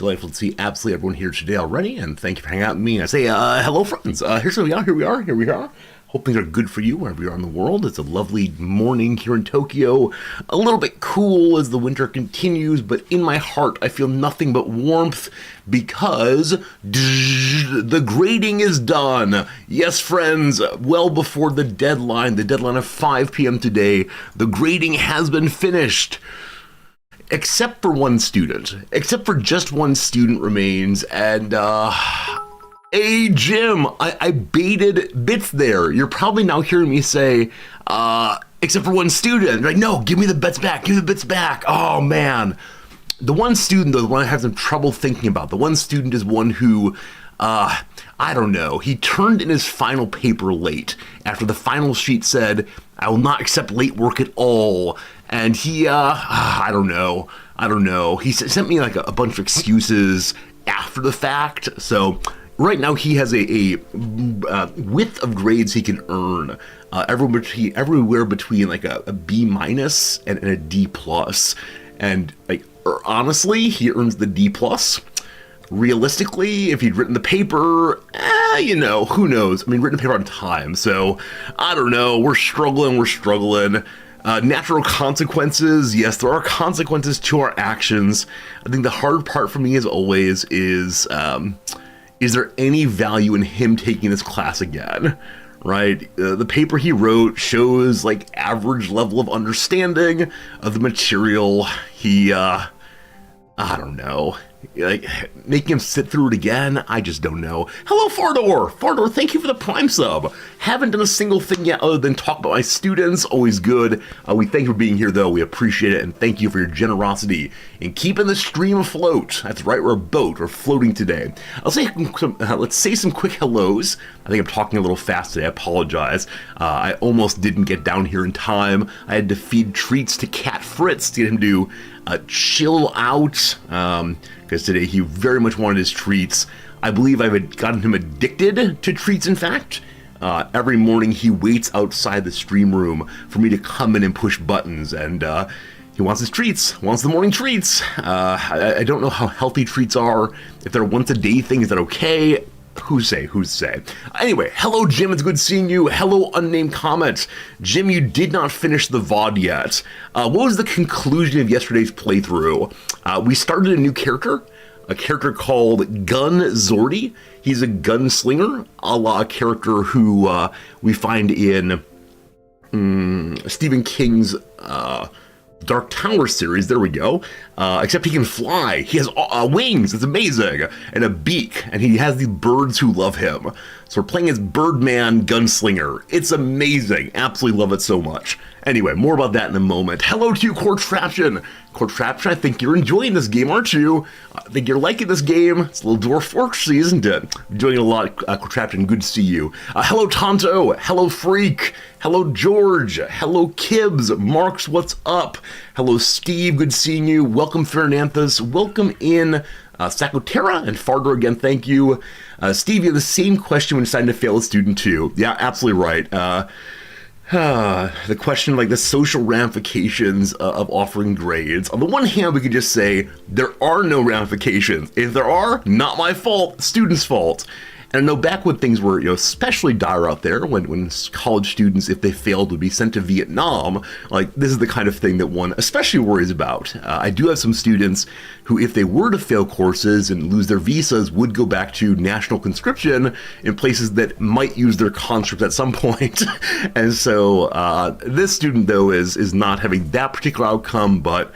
Delightful to see absolutely everyone here today already, and thank you for hanging out with me. I say, hello friends, here we are. Hope things are good for you wherever you are in the world. It's a lovely morning here in Tokyo. A little bit cool as the winter continues, but in my heart I feel nothing but warmth because the grading is done. Yes, friends, well before the deadline of 5 p.m. today, the grading has been finished. Except for just one student remains, and hey Jim, I baited bits there. You're probably now hearing me say, except for one student. Like, no, give me the bits back. Oh man. The one student, though, the one I have some trouble thinking about, the one student is one who, I don't know, he turned in his final paper late after the final sheet said, I will not accept late work at all. And he, I don't know. He sent me like a bunch of excuses after the fact. So right now he has a width of grades he can earn everywhere between like a B minus and a D plus. And like, honestly, he earns the D plus. Realistically, if he'd written the paper, who knows? I mean, written the paper on time, so I don't know. We're struggling. Natural consequences. Yes, there are consequences to our actions. I think the hard part for me, as always, is there any value in him taking this class again? Right? The paper he wrote shows like average level of understanding of the material. He, I don't know. Like, making him sit through it again, I just don't know. Hello, Fardor, thank you for the Prime sub. Haven't done a single thing yet other than talk about my students. Always good. We thank you for being here, though. We appreciate it, and thank you for your generosity in keeping the stream afloat. That's right, we're a boat. We're floating today. Let's say some quick hellos. I think I'm talking a little fast today. I apologize. I almost didn't get down here in time. I had to feed treats to Cat Fritz to get him to chill out, because today he very much wanted his treats. I believe I've gotten him addicted to treats, in fact. Every morning he waits outside the stream room for me to come in and push buttons, and he wants his treats, wants the morning treats. I don't know how healthy treats are. If they're once a day thing, is that okay? Who's to say? Anyway, hello Jim, it's good seeing you. Hello unnamed comment. Jim, you did not finish the VOD yet. What was the conclusion of yesterday's playthrough? We started a new character, a character called Gun Zordy. He's a gunslinger, a la a character who we find in Stephen King's Dark Tower series. There we go. Except he can fly. He has wings. It's amazing. And a beak. And he has these birds who love him. So we're playing as Birdman Gunslinger. It's amazing. Absolutely love it so much. Anyway, more about that in a moment. Hello to you, Cortraption. Cortraption, I think you're enjoying this game, aren't you? I think you're liking this game. It's a little Dwarf Fortressy, isn't it? Enjoying it a lot, Cortraption. Good to see you. Hello, Tonto. Hello, Freak. Hello, George. Hello, Kibbs. Marks, what's up? Hello, Steve. Good seeing you. Welcome, Fernanthus. Welcome in, Sakotera and Fardor again. Thank you. Steve, you have the same question when deciding to fail a student too. Yeah, absolutely right. The question, like the social ramifications of offering grades. On the one hand, we could just say there are no ramifications. If there are, not my fault, student's fault. And I know back when things were, especially dire out there, when college students, if they failed, would be sent to Vietnam, like this is the kind of thing that one especially worries about. I do have some students who, if they were to fail courses and lose their visas, would go back to national conscription in places that might use their conscript at some point. And so this student, though, is not having that particular outcome, but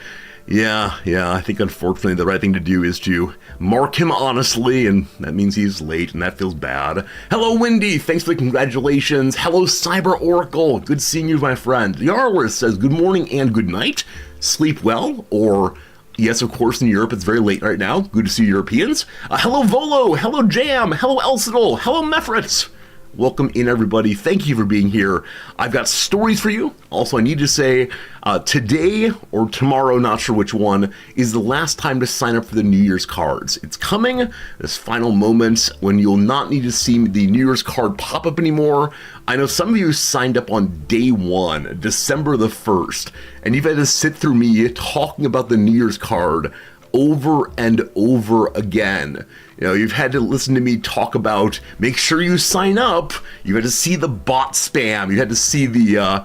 yeah, I think unfortunately the right thing to do is to mark him honestly, and that means he's late, and that feels bad. Hello, Wendy. Thanks for the congratulations. Hello, Cyber Oracle. Good seeing you, my friend. Yarworth says, good morning and good night. Sleep well, or yes, of course, in Europe, it's very late right now. Good to see Europeans. Hello, Volo. Hello, Jam. Hello, Elsidol. Hello, Mephrit. Welcome in, everybody. Thank you for being here. I've got stories for you. Also, I need to say, today or tomorrow, not sure which one, is the last time to sign up for the New Year's cards. It's coming, this final moment when you'll not need to see the New Year's card pop up anymore. I know some of you signed up on day one, December the 1st, and you've had to sit through me talking about the New Year's card over and over again. You know, you've had to listen to me talk about make sure you sign up. You had to see the bot spam. You had to see the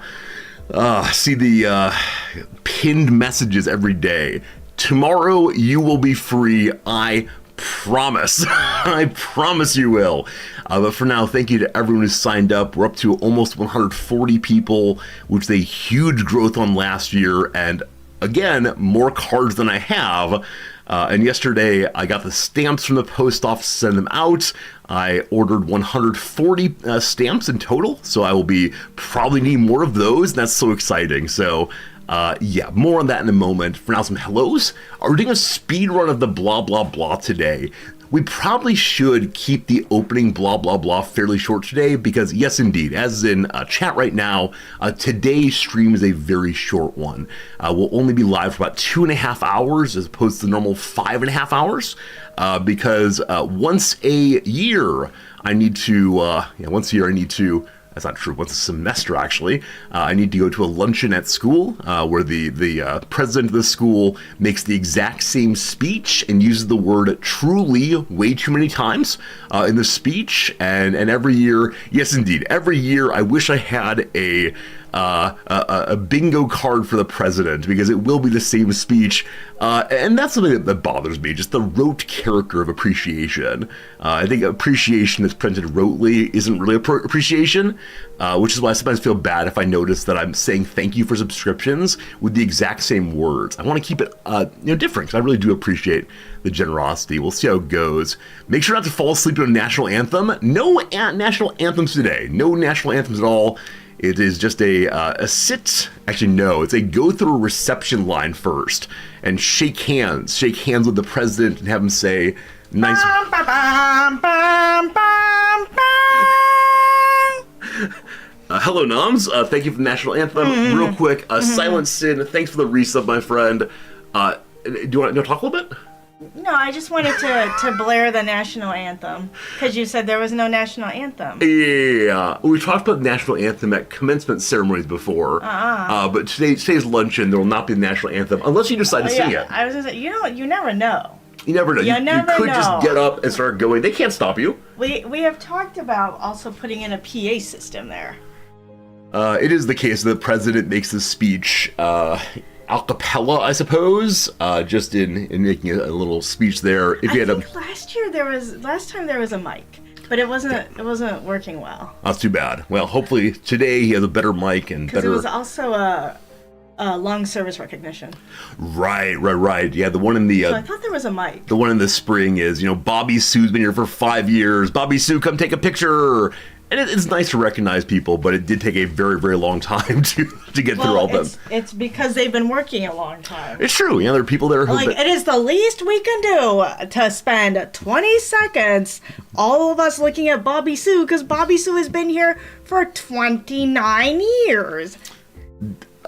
pinned messages every day. Tomorrow you will be free. I promise. I promise you will. But for now, thank you to everyone who signed up. We're up to almost 140 people, which is a huge growth on last year. And again, more cards than I have. And yesterday, I got the stamps from the post office to send them out. I ordered 140 stamps in total, so I will be probably needing more of those. And that's so exciting. So, yeah, more on that in a moment. For now, some hellos. We're doing a speed run of the blah, blah, blah today. We probably should keep the opening blah, blah, blah fairly short today because, yes, indeed, as in chat right now, today's stream is a very short one. We'll only be live for about 2.5 hours as opposed to the normal 5.5 hours because once a year I need to, that's not true. Once a semester, actually, I need to go to a luncheon at school where the president of the school makes the exact same speech and uses the word truly way too many times in the speech. And every year, yes, indeed, every year I wish I had a bingo card for the president because it will be the same speech. And that's something that bothers me, just the rote character of appreciation. I think appreciation that's printed rotely isn't really appreciation, which is why I sometimes feel bad if I notice that I'm saying thank you for subscriptions with the exact same words. I want to keep it different because I really do appreciate the generosity. We'll see how it goes. Make sure not to fall asleep to a national anthem. No national anthems today. No national anthems at all. It is just a sit. Actually, no, it's a go through a reception line first and shake hands with the president and have him say nice. Hello, Noms. Thank you for the national anthem. Real quick, Silent Sin, thanks for the resub, my friend. Do you want to talk a little bit? No, I just wanted to blare the national anthem because you said there was no national anthem. Yeah, we talked about the national anthem at commencement ceremonies before, but today's luncheon there will not be the national anthem unless you decide to sing it. I was gonna say, you never know. You never know. You could just get up and start going. They can't stop you. We have talked about also putting in a PA system there. It is the case that the president makes the speech a cappella, I suppose, just in making a little speech there. If you had last time there was a mic, but it wasn't working well. That's too bad. Well, hopefully today he has a better mic and better. Because it was also a long service recognition. Right. Yeah, the one in the. So I thought there was a mic. The one in the spring is, Bobby Sue's been here for 5 years. Bobby Sue, come take a picture. And it's nice to recognize people, but it did take a very, very long time to get through all of them. It's because they've been working a long time. It's true. There are people there who... it is the least we can do to spend 20 seconds, all of us looking at Bobby Sue, because Bobby Sue has been here for 29 years.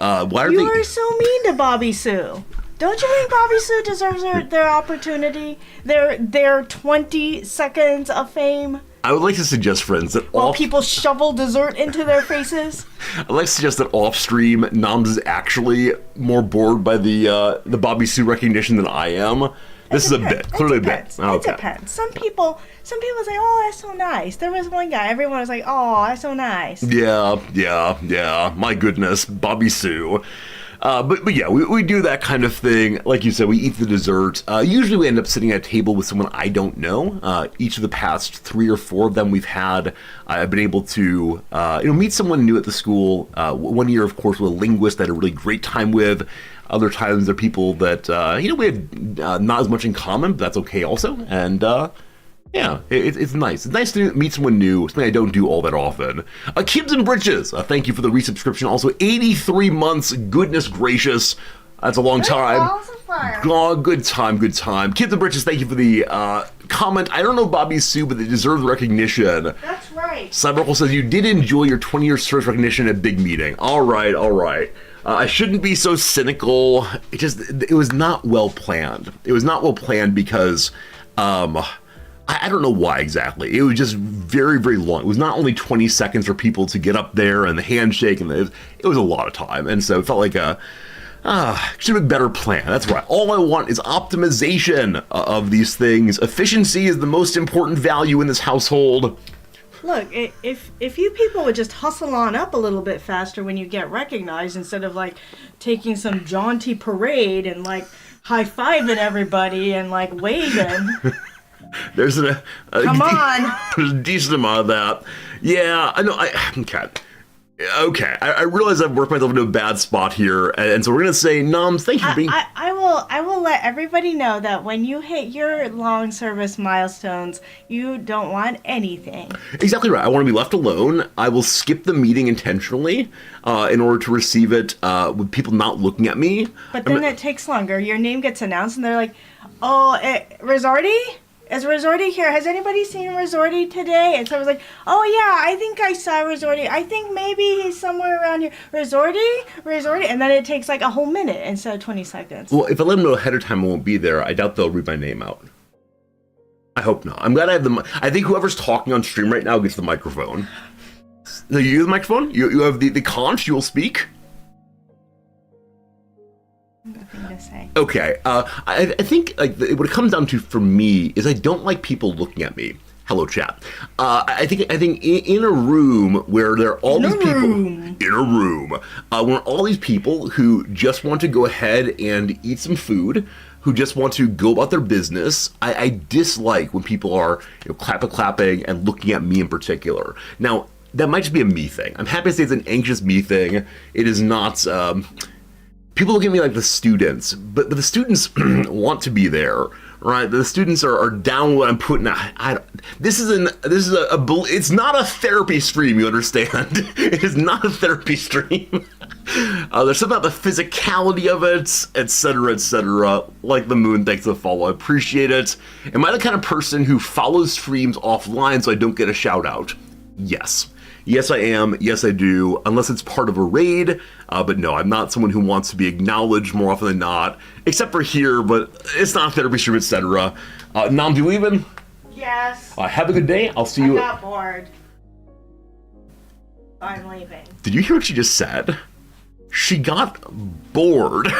You are so mean to Bobby Sue. Don't you think Bobby Sue deserves their opportunity? Their 20 seconds of fame? I would like to suggest, friends, that while people shovel dessert into their faces. I'd like to suggest that off stream, Noms is actually more bored by the Bobby Sue recognition than I am. This is a bit, clearly a bit. Okay. It depends. Some people say, "Oh, that's so nice." There was one guy. Everyone was like, "Oh, that's so nice." Yeah. My goodness, Bobby Sue. But yeah, we do that kind of thing. Like you said, we eat the dessert. Usually we end up sitting at a table with someone I don't know. Each of the past 3 or 4 of them we've had, I've been able to meet someone new at the school. One year, of course, with a linguist that I had a really great time with. Other times there are people that, we had not as much in common, but that's okay also. And yeah, it's nice. It's nice to meet someone new, something I don't do all that often. Kids and Britches, thank you for the resubscription. Also, 83 months, goodness gracious. That's a long time. Oh, good time. Kids and Britches, thank you for the comment. I don't know Bobby Sue, but they deserve the recognition. That's right. Cyberhole says, you did enjoy your 20-year service recognition at a big meeting. All right. I shouldn't be so cynical. It was not well planned. It was not well planned because... I don't know why exactly. It was just very, very long. It was not only 20 seconds for people to get up there and the handshake, and it was a lot of time. And so it felt like Should have a better plan. That's right. All I want is optimization of these things. Efficiency is the most important value in this household. Look, if you people would just hustle on up a little bit faster when you get recognized instead of like taking some jaunty parade and like high-fiving everybody and like waving. There's Come on. There's a decent amount of that. Yeah, I know. Okay, I realize I've worked myself into a bad spot here, and so we're gonna say, Noms, thank you for being. I will let everybody know that when you hit your long service milestones, you don't want anything. Exactly right. I want to be left alone. I will skip the meeting intentionally in order to receive it with people not looking at me. But then it takes longer. Your name gets announced, and they're like, "Oh, Resorti? Is Resorti here? Has anybody seen Resorti today?" And so I was like, "Oh yeah, I think I saw Resorti. I think maybe he's somewhere around here. Resorti," and then it takes like a whole minute instead of 20 seconds. Well, if I let them know ahead of time I won't be there, I doubt they'll read my name out. I hope not. I'm glad I have I think whoever's talking on stream right now gets the microphone. So you have the microphone? You have the conch? You will speak? Nothing to say. Okay, I think like what it comes down to for me is I don't like people looking at me. Hello, chat. I think in a room where there are all these people where all these people who just want to go ahead and eat some food, who just want to go about their business, I dislike when people are clapping and looking at me in particular. Now that might just be a me thing. I'm happy to say it's an anxious me thing. It is not. People look at me like the students, but the students want to be there, right? The students are down with what I'm putting out. It's not a therapy stream, you understand? It is not a therapy stream. There's something about the physicality of it, etc., like the moon, thanks for the follow. I appreciate it. Am I the kind of person who follows streams offline so I don't get a shout out? Yes. Yes, I am. Yes, I do. Unless it's part of a raid. But no, I'm not someone who wants to be acknowledged more often than not. Except for here, but it's not a therapy stream, etc. Nam, do you leaving? Yes. Have a good day. I'll see you. I got bored. I'm leaving. Did you hear what she just said? She got bored.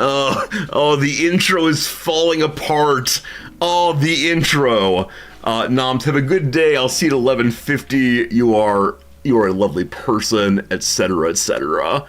Oh, the intro is falling apart. Oh, the intro. Noms, have a good day. I'll see you at 11:50. You are a lovely person, etc.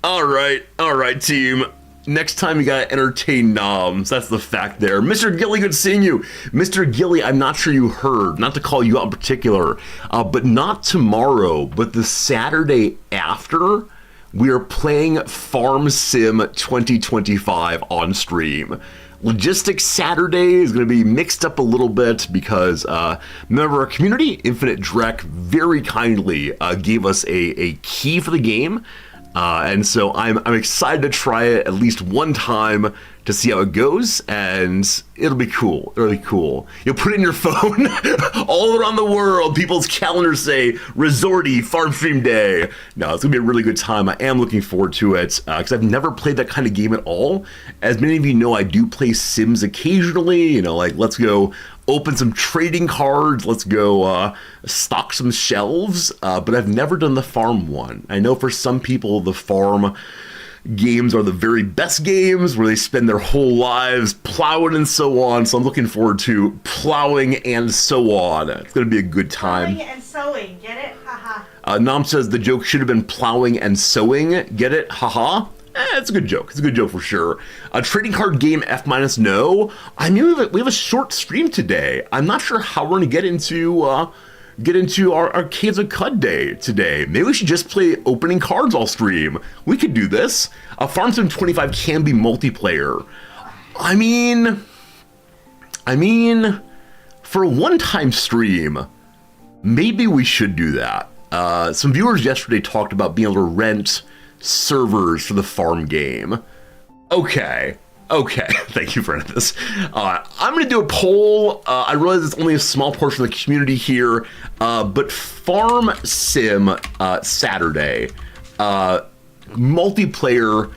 All right, team. Next time you gotta entertain Noms. That's the fact there. Mr. Gilly, good seeing you. Mr. Gilly, I'm not sure you heard, not to call you out in particular, but not tomorrow, but the Saturday after, we are playing Farm Sim 2025 on stream. Logistics Saturday is going to be mixed up a little bit because member of our community, Infinite Drek, very kindly gave us a key for the game. And so I'm excited to try it at least one time to see how it goes, and it'll be cool. It'll be cool. You'll put it in your phone. All around the world, people's calendars say Resorty Farm Stream Day. No, it's gonna be a really good time. I am looking forward to it because I've never played that kind of game at all. As many of you know, I do play Sims occasionally. Like let's go open some trading cards. Let's go stock some shelves. But I've never done the farm one. I know for some people, the farm games are the very best games where they spend their whole lives plowing and so on. So I'm looking forward to plowing and so on. It's going to be a good time. Plowing and sewing, get it? Haha. Nam says the joke should have been plowing and sewing. Get it? Haha. It's a good joke. It's a good joke for sure. A trading card game F- no. I mean, we have a short stream today. I'm not sure how we're going to get into our Caves of Qud day today. Maybe we should just play opening cards all stream. We could do this. Farm Sim 25 can be multiplayer. I mean, for a one-time stream, maybe we should do that. Some viewers yesterday talked about being able to rent servers for the farm game. Okay, thank you for this. I'm going to do a poll. I realize it's only a small portion of the community here, but Farm Sim Saturday, multiplayer,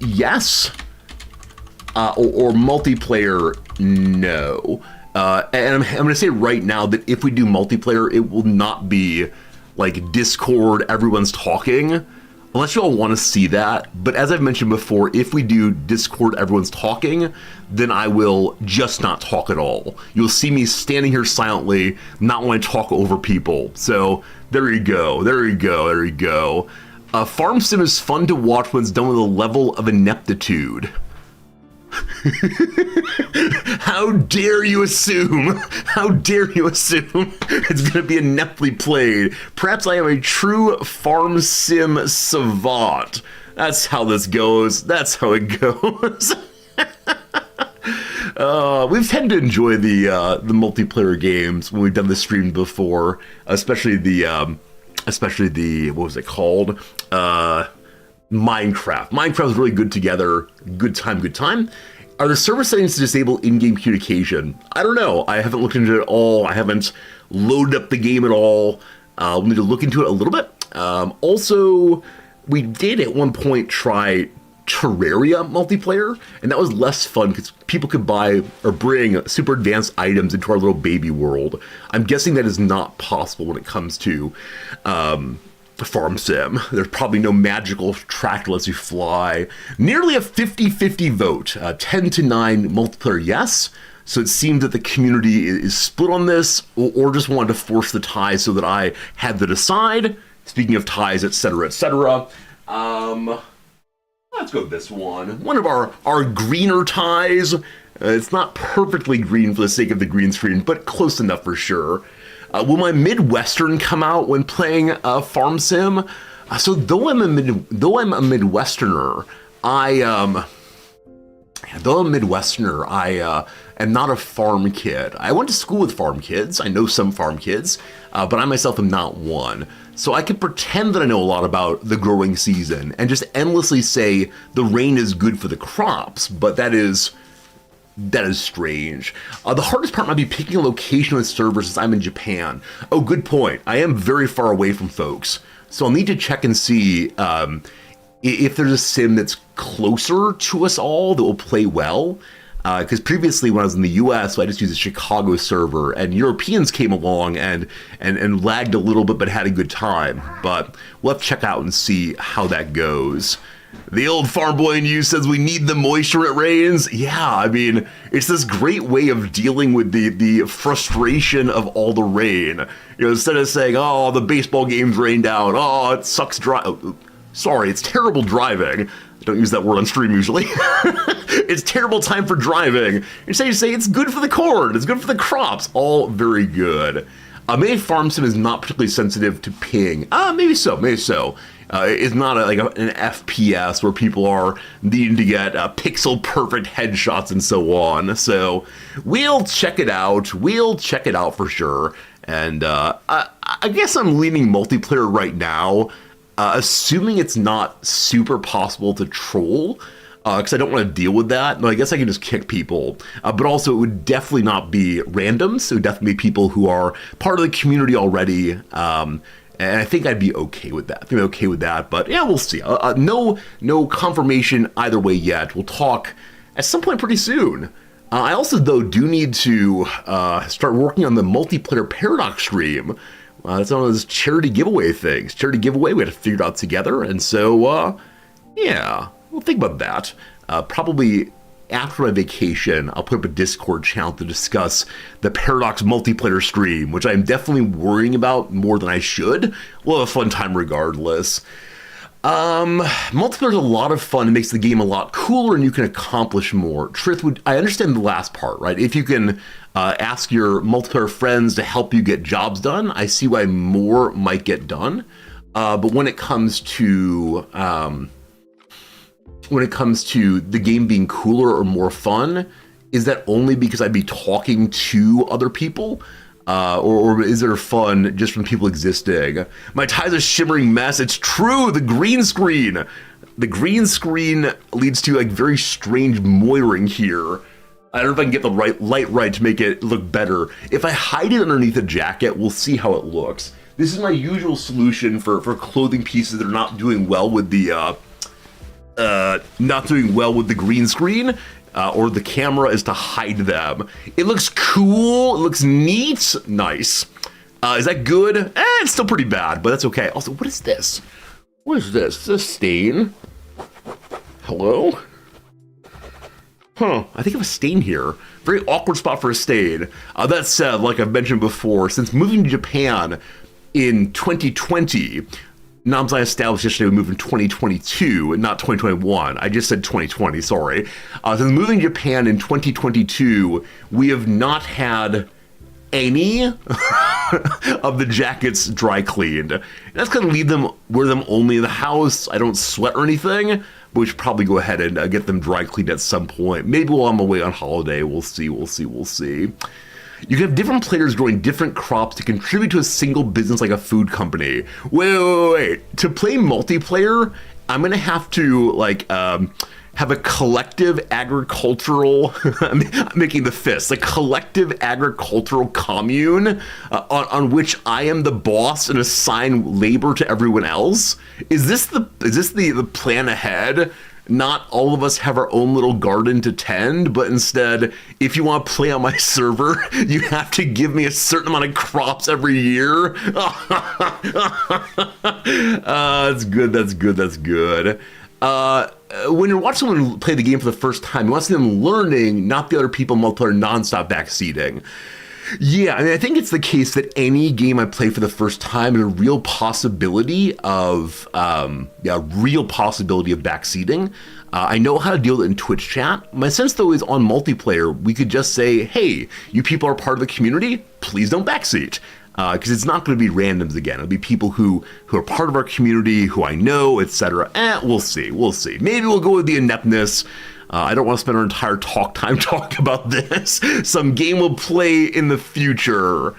yes, or multiplayer, no. And I'm going to say right now that if we do multiplayer, it will not be like Discord, everyone's talking. unless you all want to see that. But as I've mentioned before, if we do Discord, everyone's talking, then I will just not talk at all. You'll see me standing here silently, not want to talk over people. So there you go, there you go, there you go. Farm sim is fun to watch when it's done with a level of ineptitude. How dare you assume? How dare you assume it's going to be ineptly played? Perhaps I am a true farm sim savant. That's how this goes. That's how it goes. We've tended to enjoy the multiplayer games when we've done this stream before, especially the what was it called? Minecraft. Minecraft was really good together. Good time, good time. Are there server settings to disable in-game communication? I don't know. I haven't looked into it at all. I haven't loaded up the game at all. We'll need to look into it a little bit. Also, we did at one point try Terraria multiplayer, and that was less fun because people could buy or bring super advanced items into our little baby world. I'm guessing that is not possible when it comes to farm sim. There's probably no magical tractor lets you fly. Nearly a 50-50 vote, 10-9 multiplayer yes. So it seems that the community is split on this, or just wanted to force the tie so that I had to decide. Speaking of ties, etc., etc. Let's go with this one. One of our greener ties. It's not perfectly green for the sake of the green screen, but close enough for sure. Will my Midwestern come out when playing farm sim? So though I'm a Midwesterner, I am not a farm kid. I went to school with farm kids. I know some farm kids, but I myself am not one. So I can pretend that I know a lot about the growing season and just endlessly say the rain is good for the crops, but that is strange. The hardest part might be picking a location on the server since I'm in Japan. Oh, good point. I am very far away from folks, so I'll need to check and see if there's a sim that's closer to us all that will play well. Because previously when I was in the US, I just used a Chicago server, and Europeans came along and lagged a little bit but had a good time. But we'll have to check out and see how that goes. The old farm boy in you says we need the moisture it rains. Yeah, I mean, it's this great way of dealing with the frustration of all the rain. You know, instead of saying, oh, the baseball game's rained out. Oh, it sucks sorry, it's terrible driving. I don't use that word on stream usually. It's terrible time for driving. Instead you say it's good for the corn, it's good for the crops. All very good. Maybe farm sim is not particularly sensitive to ping. Maybe so, maybe so. It's not an FPS where people are needing to get pixel perfect headshots and so on. So we'll check it out. We'll check it out for sure. And I guess I'm leaning multiplayer right now, assuming it's not super possible to troll, because I don't want to deal with that. No, I guess I can just kick people. But also, it would definitely not be random. So it would definitely be people who are part of the community already. And I think I'd be okay with that. But yeah, we'll see. No confirmation either way yet. We'll talk at some point pretty soon. I also, though, do need to start working on the multiplayer Paradox stream. That's one of those charity giveaway things. Charity giveaway, we had to figure it out together. And so, yeah, we'll think about that. Probably after my vacation, I'll put up a Discord channel to discuss the Paradox multiplayer stream, which I'm definitely worrying about more than I should. We'll have a fun time regardless. Multiplayer is a lot of fun. It makes the game a lot cooler and you can accomplish more. I understand the last part, right? If you can ask your multiplayer friends to help you get jobs done, I see why more might get done. But when it comes to the game being cooler or more fun, is that only because I'd be talking to other people? Or is there fun just from people existing? My tie's a shimmering mess. It's true, the green screen. The green screen leads to very strange moiring here. I don't know if I can get the light right to make it look better. If I hide it underneath a jacket, we'll see how it looks. This is my usual solution for clothing pieces that are not doing well with the green screen or the camera, is to hide them. It looks cool. It looks neat. Nice. Is that good? It's still pretty bad, but that's okay. Also, what is this? What is this? Is this a stain? Hello? Huh, I think I have a stain here. Very awkward spot for a stain. That said, like I've mentioned before, since moving to Japan in 2020, Noms I established yesterday we moved in 2022 and not 2021. I just said 2020, sorry. Since moving to Japan in 2022, we have not had any of the jackets dry cleaned. That's gonna wear them only in the house. I don't sweat or anything, but we should probably go ahead and get them dry cleaned at some point. Maybe while I'm away on holiday. We'll see. You can have different players growing different crops to contribute to a single business like a food company. Wait. To play multiplayer, I'm gonna have to have a collective agricultural, I'm making the fist, a collective agricultural commune on which I am the boss and assign labor to everyone else. Is this the plan ahead? Not all of us have our own little garden to tend, but instead, if you want to play on my server, you have to give me a certain amount of crops every year. That's good. When you're watching someone play the game for the first time, you want to see them learning, not the other people multiplayer nonstop backseating. Yeah, I mean, I think it's the case that any game I play for the first time is a real possibility of backseating. I know how to deal with it in Twitch chat. My sense, though, is on multiplayer, we could just say, hey, you people are part of the community, please don't backseat. Because it's not going to be randoms again. It'll be people who are part of our community, who I know, etc. We'll see. Maybe we'll go with the ineptness. I don't want to spend our entire talking about this. Some game we'll play in the future.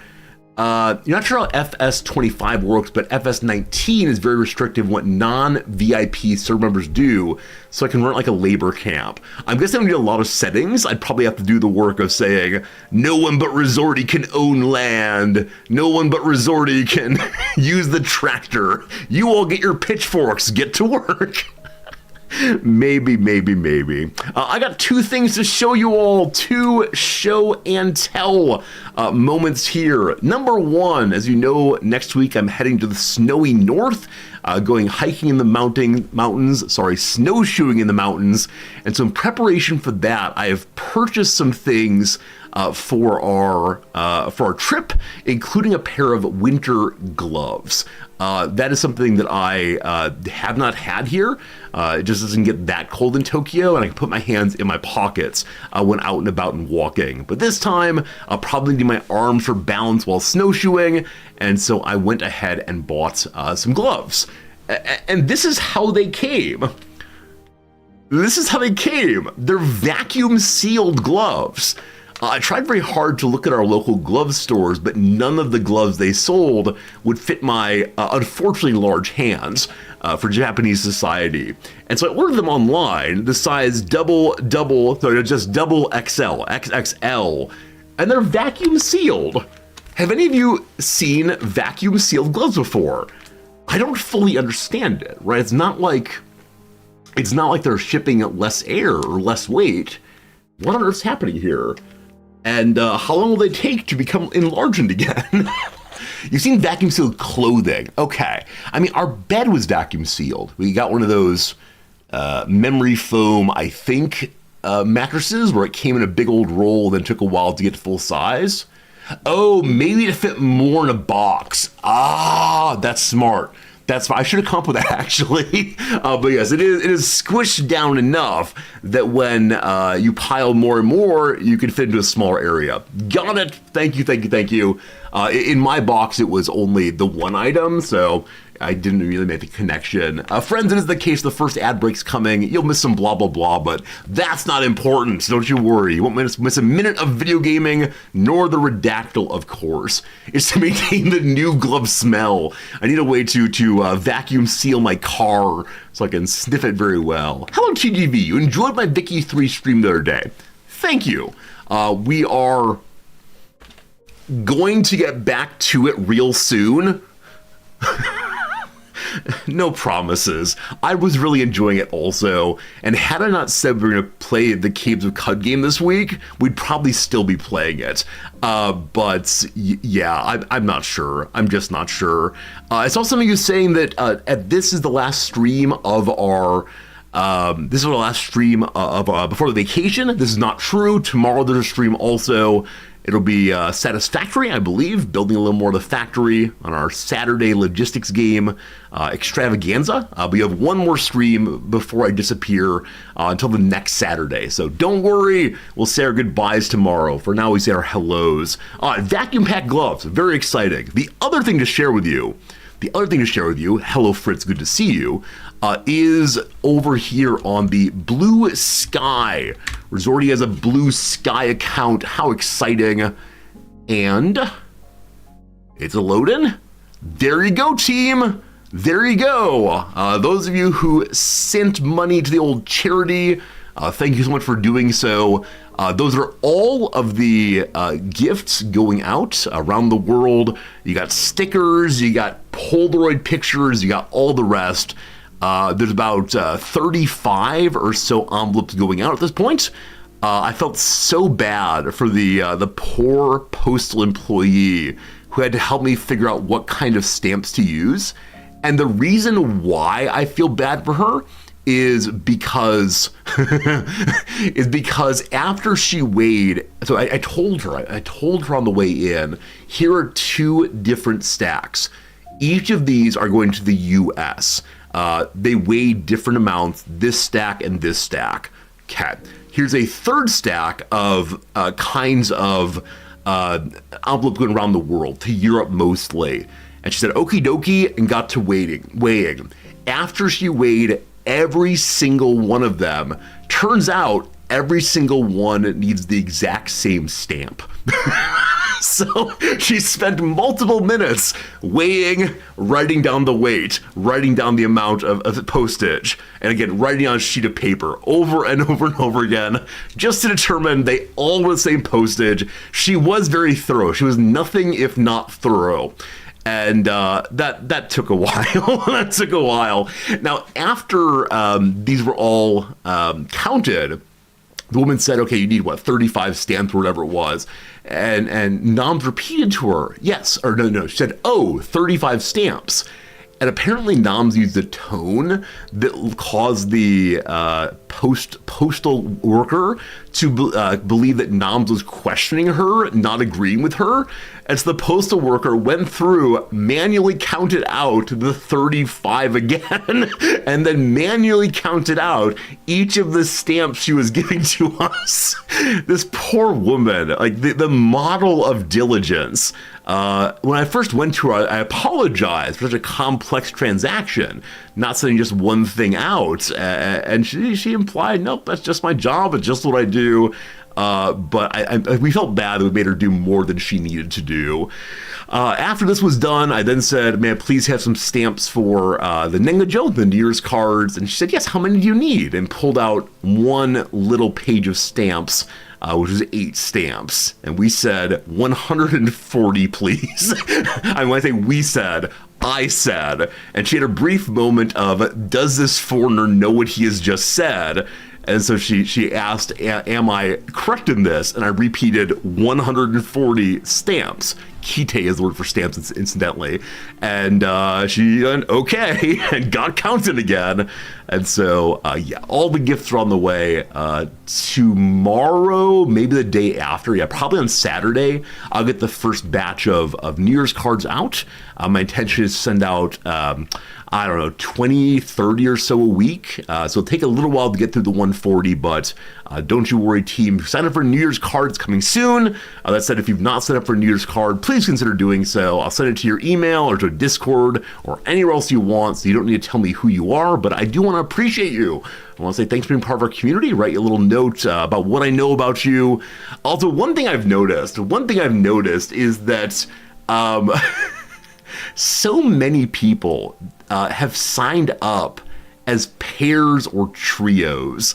You're not sure how FS25 works, but FS19 is very restrictive what non-VIP server members do, so I can run it like a labor camp. I'm guessing I'm gonna do a lot of settings. I'd probably have to do the work of saying, no one but Resorty can own land. No one but Resorty can use the tractor. You all get your pitchforks, get to work. Maybe. I got two things to show you all, two show and tell moments here. Number one, as you know, next week I'm heading to the snowy north, going hiking in the snowshoeing in the mountains. And so in preparation for that, I have purchased some things for our trip, including a pair of winter gloves. That is something that I have not had here. It just doesn't get that cold in Tokyo, and I can put my hands in my pockets when out and about and walking. But this time, I'll probably need my arms for balance while snowshoeing, and so I went ahead and bought some gloves. And this is how they came. They're vacuum sealed gloves. I tried very hard to look at our local glove stores, but none of the gloves they sold would fit my unfortunately large hands for Japanese society. And so I ordered them online, the size double XL, XXL, and they're vacuum sealed. Have any of you seen vacuum sealed gloves before? I don't fully understand it, right? It's not like they're shipping less air or less weight. What on earth's happening here? And how long will they take to become enlarged again? You've seen vacuum sealed clothing. Okay. I mean, our bed was vacuum sealed. We got one of those memory foam, I think, mattresses where it came in a big old roll, then took a while to get to full size. Oh, maybe to fit more in a box. Ah, that's smart. I should have come up with that actually. But yes, it is squished down enough that when you pile more and more, you can fit into a smaller area. Got it. Thank you. In my box, it was only the one item, so I didn't really make the connection. Friends, it is the case. The first ad break's coming. You'll miss some blah, blah, blah, but that's not important. So don't you worry. You won't miss a minute of video gaming, nor the redactyl, of course. It's to maintain the new glove smell. I need a way to vacuum seal my car so I can sniff it very well. Hello, TGV. You enjoyed my Vicky 3 stream the other day. Thank you. We are going to get back to it real soon. No promises. I was really enjoying it also, and had I not said we were going to play the Caves of Qud game this week, we'd probably still be playing it. But yeah, I'm not sure. I'm just not sure. I saw somebody who's saying that this is the last stream of our this is our last stream of before the vacation. This is not true. Tomorrow there's a stream also. It'll be Satisfactory, I believe, building a little more of the factory on our Saturday logistics game, Extravaganza. We have one more stream before I disappear until the next Saturday. So don't worry, we'll say our goodbyes tomorrow. For now, we say our hellos. Vacuum pack gloves, very exciting. The other thing to share with you, hello Fritz, good to see you, is over here on the Blue Sky. Resorty has a Blue Sky account. How exciting. And it's a load-in. There you go, team. There you go. Those of you who sent money to the old charity, thank you so much for doing so. Those are all of the gifts going out around the world. You got stickers, you got Polaroid pictures, you got all the rest. There's about 35 or so envelopes going out at this point. I felt so bad for the poor postal employee who had to help me figure out what kind of stamps to use. And the reason why I feel bad for her is because after she weighed, so I told her on the way in, here are two different stacks. Each of these are going to the US. They weigh different amounts, this stack and this stack. Okay. Here's a third stack of kinds of envelopes going around the world, to Europe mostly. And she said, okie dokie, and got to weighing. After she weighed every single one of them, turns out every single one needs the exact same stamp. So she spent multiple minutes weighing, writing down the weight, writing down the amount of postage, and again, writing on a sheet of paper over and over and over again, just to determine they all were the same postage. She was very thorough. She was nothing if not thorough. And that took a while. That took a while. Now, after these were all counted, the woman said, okay, you need, 35 stamps or whatever it was. And Noms repeated to her, yes, or no, she said, 35 stamps. And apparently Noms used a tone that caused the postal worker to believe that Noms was questioning her, not agreeing with her. And so the postal worker went through, manually counted out the 35 again, and then manually counted out each of the stamps she was giving to us. This poor woman, like the model of diligence. When I first went to her, I apologized for such a complex transaction, not sending just one thing out. And she implied, nope, that's just my job. It's just what I do. But we felt bad that we made her do more than she needed to do. After this was done, I then said, may I please have some stamps for the Nengajo, the New Year's cards? And she said, yes, how many do you need? And pulled out one little page of stamps, which was 8 stamps. And we said, 140, please. And when I say we said, I said. And she had a brief moment of, does this foreigner know what he has just said? And so she asked, am I correct in this? And I repeated 140 stamps. Kite is the word for stamps, incidentally. And she went, okay, and got counted again. And so, yeah, all the gifts are on the way. Tomorrow, maybe the day after, yeah, probably on Saturday, I'll get the first batch of New Year's cards out. My intention is to send out, 20, 30 or so a week. So it'll take a little while to get through the 140, but don't you worry, team. Sign up for New Year's cards coming soon. That said, if you've not signed up for a New Year's card, please consider doing so. I'll send it to your email or to Discord or anywhere else you want, so you don't need to tell me who you are, but I do want to appreciate you. I want to say thanks for being part of our community, write you a little note about what I know about you. Also, one thing I've noticed is that so many people have signed up as pairs or trios.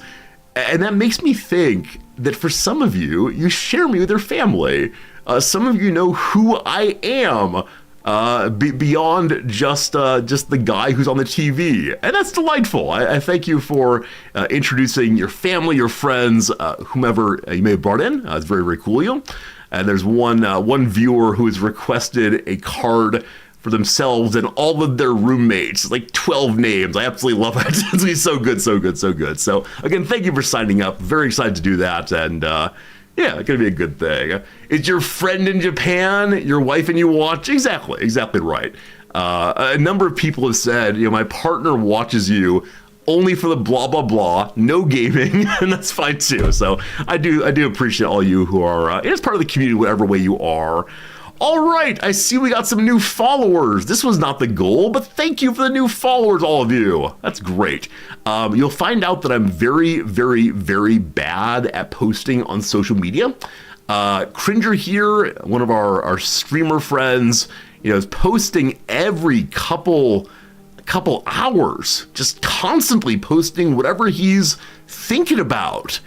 And that makes me think that for some of you, you share me with your family. Some of you know who I am. beyond just the guy who's on the TV, and that's delightful. I thank you for introducing your family, your friends, whomever you may have brought in. It's very, very cool of you. And there's one viewer who has requested a card for themselves and all of their roommates, like 12 names. I absolutely love it. It's gonna be so good, so good, so good. So again, thank you for signing up. Very excited to do that, and yeah, it's gonna be a good thing. Is your friend in Japan, your wife and you watch? Exactly right. A number of people have said, my partner watches you only for the blah blah blah, no gaming, and that's fine too. So I do appreciate all you who are as part of the community, whatever way you are. All right, I see we got some new followers. This was not the goal, but thank you for the new followers, all of you. That's great. You'll find out that I'm very, very, very bad at posting on social media. Cringer here, one of our streamer friends, is posting every couple hours, just constantly posting whatever he's thinking about.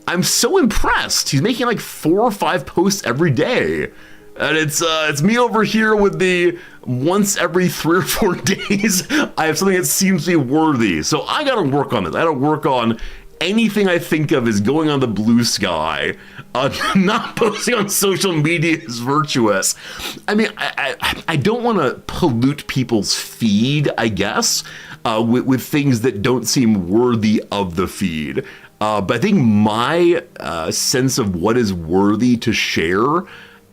I'm so impressed. He's making like 4 or 5 posts every day. And it's me over here with the once every 3 or 4 days, I have something that seems to be worthy. So I gotta work on this. I gotta work on anything I think of as going on the blue sky. Not posting on social media is virtuous. I mean, I don't want to pollute people's feed, I guess, with things that don't seem worthy of the feed. But I think my sense of what is worthy to share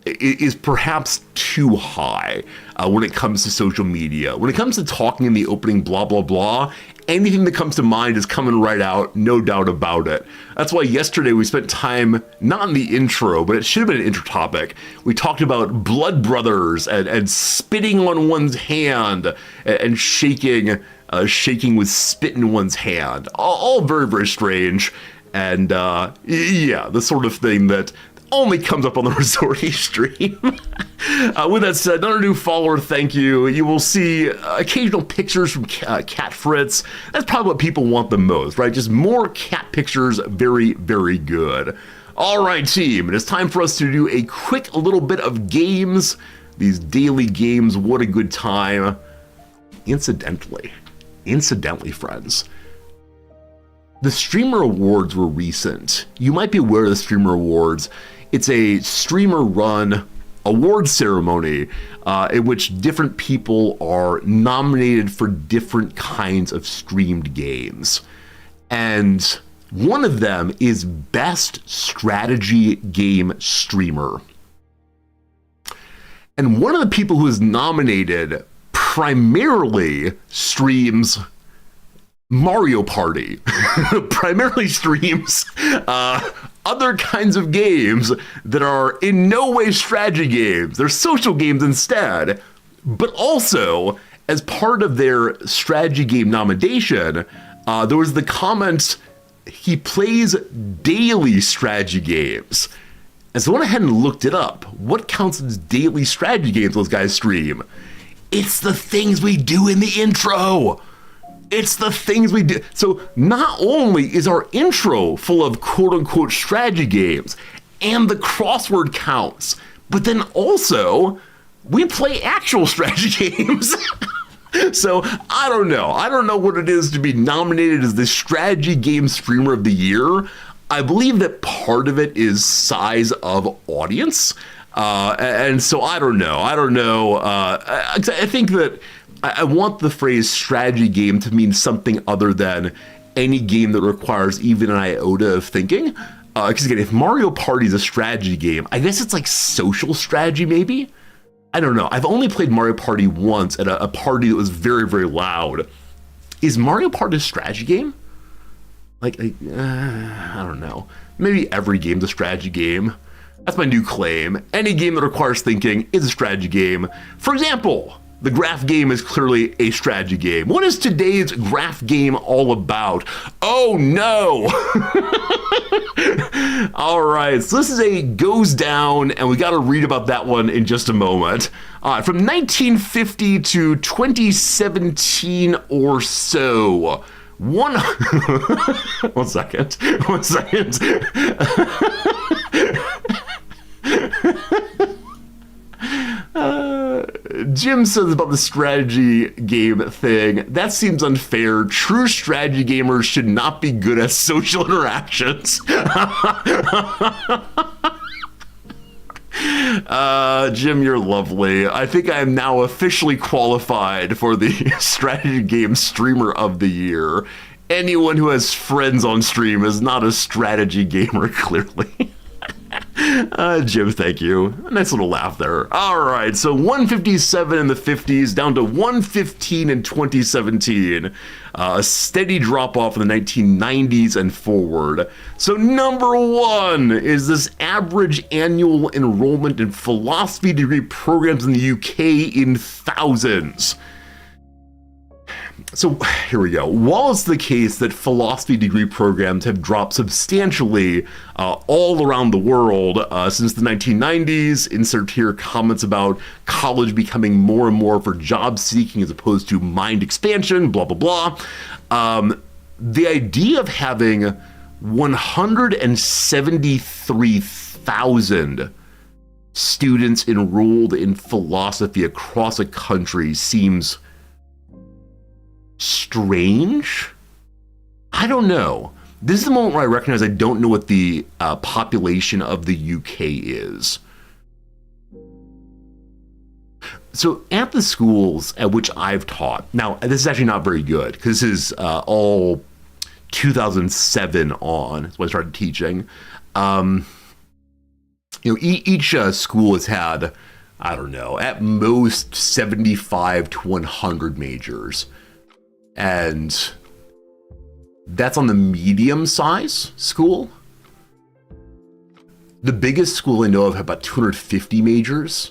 is perhaps too high when it comes to social media. When it comes to talking in the opening blah, blah, blah, anything that comes to mind is coming right out, no doubt about it. That's why yesterday we spent time, not in the intro, but it should have been an intro topic. We talked about blood brothers and spitting on one's hand and shaking with spit in one's hand. All very, very strange. And yeah, the sort of thing that only comes up on the Resorty stream. With that said, another new follower, thank you. You will see occasional pictures from Cat Fritz. That's probably what people want the most, right? Just more cat pictures, very, very good. All right, team, it is time for us to do a quick little bit of games. These daily games, what a good time. Incidentally, friends, the Streamer Awards were recent. You might be aware of the Streamer Awards. It's a streamer-run award ceremony in which different people are nominated for different kinds of streamed games. And one of them is Best Strategy Game Streamer. And one of the people who is nominated primarily streams Mario Party, primarily streams other kinds of games that are in no way strategy games. They're social games instead. But also, as part of their strategy game nomination, there was the comment, he plays daily strategy games. And so I went ahead and looked it up. What counts as daily strategy games those guys stream? It's the things we do in the intro. It's the things we do. So not only is our intro full of quote unquote strategy games and the crossword counts, but then also we play actual strategy games. So I don't know. I don't know what it is to be nominated as the strategy game streamer of the year. I believe that part of it is size of audience. And so I don't know. I think that I want the phrase strategy game to mean something other than any game that requires even an iota of thinking. Because again, if Mario Party is a strategy game, I guess it's like social strategy maybe? I don't know. I've only played Mario Party once at a party that was very, very loud. Is Mario Party a strategy game? I don't know. Maybe every game's a strategy game. That's my new claim. Any game that requires thinking is a strategy game. For example, the graph game is clearly a strategy game. What is today's graph game all about? Oh no! All right, so this is a goes down, and we got to read about that one in just a moment. From 1950 to 2017 or so. One second. Jim says about the strategy game thing, that seems unfair. True strategy gamers should not be good at social interactions. Jim, you're lovely. I think I am now officially qualified for the strategy game streamer of the year. Anyone who has friends on stream is not a strategy gamer, clearly. Jim, thank you. A nice little laugh there. All right, so 157 in the 50s down to 115 in 2017. A steady drop off in the 1990s and forward. So number one is this average annual enrollment in philosophy degree programs in the UK in thousands. So here we go. While it's the case that philosophy degree programs have dropped substantially all around the world since the 1990s, insert here comments about college becoming more and more for job seeking as opposed to mind expansion, blah, blah, blah. The idea of having 173,000 students enrolled in philosophy across a country seems strange? I don't know. This is the moment where I recognize I don't know what the population of the UK is. So at the schools at which I've taught, now this is actually not very good because this is all 2007 on, is when I started teaching. Each school has had, I don't know, at most 75 to 100 majors. And that's on the medium size school. The biggest school I know of had about 250 majors.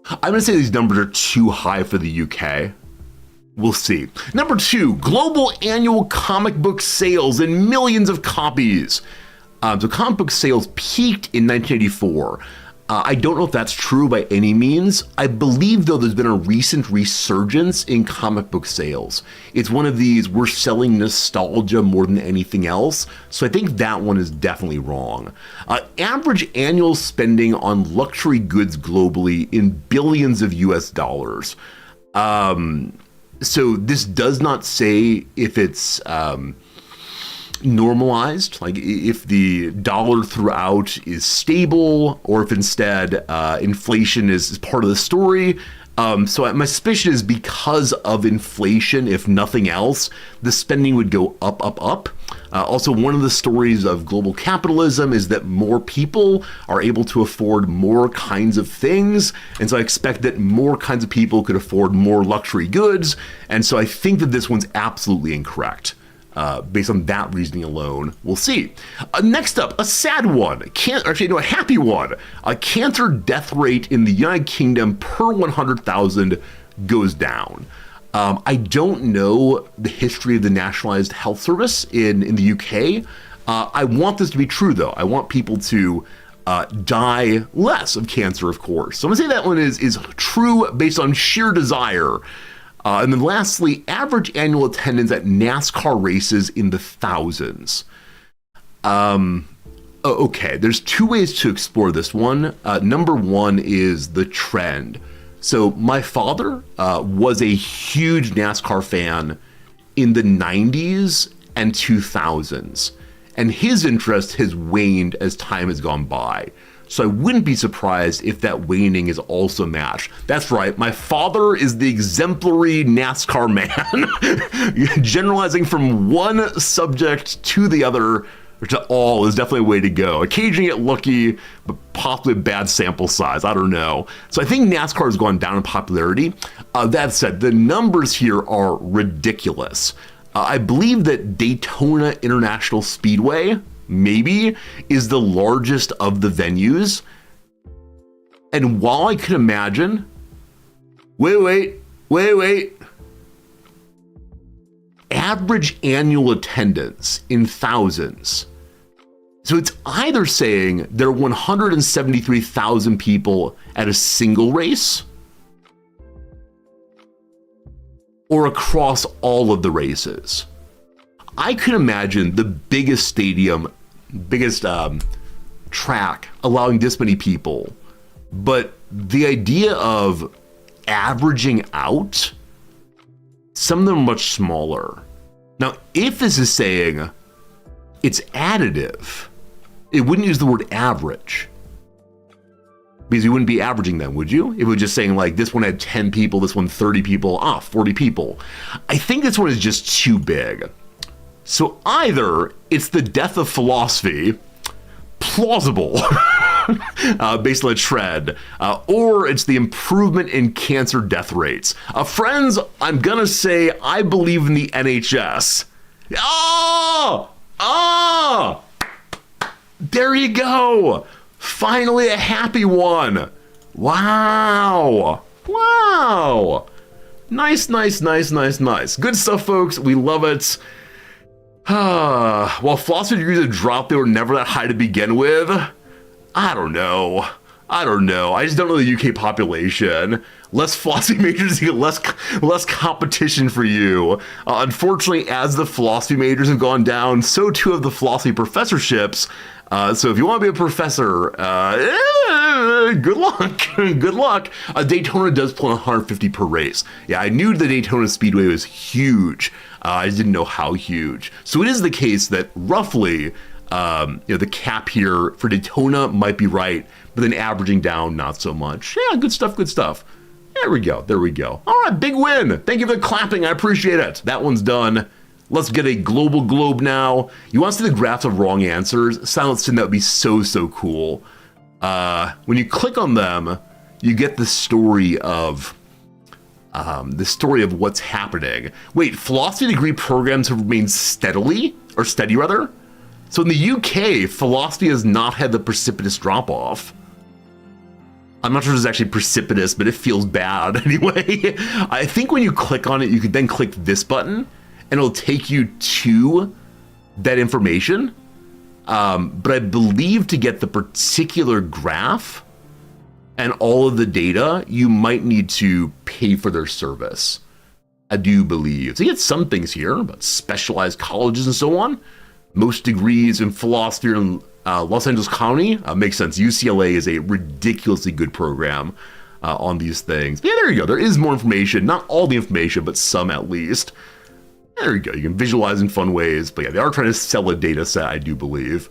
I'm going to say these numbers are too high for the UK. We'll see. Number two, global annual comic book sales in millions of copies. So comic book sales peaked in 1984. I don't know if that's true by any means. I believe, though, there's been a recent resurgence in comic book sales. It's one of these, we're selling nostalgia more than anything else. So I think that one is definitely wrong. Average annual spending on luxury goods globally in billions of US dollars. So this does not say if it's normalized, like if the dollar throughout is stable or if instead inflation is part of the story. So my suspicion is because of inflation, if nothing else, the spending would go up, up, up. Also, one of the stories of global capitalism is that more people are able to afford more kinds of things. And so I expect that more kinds of people could afford more luxury goods. And so I think that this one's absolutely incorrect. Based on that reasoning alone, we'll see. Next up, a sad one. A happy one. A cancer death rate in the United Kingdom per 100,000 goes down. I don't know the history of the Nationalised Health Service in the UK. I want this to be true, though. I want people to die less of cancer, of course. So I'm going to say that one is true based on sheer desire. And then lastly, average annual attendance at NASCAR races in the thousands. Okay, there's two ways to explore this one. Number one is the trend. So my father was a huge NASCAR fan in the 90s and 2000s. And his interest has waned as time has gone by. So I wouldn't be surprised if that waning is also matched. That's right, my father is the exemplary NASCAR man. Generalizing from one subject to the other, or to all, is definitely a way to go. Occasionally get lucky, but possibly a bad sample size, I don't know. So I think NASCAR has gone down in popularity. That said, the numbers here are ridiculous. I believe that Daytona International Speedway, maybe, is the largest of the venues. And while I could imagine, wait, average annual attendance in thousands. So it's either saying there are 173,000 people at a single race or across all of the races. I could imagine the biggest stadium, biggest track allowing this many people, but the idea of averaging out, some of them are much smaller. Now, if this is saying it's additive, it wouldn't use the word average. Because you wouldn't be averaging them, would you? It was just saying like this one had 10 people, this one 30 people, 40 people. I think this one is just too big. So either it's the death of philosophy, plausible, based on a trend, or it's the improvement in cancer death rates. Friends, I'm gonna say I believe in the NHS. There you go. Finally a happy one. Wow. Nice. Good stuff, folks. We love it. While philosophy degrees have dropped, they were never that high to begin with. I don't know. I just don't know the UK population. Less philosophy majors, you get less competition for you. Unfortunately, as the philosophy majors have gone down, so too have the philosophy professorships. So if you want to be a professor, good luck. Good luck. Daytona does pull 150 per race. Yeah, I knew the Daytona Speedway was huge. I just didn't know how huge. So it is the case that roughly, the cap here for Daytona might be right, but then averaging down, not so much. Yeah, good stuff. There we go. All right, big win. Thank you for the clapping. I appreciate it. That one's done. Let's get a global globe now. You want to see the graphs of wrong answers? Silence that would be so cool. When you click on them, you get the story of what's happening. Wait, philosophy degree programs have remained steady. So in the UK, philosophy has not had the precipitous drop off. I'm not sure if it's actually precipitous, but it feels bad anyway. I think when you click on it, you could then click this button and it'll take you to that information. But I believe to get the particular graph and all of the data, you might need to pay for their service. I do believe. So you get some things here about specialized colleges and so on. Most degrees in philosophy are in Los Angeles County. Makes sense. UCLA is a ridiculously good program on these things. But yeah, there you go. There is more information. Not all the information, but some at least. There you go. You can visualize in fun ways. But yeah, they are trying to sell a data set, I do believe.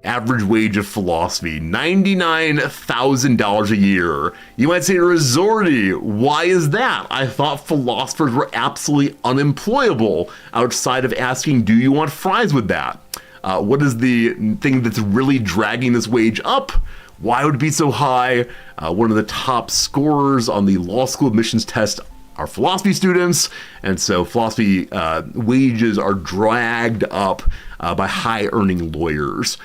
Average wage of philosophy, $99,000 a year. You might say, Resorty, why is that? I thought philosophers were absolutely unemployable outside of asking, do you want fries with that? What is the thing that's really dragging this wage up? Why would it be so high? One of the top scorers on the law school admissions test are philosophy students, and so philosophy wages are dragged up by high-earning lawyers.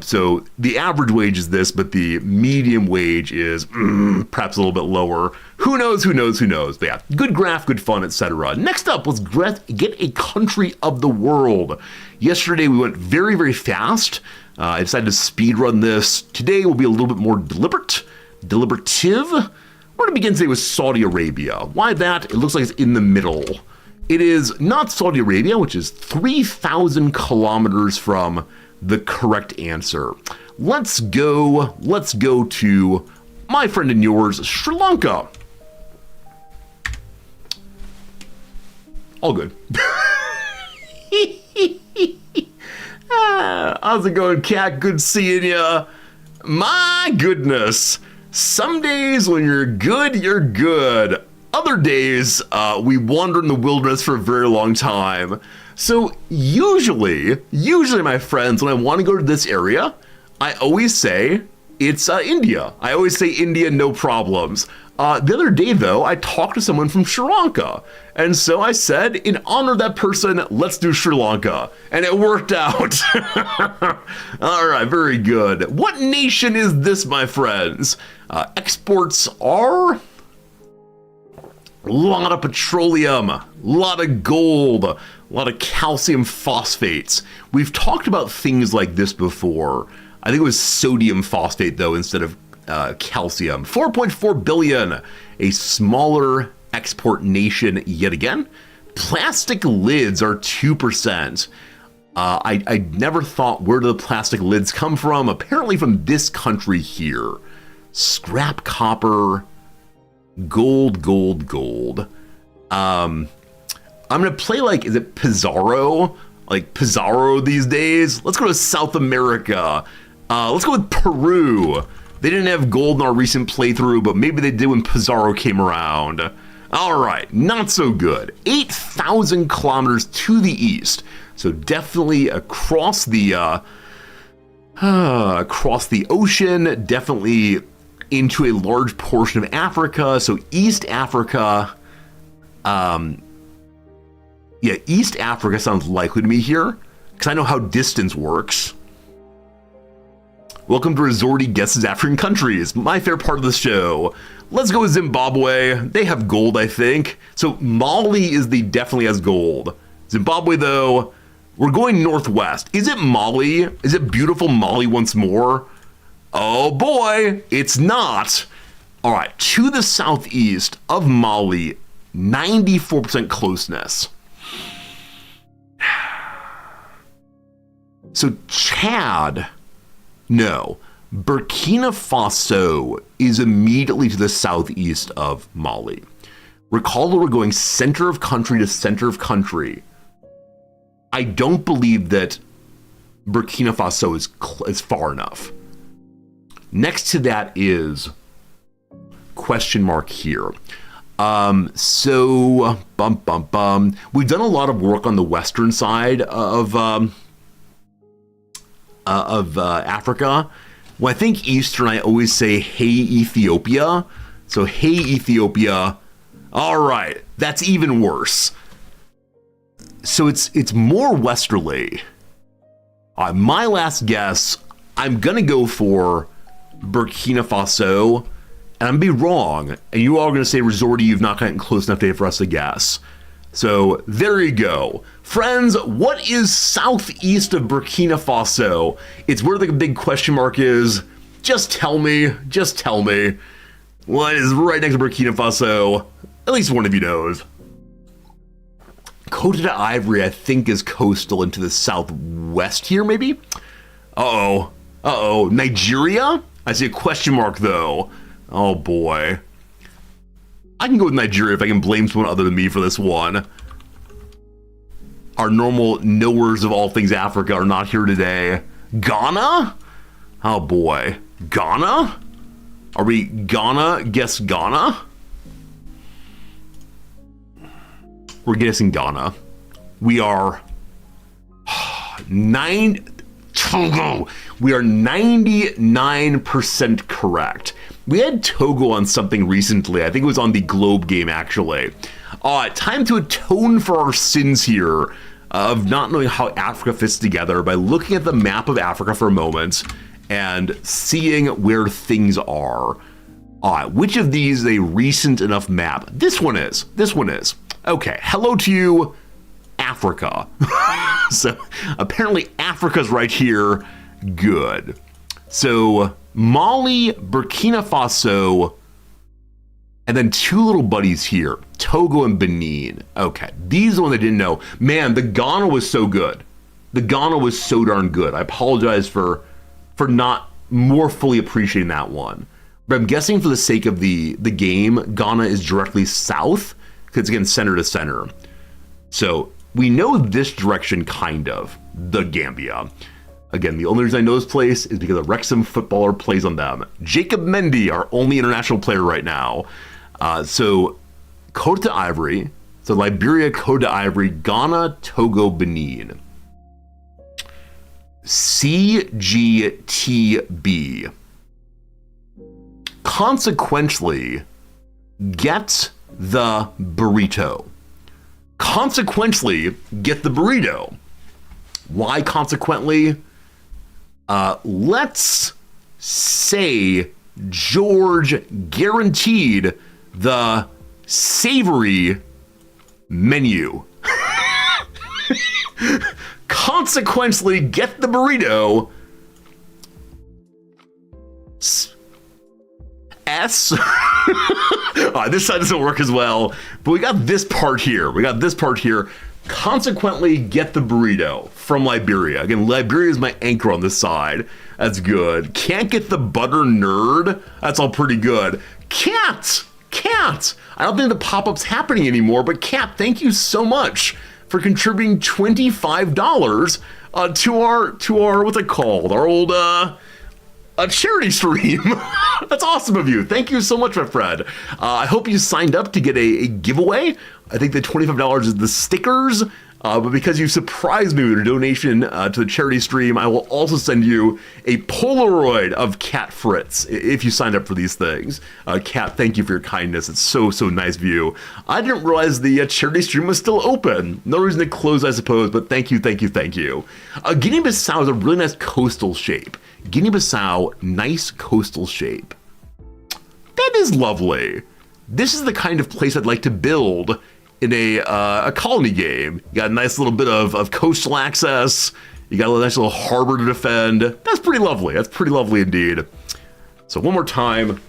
So the average wage is this, but the median wage is perhaps a little bit lower. Who knows? But yeah, good graph, good fun, etc. Next up, let's get a country of the world. Yesterday, we went very, very fast. I decided to speed run this. Today will be a little bit more deliberative. We're going to begin today with Saudi Arabia. Why that? It looks like it's in the middle. It is not Saudi Arabia, which is 3,000 kilometers from the correct answer. Let's go to my friend and yours, Sri Lanka. All good. How's it going, Cat? Good seeing ya. My goodness. Some days when you're good, you're good. Other days, we wander in the wilderness for a very long time. So usually, my friends, when I want to go to this area, I always say it's India. I always say India, no problems. The other day, though, I talked to someone from Sri Lanka. And so I said, in honor of that person, let's do Sri Lanka. And it worked out. All right, very good. What nation is this, my friends? Exports are a lot of petroleum, a lot of gold, a lot of calcium phosphates. We've talked about things like this before. I think it was sodium phosphate, though, instead of calcium. 4.4 billion, a smaller export nation yet again. Plastic lids are 2%. I never thought where do the plastic lids come from? Apparently from this country here. scrap copper, gold, gold, gold. I'm going to play like, is it Pizarro? Like Pizarro these days? Let's go to South America. Let's go with Peru. They didn't have gold in our recent playthrough, but maybe they did when Pizarro came around. All right, not so good. 8,000 kilometers to the east. So definitely across the ocean, definitely into a large portion of Africa. So East Africa, East Africa sounds likely to me here, because I know how distance works. Welcome to Resorty Guesses African Countries, my favorite part of the show. Let's go with Zimbabwe. They have gold, I think. So Mali definitely has gold. Zimbabwe, though, we're going northwest. Is it Mali? Is it beautiful Mali once more? Oh boy, it's not. All right, to the southeast of Mali, 94% closeness. So Chad, no. Burkina Faso is immediately to the southeast of Mali. Recall that we're going center of country to center of country. I don't believe that Burkina Faso is far enough. Next to that is question mark here. We've done a lot of work on the western side of Africa. When I think Eastern, I always say, hey, Ethiopia. So, hey, Ethiopia. All right, that's even worse. So it's more westerly. My last guess, I'm going to go for Burkina Faso, and I'm going to be wrong. And you all are going to say, Resorty, you've not gotten close enough data for us to guess. So there you go. Friends, what is southeast of Burkina Faso? It's where the big question mark is. Just tell me. Just tell me. What is right next to Burkina Faso? At least one of you knows. Côte d'Ivoire, I think, is coastal into the southwest here, maybe? Uh-oh. Nigeria? I see a question mark, though. Oh, boy. I can go with Nigeria if I can blame someone other than me for this one. Our normal knowers of all things Africa are not here today. Ghana? Oh boy. Ghana? Are we Ghana? Guess Ghana? We're guessing Ghana. We are Togo. We are 99% correct. We had Togo on something recently. I think it was on the Globe game, actually. Time to atone for our sins here of not knowing how Africa fits together by looking at the map of Africa for a moment and seeing where things are. Which of these is a recent enough map? This one is. Okay, hello to you, Africa. So apparently Africa's right here. Good. So Mali, Burkina Faso, and then two little buddies here, Togo and Benin. Okay, these are the ones I didn't know. Man, the Ghana was so good. The Ghana was so darn good. I apologize for not more fully appreciating that one. But I'm guessing for the sake of the game, Ghana is directly south, because it's again center to center. So we know this direction kind of, the Gambia. Again, the only reason I know this place is because a Wrexham footballer plays on them. Jacob Mendy, our only international player right now. So Côte d'Ivoire, so Liberia, Côte d'Ivoire, Ghana, Togo, Benin. CGTB. Consequently, get the burrito. Consequently, get the burrito. Why consequently? Let's say George guaranteed the savory menu. Consequently, get the burrito. S. This side doesn't work as well, but we got this part here. Consequently, get the burrito from Liberia. Again, Liberia is my anchor on this side. That's good. Can't get the butter nerd. That's all pretty good. Cat. I don't think the pop-up's happening anymore, but Cat, thank you so much for contributing $25 to our what's it called? Our old a charity stream. That's awesome of you. Thank you so much, my friend. I hope you signed up to get a giveaway. I think the $25 is the stickers. But because you surprised me with a donation to the charity stream, I will also send you a Polaroid of Cat Fritz if you signed up for these things. Cat, thank you for your kindness. It's so nice of you. I didn't realize the charity stream was still open. No reason to close, I suppose, but thank you. Guinea-Bissau is a really nice coastal shape. Guinea-Bissau, nice coastal shape. That is lovely. This is the kind of place I'd like to build in a colony game. You got a nice little bit of coastal access. You got a nice little harbor to defend. That's pretty lovely. That's pretty lovely indeed. So one more time.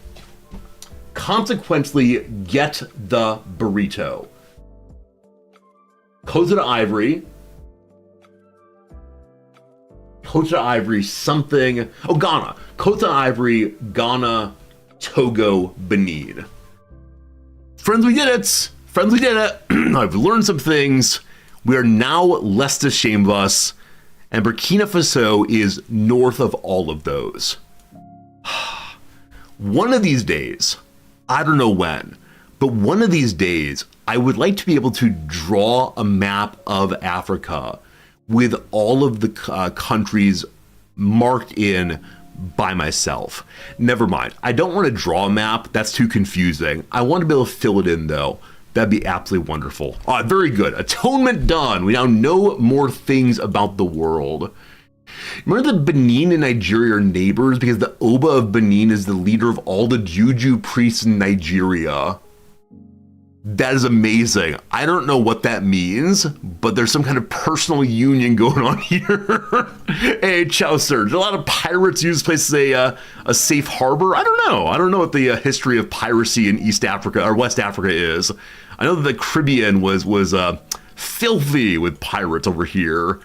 Consequently, get the burrito. Coated ivory. Coated ivory something. Oh, Ghana. Coated ivory, Ghana, Togo, Benin. Friends, we did it. I've learned some things. We are now less ashamed of us, and Burkina Faso is north of all of those. One of these days, I don't know when, but one of these days, I would like to be able to draw a map of Africa with all of the countries marked in by myself. Never mind. I don't want to draw a map. That's too confusing. I want to be able to fill it in, though. That'd be absolutely wonderful. Very good. Atonement done. We now know more things about the world. Remember that Benin and Nigeria are neighbors because the Oba of Benin is the leader of all the Juju priests in Nigeria. That is amazing. I don't know what that means, but there's some kind of personal union going on here. Hey, ciao, sir. Do a lot of pirates use this place as a safe harbor? I don't know. I don't know what the history of piracy in East Africa or West Africa is. I know that the Caribbean was filthy with pirates over here.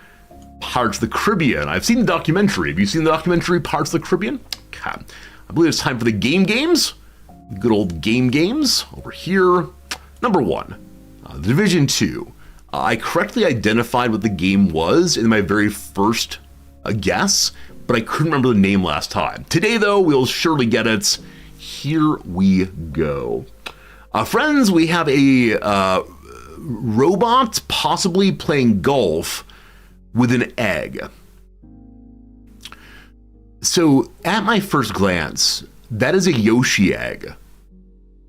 Pirates of the Caribbean. I've seen the documentary. Have you seen the documentary Pirates of the Caribbean? Okay. I believe it's time for the games. Good old games over here. Number 1, The Division 2. I correctly identified what the game was in my very first guess, but I couldn't remember the name last time. Today, though, we'll surely get it. Here we go. Friends, we have a robot possibly playing golf with an egg. So, at my first glance, that is a Yoshi egg.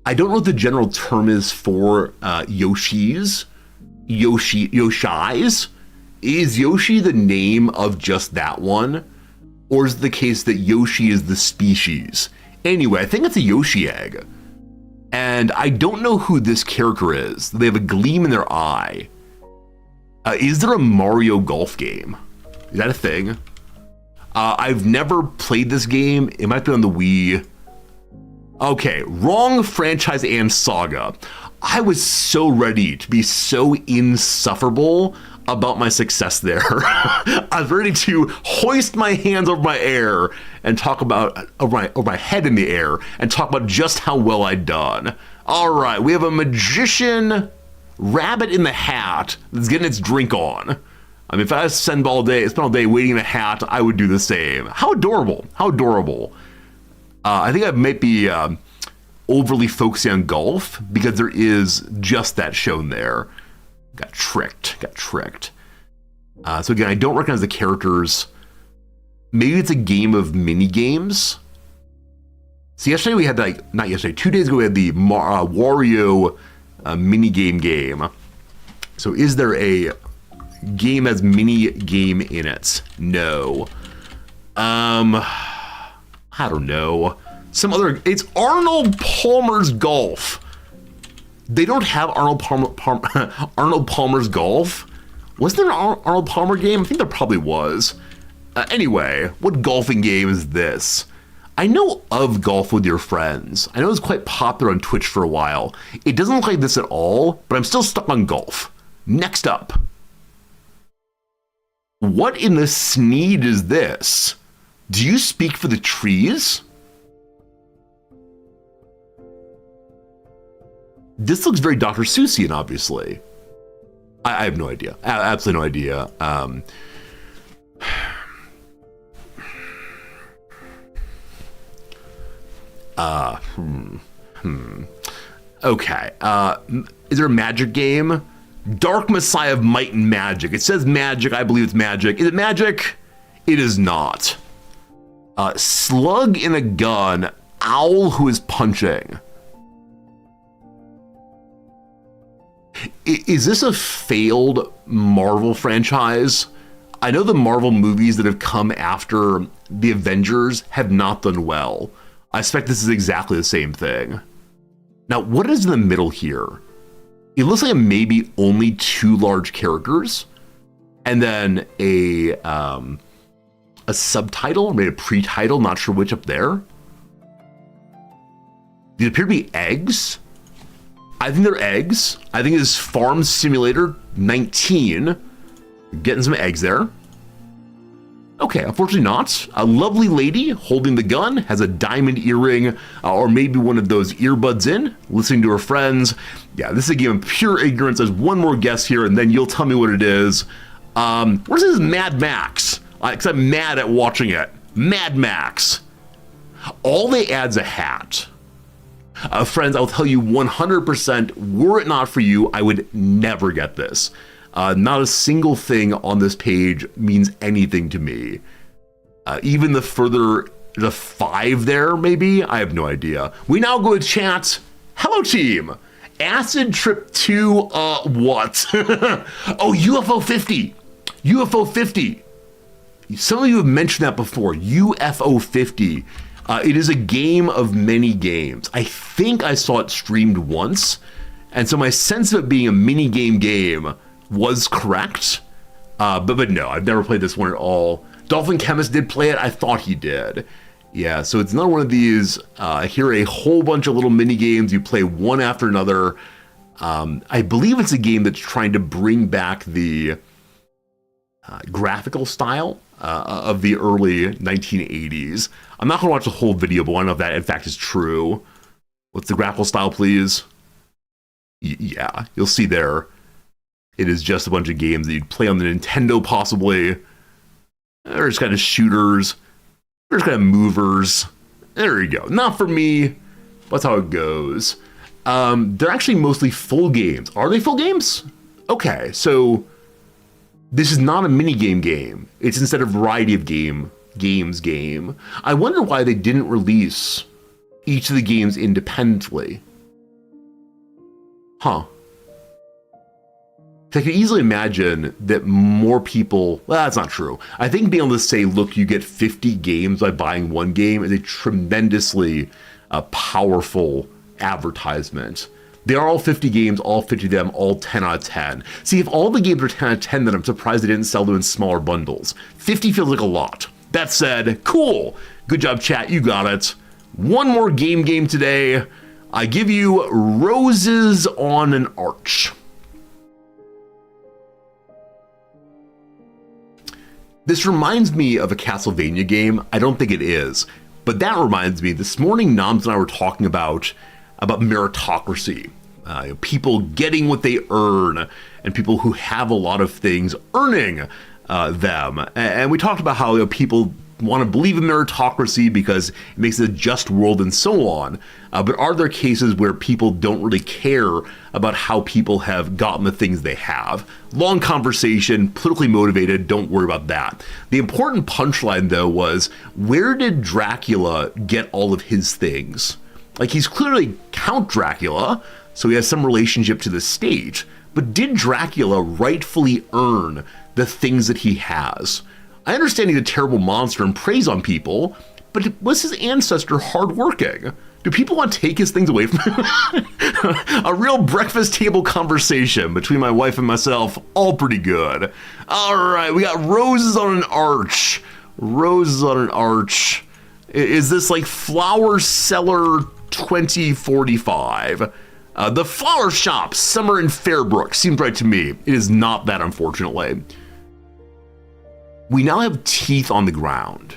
I don't know what the general term is for Yoshis. Yoshis? Is Yoshi the name of just that one? Or is it the case that Yoshi is the species? Anyway, I think it's a Yoshi egg. And I don't know who this character is. They have a gleam in their eye. Is there a Mario golf game? Is that a thing? I've never played this game. It might be on the Wii. Okay, wrong franchise and saga. I was so ready to be so insufferable about my success there. I was ready to hoist my hands over my air and talk about over my head in the air and talk about just how well I'd done. All right, we have a magician rabbit in the hat that's getting its drink on. I mean, if I spend all day waiting in a hat, I would do the same. How adorable! How adorable! I think I might be overly focusing on golf because there is just that shown there. Got tricked. So again, I don't recognize the characters. Maybe it's a game of mini games. So yesterday we had 2 days ago we had the Wario mini game. So is there a game as mini game in it? No. I don't know. It's Arnold Palmer's Golf. They don't have Arnold Palmer's Golf. Was there an Arnold Palmer game? I think there probably was. Anyway, what golfing game is this? I know of Golf with Your Friends. I know it was quite popular on Twitch for a while. It doesn't look like this at all, but I'm still stuck on golf. Next up. What in the sneed is this? Do you speak for the trees? This looks very Dr. Seussian, obviously. I have no idea. Absolutely no idea. Okay. Is there a magic game? Dark Messiah of Might and Magic. It says magic. I believe it's magic. Is it magic? It is not. Slug in a gun. Owl who is punching. Is this a failed Marvel franchise? I know the Marvel movies that have come after the Avengers have not done well. I expect this is exactly the same thing. Now, what is in the middle here? It looks like maybe only 2 large characters, and then a subtitle, or maybe a pre-title, not sure which up there. These appear to be eggs. I think they're eggs. I think it's Farm Simulator 19. Getting some eggs there. Okay, unfortunately not. A lovely lady holding the gun has a diamond earring, or maybe one of those earbuds in, listening to her friends. Yeah, this is a game of pure ignorance. There's one more guess here, and then you'll tell me what it is. Where's this Mad Max? Because I'm mad at watching it. Mad Max. All they add's a hat. Friends, I'll tell you 100%, were it not for you, I would never get this. Not a single thing on this page means anything to me. Even the 5 there, maybe? I have no idea. We now go to chat. Hello, team. Acid Trip 2, what? Oh, UFO 50. UFO 50. Some of you have mentioned that before. UFO 50. It is a game of many games. I think I saw it streamed once, and so my sense of it being a mini game was correct. But no, I've never played this one at all. Dolphin Chemist did play it. I thought he did. Yeah, so it's not one of these. Here are a whole bunch of little mini games. You play one after another. I believe it's a game that's trying to bring back the graphical style of the early 1980s. I'm not going to watch the whole video, but I don't know if that in fact is true. What's the graphical style, please? Yeah, you'll see there. It is just a bunch of games that you'd play on the Nintendo, possibly. There's kind of shooters. There's kind of movers. There you go. Not for me. That's how it goes. They're actually mostly full games. Are they full games? Okay, so this is not a minigame game. It's instead a variety of games game. I wonder why they didn't release each of the games independently. Huh. I could easily imagine that more people, well, that's not true. I think being able to say, look, you get 50 games by buying one game is a tremendously powerful advertisement. They are all 50 games, all 50 of them, all 10 out of 10. See, if all the games are 10 out of 10, then I'm surprised they didn't sell them in smaller bundles. 50 feels like a lot. That said, cool. Good job, chat. You got it. One more game today. I give you Roses on an Arch. This reminds me of a Castlevania game. I don't think it is, but that reminds me, this morning Noms and I were talking about meritocracy, people getting what they earn, and people who have a lot of things earning them. And we talked about how people want to believe in meritocracy because it makes it a just world and so on. But are there cases where people don't really care about how people have gotten the things they have? Long conversation, politically motivated, don't worry about that. The important punchline, though, was where did Dracula get all of his things? Like, he's clearly Count Dracula, so he has some relationship to the stage. But did Dracula rightfully earn the things that he has? I understand he's a terrible monster and preys on people, but was his ancestor hardworking? Do people want to take his things away from him? A real breakfast table conversation between my wife and myself, all pretty good. All right, we got Roses on an Arch. Roses on an Arch. Is this like Flower Cellar 2045? The Flower Shop, Summer in Fairbrook. Seems right to me. It is not that, unfortunately. We now have teeth on the ground.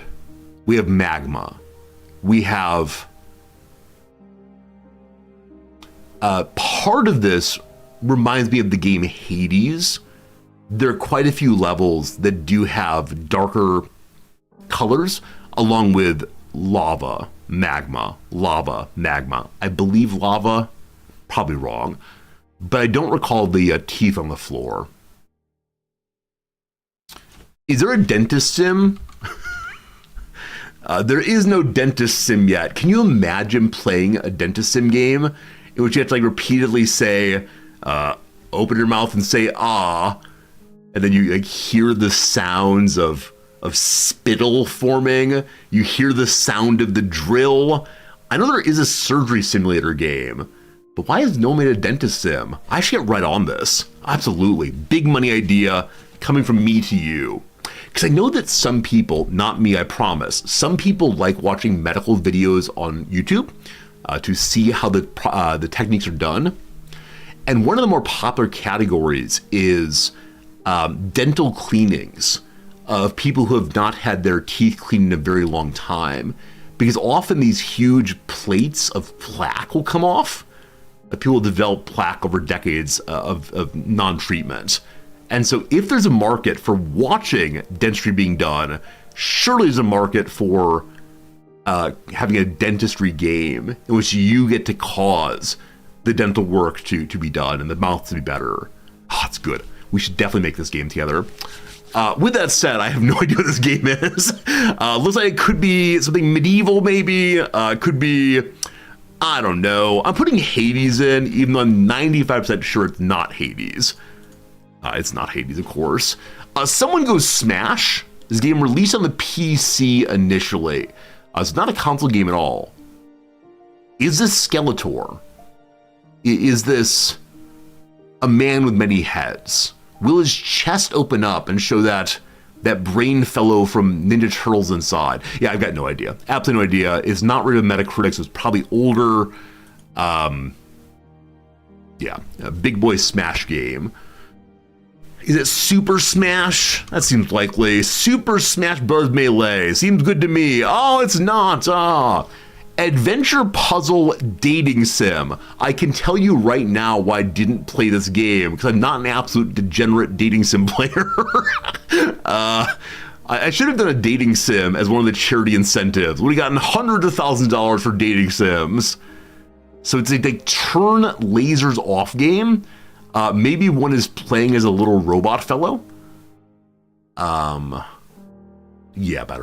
We have Magma. We have part of this reminds me of the game Hades. There are quite a few levels that do have darker colors, along with lava, magma, lava, magma. I believe lava, probably wrong, but I don't recall the teeth on the floor. Is there a dentist sim? There is no dentist sim yet. Can you imagine playing a dentist sim game in which you have to like repeatedly say, open your mouth and say ah, and then you like hear the sounds of spittle forming. You hear the sound of the drill. I know there is a surgery simulator game, but why has no one made a dentist sim? I should get right on this. Absolutely. Big money idea coming from me to you. Because I know that some people, not me, I promise, some people like watching medical videos on YouTube to see how the techniques are done. And one of the more popular categories is dental cleanings of people who have not had their teeth cleaned in a very long time. Because often these huge plates of plaque will come off. People develop plaque over decades of non-treatment. And so if there's a market for watching dentistry being done, surely there's a market for having a dentistry game in which you get to cause the dental work to be done and the mouth to be better. Oh, it's good. We should definitely make this game together. With that said, I have no idea what this game is. Looks like it could be something medieval, maybe. Could be, I don't know. I'm putting Hades in, even though I'm 95% sure it's not Hades. It's not Hades, of course. Someone Goes Smash. This game released on the PC initially. It's not a console game at all. Is this Skeletor? Is this a man with many heads? Will his chest open up and show that brain fellow from Ninja Turtles inside? Yeah, I've got no idea. Absolutely no idea. It's not rated on Metacritic, so it's probably older. Yeah, a big boy Smash game. Is it Super Smash? That seems likely. Super Smash Bros. Melee. Seems good to me. Oh, it's not. Adventure Puzzle Dating Sim. I can tell you right now why I didn't play this game, because I'm not an absolute degenerate dating sim player. I should have done a dating sim as one of the charity incentives. Would have gotten hundreds of thousands of dollars for dating sims. So it's a turn lasers off game. Maybe one is playing as a little robot fellow. Yeah, but I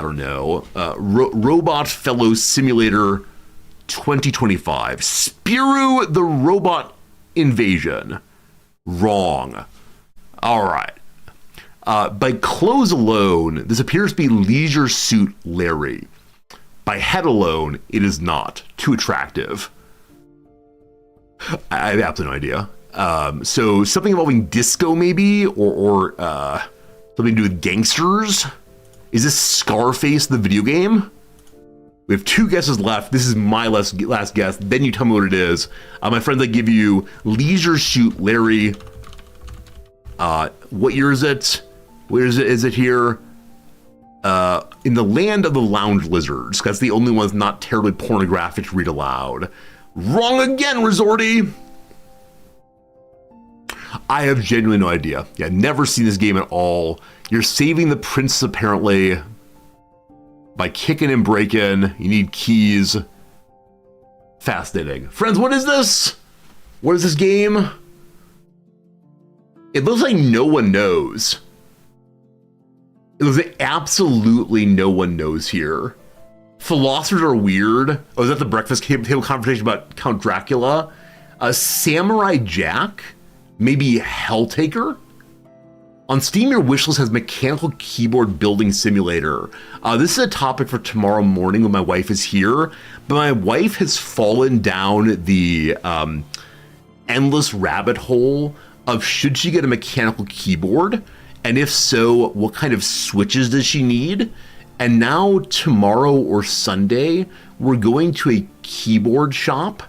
don't know. Robot Fellow Simulator 2025. Spiru the Robot Invasion. Wrong. All right. By clothes alone, this appears to be Leisure Suit Larry. By head alone, it is not. Too attractive. I have absolutely no idea. So something involving disco maybe, or something to do with gangsters. Is this Scarface the video game? We have 2 guesses left. This is my last guess. Then you tell me what it is. My friends, I give you Leisure Suit Larry. What year is it? Where is it? Is it here? In the land of the lounge lizards. That's the only one that's not terribly pornographic to read aloud. Wrong again, Resorty. I have genuinely no idea. Yeah, never seen this game at all. You're saving the princess apparently by kicking and breaking. You need keys. Fascinating. Friends, what is this? What is this game? It looks like no one knows. It looks like absolutely no one knows here. Philosophers are weird. Oh, is that the breakfast table conversation about Count Dracula? Samurai Jack? Maybe Helltaker? On Steam, your wishlist has mechanical keyboard building simulator. This is a topic for tomorrow morning when my wife is here, but my wife has fallen down the endless rabbit hole of should she get a mechanical keyboard? And if so, what kind of switches does she need? And now tomorrow or Sunday, we're going to a keyboard shop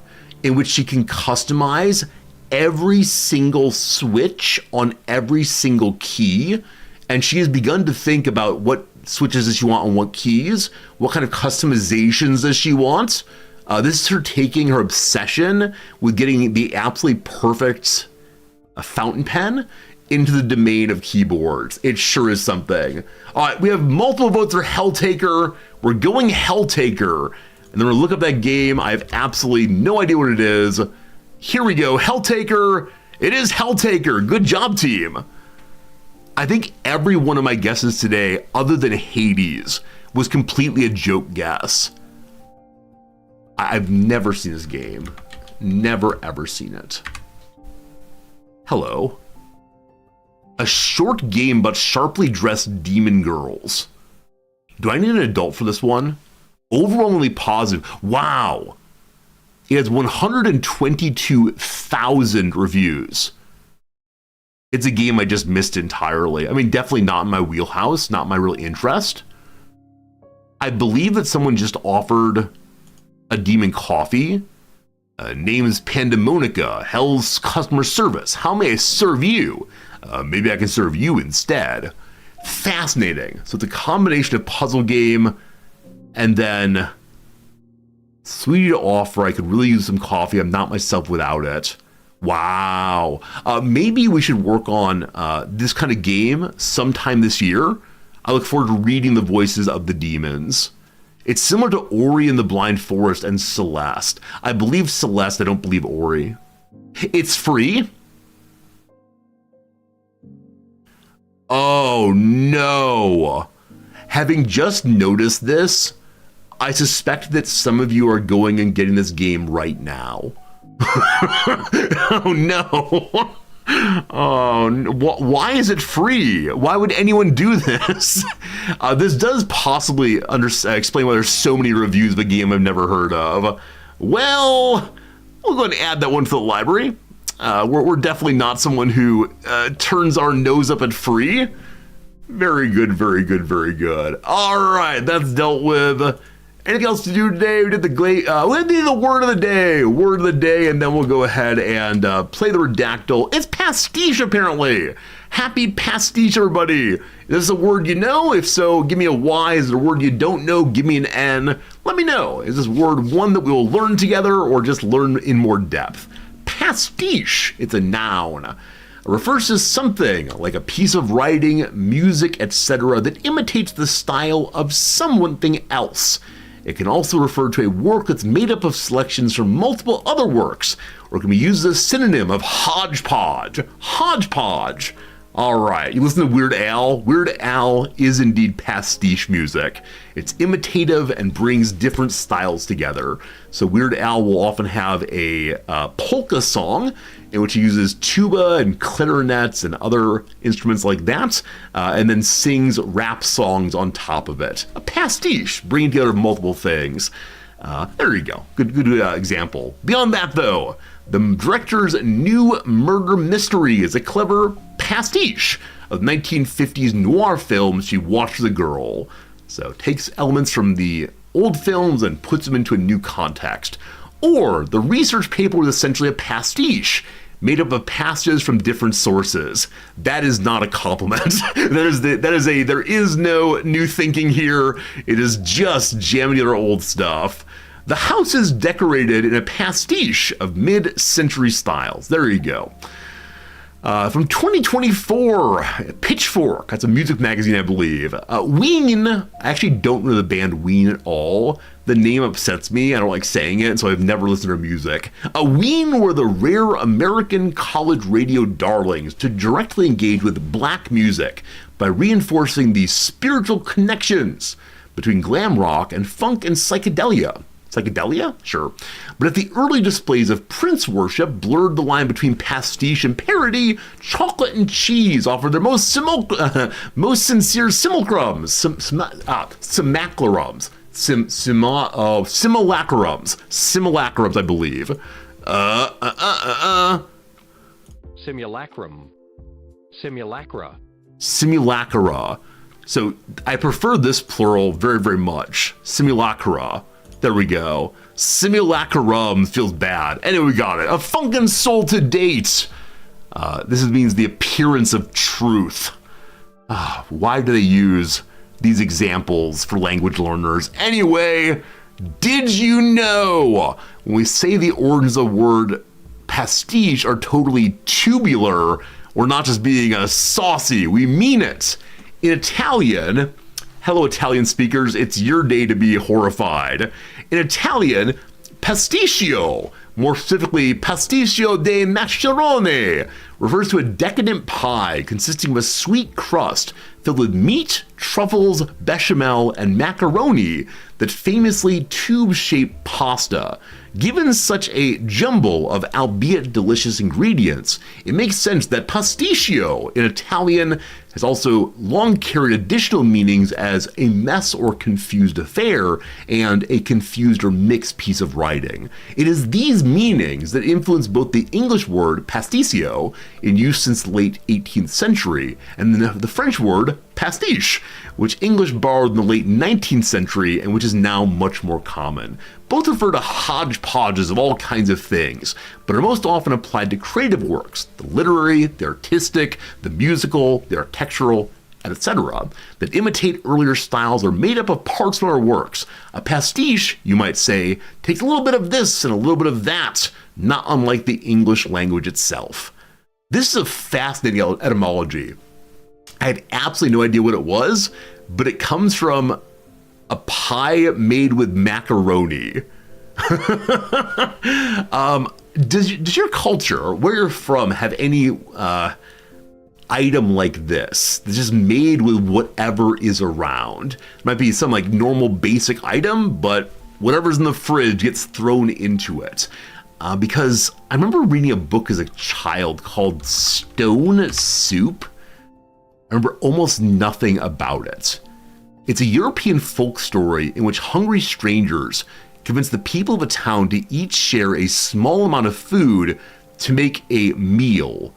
in which she can customize every single switch on every single key. And she has begun to think about what switches does she want on what keys? What kind of customizations does she want? This is her taking her obsession with getting the absolutely perfect fountain pen into the domain of keyboards. It sure is something. All right, we have multiple votes for Helltaker. We're going Helltaker. And then we're gonna look up that game. I have absolutely no idea what it is. Here we go, Helltaker. It is Helltaker. Good job, team. I think every one of my guesses today, other than Hades, was completely a joke guess. I've never seen this game. Never, ever seen it. Hello. A short game about sharply dressed demon girls. Do I need an adult for this one? Overwhelmingly positive. Wow. It has 122,000 reviews. It's a game I just missed entirely. I mean, definitely not in my wheelhouse, not my real interest. I believe that someone just offered a demon coffee. Name is Pandemonica, Hell's customer service. How may I serve you? Maybe I can serve you instead. Fascinating. So it's a combination of puzzle game and then sweetie to offer. I could really use some coffee. I'm not myself without it. Wow. Maybe we should work on this kind of game sometime this year. I look forward to reading the voices of the demons. It's similar to Ori and the Blind Forest and Celeste. I believe Celeste, I don't believe Ori. It's free. Oh no. Having just noticed this, I suspect that some of you are going and getting this game right now. Oh no. Oh, why is it free? Why would anyone do this? This does possibly explain why there's so many reviews of a game I've never heard of. Well, we'll go ahead and add that one to the library. We're definitely not someone who turns our nose up at free. Very good, very good, very good. All right, that's dealt with. Anything else to do today? We did the we did the word of the day, and then we'll go ahead and play the redactyl. It's pastiche, apparently. Happy pastiche, everybody. Is this a word you know? If so, give me a Y. Is it a word you don't know? Give me an N. Let me know. Is this word one that we will learn together or just learn in more depth? Pastiche, it's a noun. It refers to something like a piece of writing, music, etc. that imitates the style of something else. It can also refer to a work that's made up of selections from multiple other works, or it can be used as a synonym of hodgepodge. Hodgepodge. All right, you listen to Weird Al. Weird Al is indeed pastiche music. It's imitative and brings different styles together. So Weird Al will often have a polka song in which he uses tuba and clarinets and other instruments like that, and then sings rap songs on top of it. A pastiche, bringing together multiple things. There you go. Good example. Beyond that, though, the director's new murder mystery is a clever pastiche of 1950s noir films she watched as a girl. So takes elements from the old films and puts them into a new context. Or the research paper was essentially a pastiche made up of passages from different sources. That is not a compliment. There is no new thinking here. It is just jamming together old stuff. The house is decorated in a pastiche of mid-century styles. There you go. From 2024, Pitchfork, that's a music magazine, I believe. Ween, I actually don't know the band Ween at all. The name upsets me. I don't like saying it, so I've never listened to their music. Ween were the rare American college radio darlings to directly engage with black music by reinforcing the spiritual connections between glam rock and funk and psychedelia. Psychedelia? Sure. But if the early displays of Prince worship blurred the line between pastiche and parody, chocolate and cheese offered their most sincere simulacrums. Simulacrums, I believe. Simulacra. So I prefer this plural very, very much. Simulacra. There we go. Simulacrum feels bad. Anyway, we got it. A funkin' soul to date. This means the appearance of truth. Why do they use these examples for language learners. Anyway, did you know when we say the origins of the word pastiche are totally tubular, we're not just being saucy, we mean it. In Italian, hello Italian speakers, it's your day to be horrified. In Italian, pasticcio, more specifically pasticcio de macaroni, refers to a decadent pie consisting of a sweet crust filled with meat, truffles, bechamel, and macaroni that famously tube-shaped pasta. Given such a jumble of albeit delicious ingredients, it makes sense that pasticcio in Italian has also long carried additional meanings as a mess or confused affair and a confused or mixed piece of writing. It is these meanings that influence both the English word pasticcio, in use since the late 18th century, and the French word pastiche, which English borrowed in the late 19th century and which is now much more common. Both refer to hodgepodges of all kinds of things, but are most often applied to creative works, the literary, the artistic, the musical, the architectural, etc., that imitate earlier styles or made up of parts from other works. A pastiche, you might say, takes a little bit of this and a little bit of that, not unlike the English language itself. This is a fascinating etymology. I had absolutely no idea what it was, but it comes from a pie made with macaroni. Does your culture, where you're from, have any item like this that's just made with whatever is around? It might be some like normal basic item, but whatever's in the fridge gets thrown into it. Because I remember reading a book as a child called Stone Soup. I remember almost nothing about it. It's a European folk story in which hungry strangers convince the people of a town to each share a small amount of food to make a meal.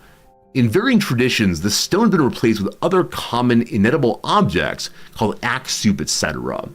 In varying traditions, the stone has been replaced with other common inedible objects called axe soup, etc.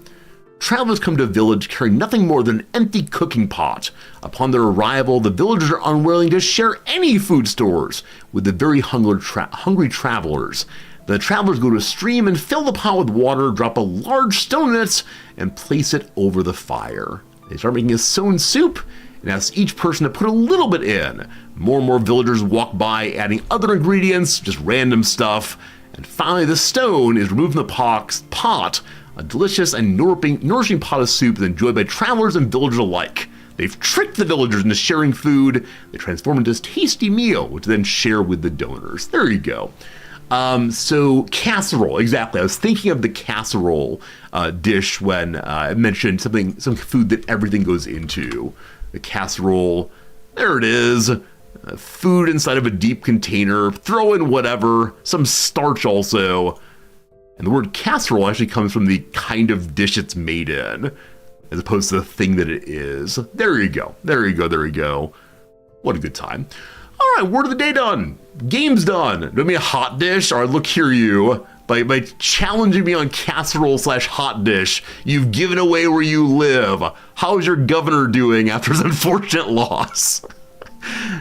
Travelers come to a village carrying nothing more than an empty cooking pot. Upon their arrival, the villagers are unwilling to share any food stores with the very hungry travelers. The travelers go to a stream and fill the pot with water, drop a large stone in it, and place it over the fire. They start making a stone soup and ask each person to put a little bit in. More and more villagers walk by, adding other ingredients, just random stuff, and finally the stone is removed from the pot. A delicious and nourishing pot of soup is enjoyed by travelers and villagers alike. They've tricked the villagers into sharing food. They transform it into this tasty meal, which they then share with the donors. There you go. So casserole, exactly. I was thinking of the casserole dish when I mentioned some food that everything goes into. The casserole, there it is. Food inside of a deep container. Throw in whatever, some starch also. And the word casserole actually comes from the kind of dish it's made in, as opposed to the thing that it is. There you go. There you go. There you go. What a good time. All right, word of the day done. Game's done. Do me a hot dish? All right, look here, you. By challenging me on casserole/hot dish, you've given away where you live. How's your governor doing after his unfortunate loss?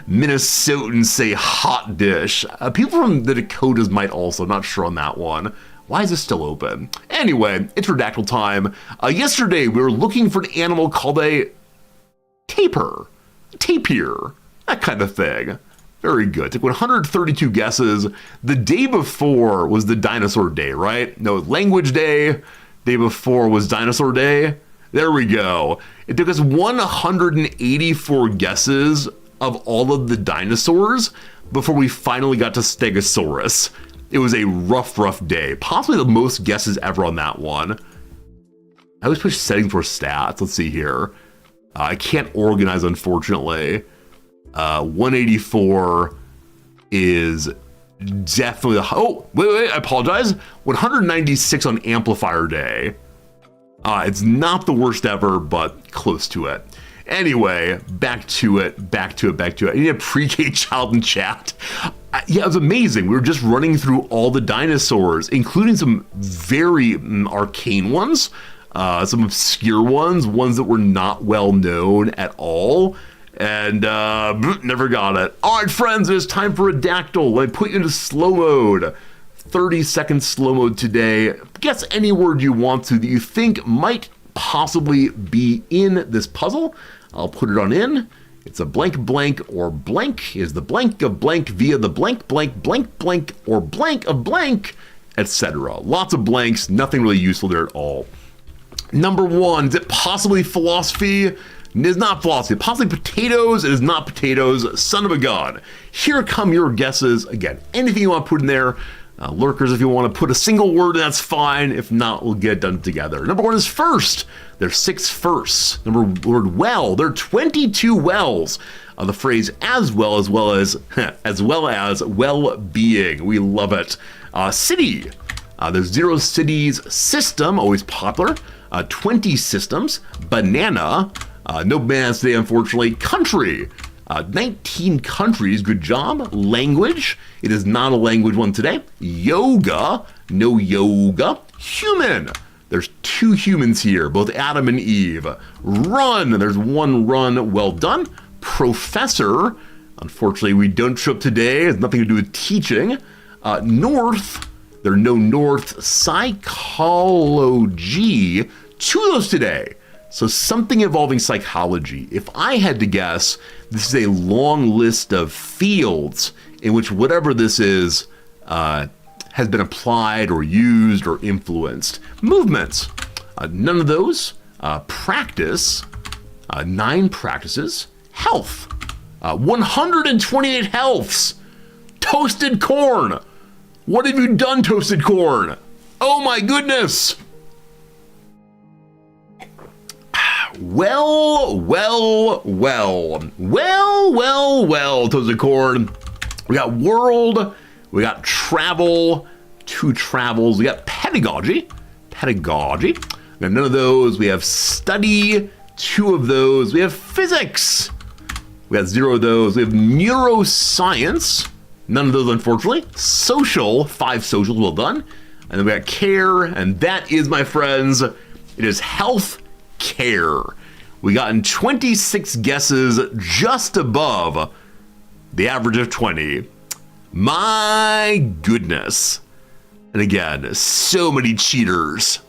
Minnesotans say hot dish. People from the Dakotas might also, not sure on that one. Why is this still open? Anyway, it's redactyl time. Yesterday, we were looking for an animal called a tapir, that kind of thing. Very good. Took 132 guesses. The day before was the dinosaur day, right? No, language day. Day before was dinosaur day. There we go. It took us 184 guesses of all of the dinosaurs before we finally got to Stegosaurus. It was a rough day. Possibly the most guesses ever on that one. I always push settings for stats. Let's see here. I can't organize, unfortunately. 184 is definitely wait, I apologize. 196 on amplifier day. It's not the worst ever, but close to it. Anyway, back to it. I need a pre-K child in chat. Yeah, it was amazing. We were just running through all the dinosaurs, including some very arcane ones, some obscure ones that were not well known at all. And never got it. All right, friends, it's time for Redactyl. Let me put you into slow mode. 30-second slow mode today. guess any word you want to that you think might possibly be in this puzzle. I'll put it on in. It's a blank blank or blank is the blank of blank via the blank blank blank blank or blank of blank, etc. Lots of blanks, nothing really useful there at all. Number 1, is it possibly philosophy? It is not philosophy. Possibly potatoes. It is not potatoes. Son of a gun. Here come your guesses. Again, anything you want to put in there. Lurkers, if you want to put a single word, that's fine. If not, we'll get it done together. Number 1 is first. There's 6 firsts. Number word well. There are 22 wells. The phrase as well as well-being. We love it. City. There's 0 cities. System, always popular. 20 systems. Banana. No bananas today, unfortunately. Country. 19 countries. Good job. Language. It is not a language one today. Yoga. No yoga. Human. There's 2 humans here, both Adam and Eve. Run. There's 1 run. Well done. Professor. Unfortunately, we don't show up today. It has nothing to do with teaching. North. There are no north. Psychology. 2 of those today. So something involving psychology. If I had to guess, this is a long list of fields in which whatever this is has been applied or used or influenced. Movements. None of those. Practice. 9 practices. Health. 128 healths. Toasted corn. What have you done, toasted corn? Oh my goodness. Well, toasted corn. We got world, we got travel, 2 travels, we got pedagogy. We got none of those. We have study, 2 of those. We have physics. We got 0 of those. We have neuroscience. None of those, unfortunately. Social, 5 socials, well done. And then we got care, and that is, my friends, it is health care. We gotten 26 guesses, just above the average of 20. My goodness. And again, so many cheaters.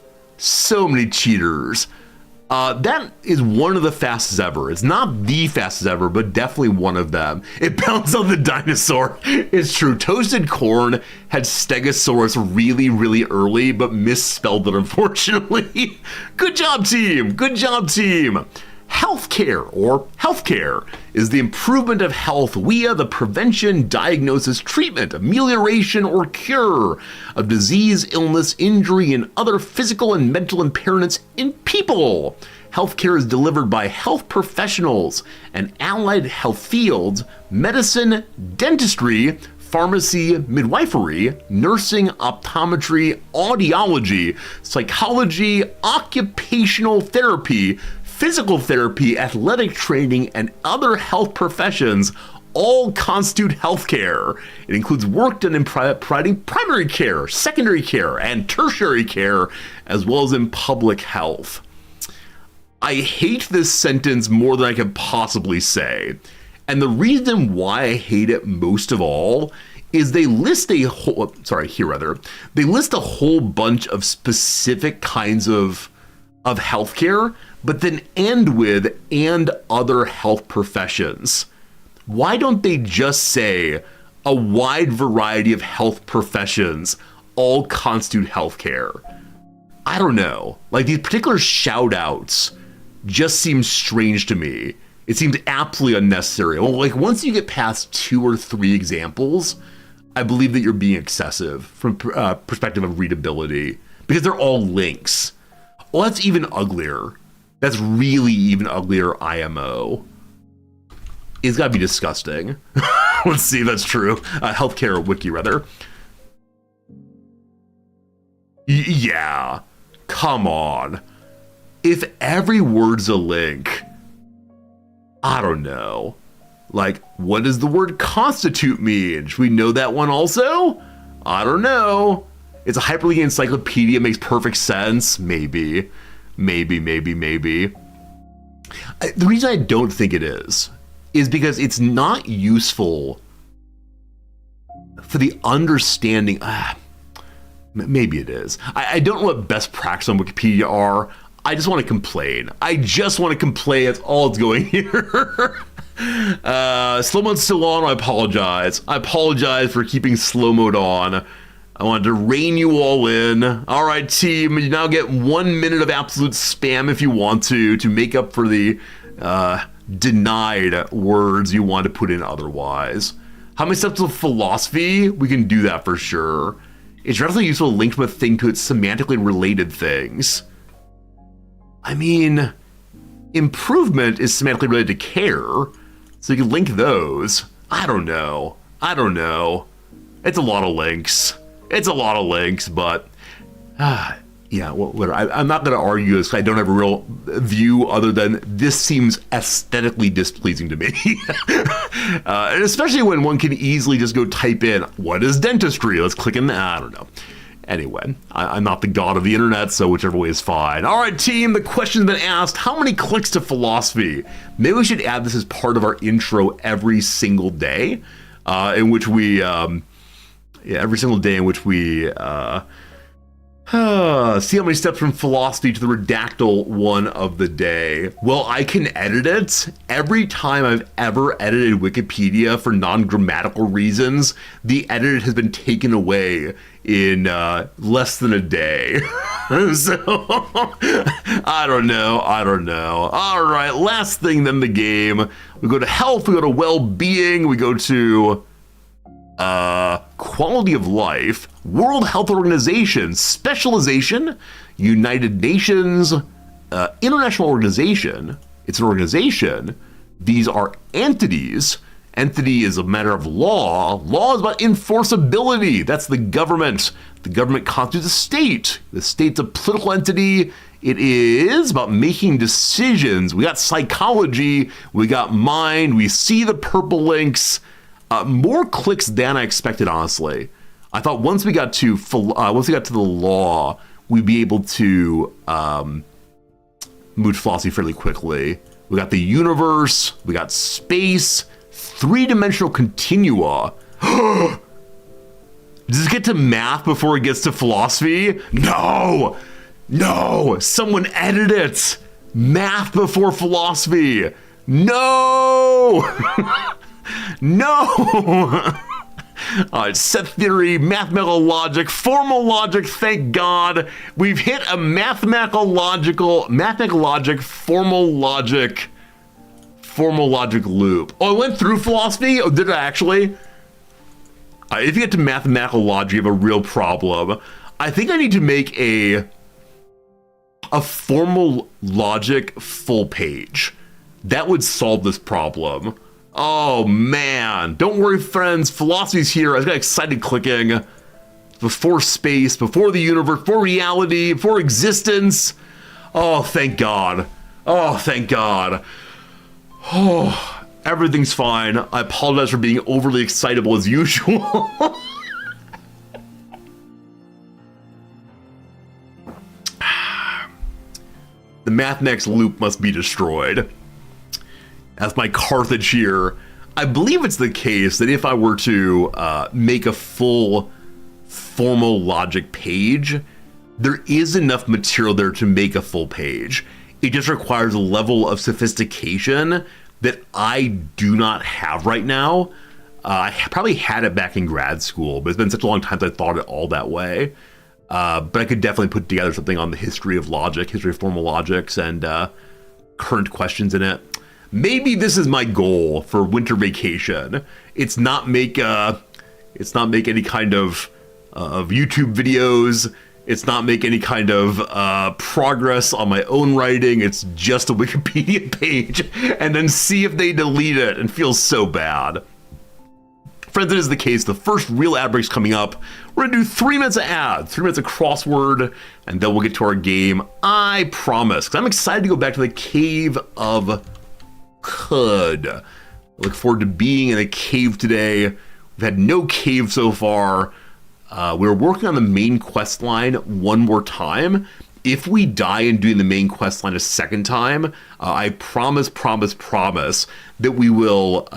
That is one of the fastest ever. It's not the fastest ever, but definitely one of them. It bounced on the dinosaur. It's true. Toasted corn had Stegosaurus really, really early, but misspelled it, unfortunately. Good job, team. Healthcare, or healthcare, is the improvement of health via the prevention, diagnosis, treatment, amelioration, or cure of disease, illness, injury, and other physical and mental impairments in people. Healthcare is delivered by health professionals and allied health fields, medicine, dentistry, pharmacy, midwifery, nursing, optometry, audiology, psychology, occupational therapy, physical therapy, athletic training, and other health professions all constitute healthcare. It includes work done in providing primary care, secondary care, and tertiary care, as well as in public health. I hate this sentence more than I can possibly say. And the reason why I hate it most of all is they list a whole bunch of specific kinds of healthcare, but then end with and other health professions. Why don't they just say a wide variety of health professions all constitute healthcare? I don't know. Like, these particular shout outs just seem strange to me. It seems absolutely unnecessary. Well, like, once you get past 2 or 3 examples, I believe that you're being excessive from perspective of readability, because they're all links. Well, that's even uglier. That's really even uglier, IMO. It's gotta be disgusting. Let's see if that's true. Healthcare wiki, rather. Yeah, come on. If every word's a link, I don't know. Like, what does the word constitute mean? Should we know that one also? I don't know. It's a hyperlink encyclopedia, makes perfect sense. Maybe. The reason I don't think it is because it's not useful for the understanding. Maybe it is. I don't know what best practice on Wikipedia are. I just want to complain. That's all it's going here. Slow mode's still on. I apologize. I apologize for keeping slow mode on. I wanted to rein you all in. All right, team. You now get 1 minute of absolute spam if you want to make up for the denied words you want to put in otherwise. How many steps of philosophy? We can do that for sure. It's relatively useful to link from a thing to its semantically related things. I mean, improvement is semantically related to care, so you can link those. I don't know. It's a lot of links. But yeah, whatever. I'm not going to argue this. I don't have a real view other than this seems aesthetically displeasing to me. And especially when one can easily just go type in, what is dentistry? Let's click in that. I don't know. Anyway, I'm not the god of the internet, so whichever way is fine. All right, team, the question's been asked. How many clicks to philosophy? Maybe we should add this as part of our intro every single day, in which we, see how many steps from philosophy to the redactyl one of the day. Well, I can edit it. Every time I've ever edited Wikipedia for non-grammatical reasons, the edit has been taken away in less than a day. So, I don't know. All right, last thing then the game. We go to health, we go to well-being, we go to quality of life, World Health Organization, specialization, United Nations, international organization. It's an organization. These are entities. Entity is a matter of law. Law is about enforceability. That's the government. The government constitutes a state. The state's a political entity. It is about making decisions. We got psychology. We got mind. We see the purple links. More clicks than I expected, honestly. I thought once we got to the law, we'd be able to move to philosophy fairly quickly. We got the universe, we got space, three-dimensional continua. Does it get to math before it gets to philosophy? No! Someone edit it! Math before philosophy! No! No! Set theory, mathematical logic, formal logic, thank God. We've hit a mathematical logic, formal logic loop. Oh, I went through philosophy? Oh, did I actually? If you get to mathematical logic, you have a real problem. I think I need to make a formal logic full page. That would solve this problem. Oh man, don't worry friends, philosophy's here. I got excited clicking. Before space, before the universe, before reality, before existence. Oh, thank God. Oh, everything's fine. I apologize for being overly excitable as usual. The Mathnex loop must be destroyed. That's my Carthage here. I believe it's the case that if I were to make a full formal logic page, there is enough material there to make a full page. It just requires a level of sophistication that I do not have right now. I probably had it back in grad school, but it's been such a long time since I thought it all that way. But I could definitely put together something on the history of logic, history of formal logics, and current questions in it. Maybe this is my goal for winter vacation. It's not make any kind of YouTube videos. It's not make any kind of progress on my own writing. It's just a Wikipedia page, and then see if they delete it and feel so bad. Friends, it is the case. The first real ad break's coming up. We're gonna do 3 minutes of ads, 3 minutes of crossword, and then we'll get to our game. I promise, because I'm excited to go back to the Cave of Qud. I look forward to being in a cave today. We've had no cave so far. We're working on the main quest line one more time. If we die in doing the main quest line a second time, I promise that we will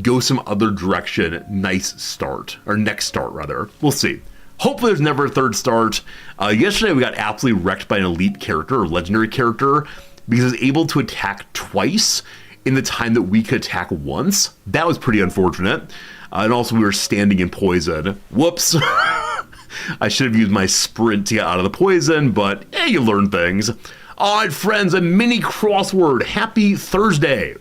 go some other direction. Next start, rather. We'll see. Hopefully there's never a third start. Yesterday we got absolutely wrecked by an elite character or legendary character because it was able to attack twice in the time that we could attack once. That was pretty unfortunate. And also we were standing in poison. Whoops. I should have used my sprint to get out of the poison, but you learn things. All right, friends, a mini crossword. Happy Thursday.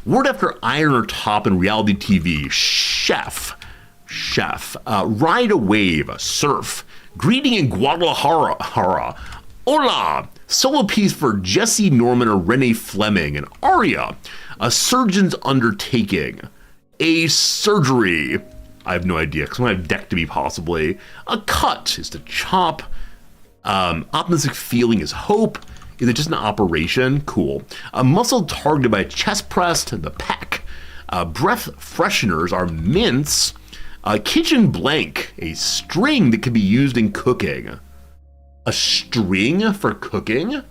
Word after iron or top in reality TV. Chef. Ride a wave. Surf. Greeting in Guadalajara. Hola. Solo piece for Jesse Norman or Renee Fleming. And Aria. A surgeon's undertaking. A surgery. I have no idea, because I'm going to have deck to be possibly. A cut is to chop. Optimistic feeling is hope. Is it just an operation? Cool. A muscle targeted by a chest press to the pec. Breath fresheners are mints. Kitchen blank, a string that can be used in cooking. A string for cooking?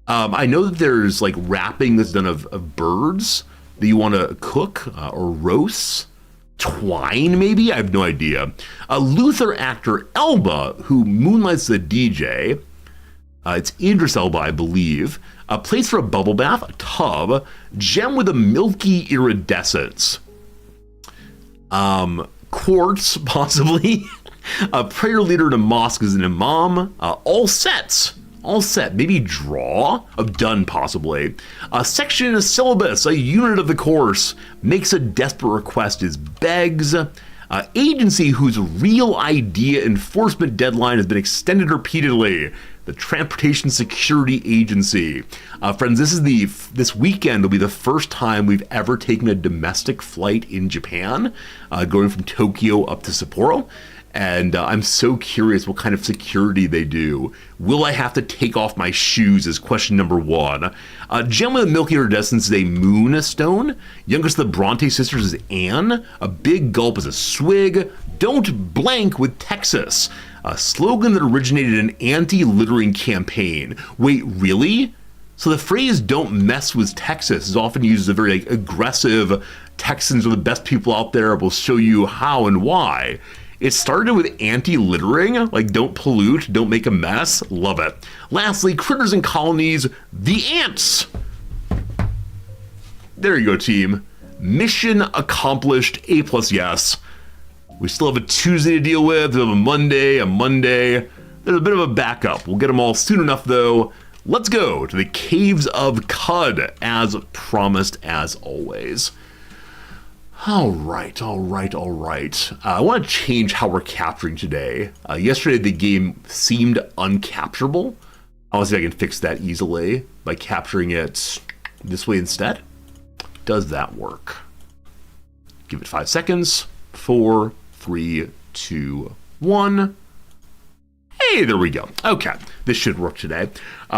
I know that there's like wrapping that's done of birds that you want to cook or roast. Twine, maybe? I have no idea. A Luther actor, Elba, who moonlights the DJ. It's Idris Elba, I believe. A place for a bubble bath, a tub. Gem with a milky iridescence. Quartz, possibly. A prayer leader in a mosque is an imam. All sets. All set. Maybe draw? Of done, possibly. A section in a syllabus, a unit of the course. Makes a desperate request is begs. Agency whose real idea enforcement deadline has been extended repeatedly. The Transportation Security Agency. Friends, this weekend will be the first time we've ever taken a domestic flight in Japan, going from Tokyo up to Sapporo. And I'm so curious what kind of security they do. Will I have to take off my shoes is question number one. Gem with a milky iridescence is a moonstone. Youngest of the Bronte sisters is Anne. A big gulp is a swig. Don't blank with Texas. A slogan that originated an anti-littering campaign. Wait, really? So the phrase "don't mess with Texas" is often used as a very aggressive, Texans are the best people out there, we'll show you how and why. It started with anti-littering, like don't pollute, don't make a mess. Love it. Lastly, critters and colonies, the ants. There you go, team. Mission accomplished, A+, yes. We still have a Tuesday to deal with, we have a Monday. There's a bit of a backup. We'll get them all soon enough, though. Let's go to the Caves of Qud, as promised, as always. All right. I want to change how we're capturing today. Yesterday, the game seemed uncapturable. I want to see if I can fix that easily by capturing it this way instead. Does that work? Give it 5 seconds. 4, 3, 2, 1. Hey, there we go. Okay, this should work today.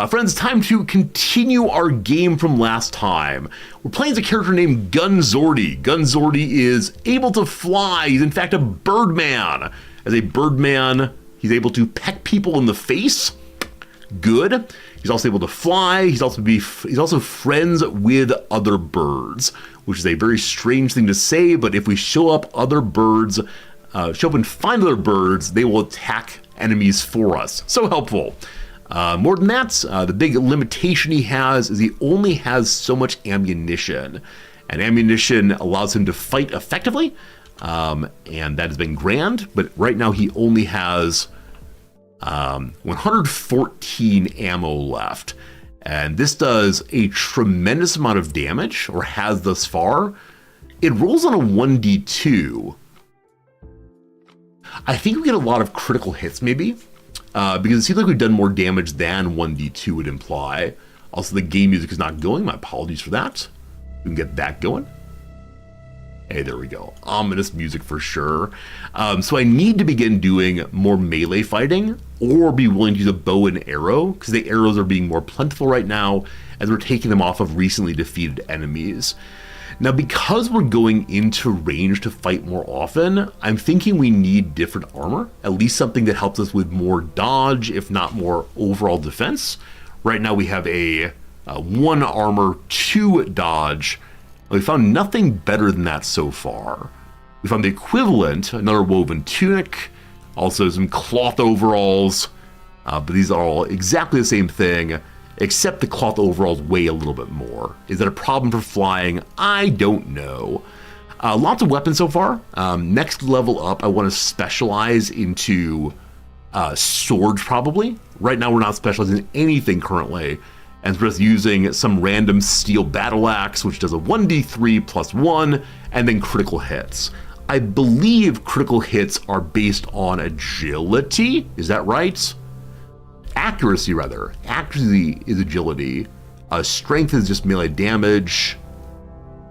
Friends, time to continue our game from last time. We're playing as a character named Gunzordy. Gunzordy is able to fly. He's in fact a birdman. As a birdman, he's able to peck people in the face. Good. He's also able to fly. He's also friends with other birds, which is a very strange thing to say, but if we show up other birds, show up and find other birds, they will attack enemies for us. So helpful. More than that, the big limitation he has is he only has so much ammunition, and ammunition allows him to fight effectively, and that has been grand, but right now he only has 114 ammo left, and this does a tremendous amount of damage, or has thus far. It rolls on a 1d2. I think we get a lot of critical hits, maybe, because it seems like we've done more damage than 1d2 would imply. Also, the game music is not going. My apologies for that. We can get that going. Hey, there we go. Ominous music for sure. So I need to begin doing more melee fighting, or be willing to use a bow and arrow, because the arrows are being more plentiful right now, as we're taking them off of recently defeated enemies. Now, because we're going into range to fight more often, I'm thinking we need different armor, at least something that helps us with more dodge, if not more overall defense. Right now we have a 1 armor, 2 dodge. We found nothing better than that so far. We found the equivalent, another woven tunic, Also some cloth overalls, but these are all exactly the same thing, except the cloth overalls weigh a little bit more. Is that a problem for flying? I don't know. Lots of weapons so far. Next level up, I want to specialize into swords probably. Right now we're not specializing in anything currently, and we're just using some random steel battle axe, which does a 1d3 plus 1, and then critical hits. I believe critical hits are based on agility. Is that right? Accuracy, rather. Accuracy is agility. Strength is just melee damage.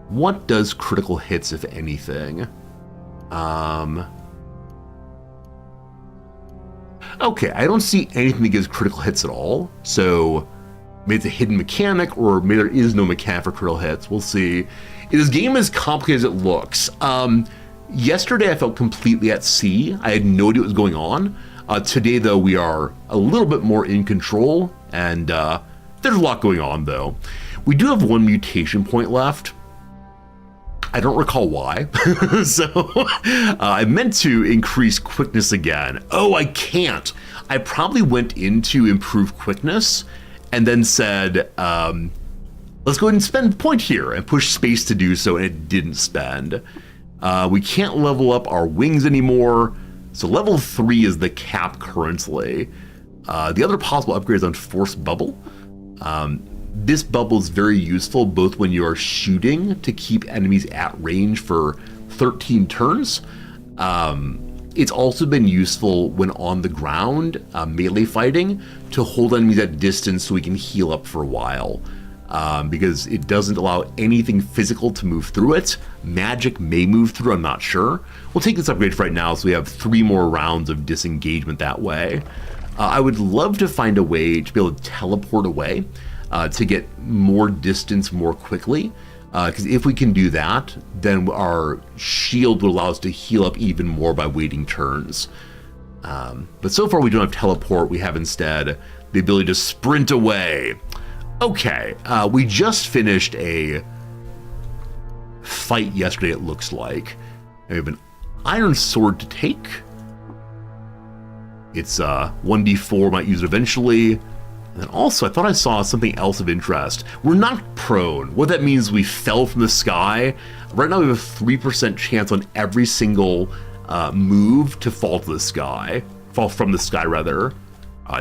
What does critical hits, if anything? Okay, I don't see anything that gives critical hits at all. So maybe it's a hidden mechanic, or maybe there is no mechanic for critical hits. We'll see. This game is complicated as it looks. Yesterday I felt completely at sea. I had no idea what was going on. Today, though, we are a little bit more in control, and there's a lot going on, though. We do have one mutation point left. I don't recall why. So I meant to increase quickness again. Oh, I can't. I probably went into improve quickness and then said, let's go ahead and spend point here, and push space to do so, and it didn't spend. We can't level up our wings anymore. So level 3 is the cap currently. The other possible upgrade is on Force Bubble. This bubble is very useful both when you are shooting to keep enemies at range for 13 turns. It's also been useful when on the ground, melee fighting, to hold enemies at distance so we can heal up for a while. Because it doesn't allow anything physical to move through it. Magic may move through, I'm not sure. We'll take this upgrade for right now so we have 3 more rounds of disengagement that way. I would love to find a way to be able to teleport away to get more distance more quickly. Because if we can do that, then our shield will allow us to heal up even more by waiting turns. But so far we don't have teleport, we have instead the ability to sprint away. Okay, we just finished a fight yesterday, it looks like. We have an iron sword to take. It's 1d4, might use it eventually. And then also, I thought I saw something else of interest. We're not prone. What that means, we fell from the sky. Right now we have a 3% chance on every single move to fall to the sky. Fall from the sky, rather.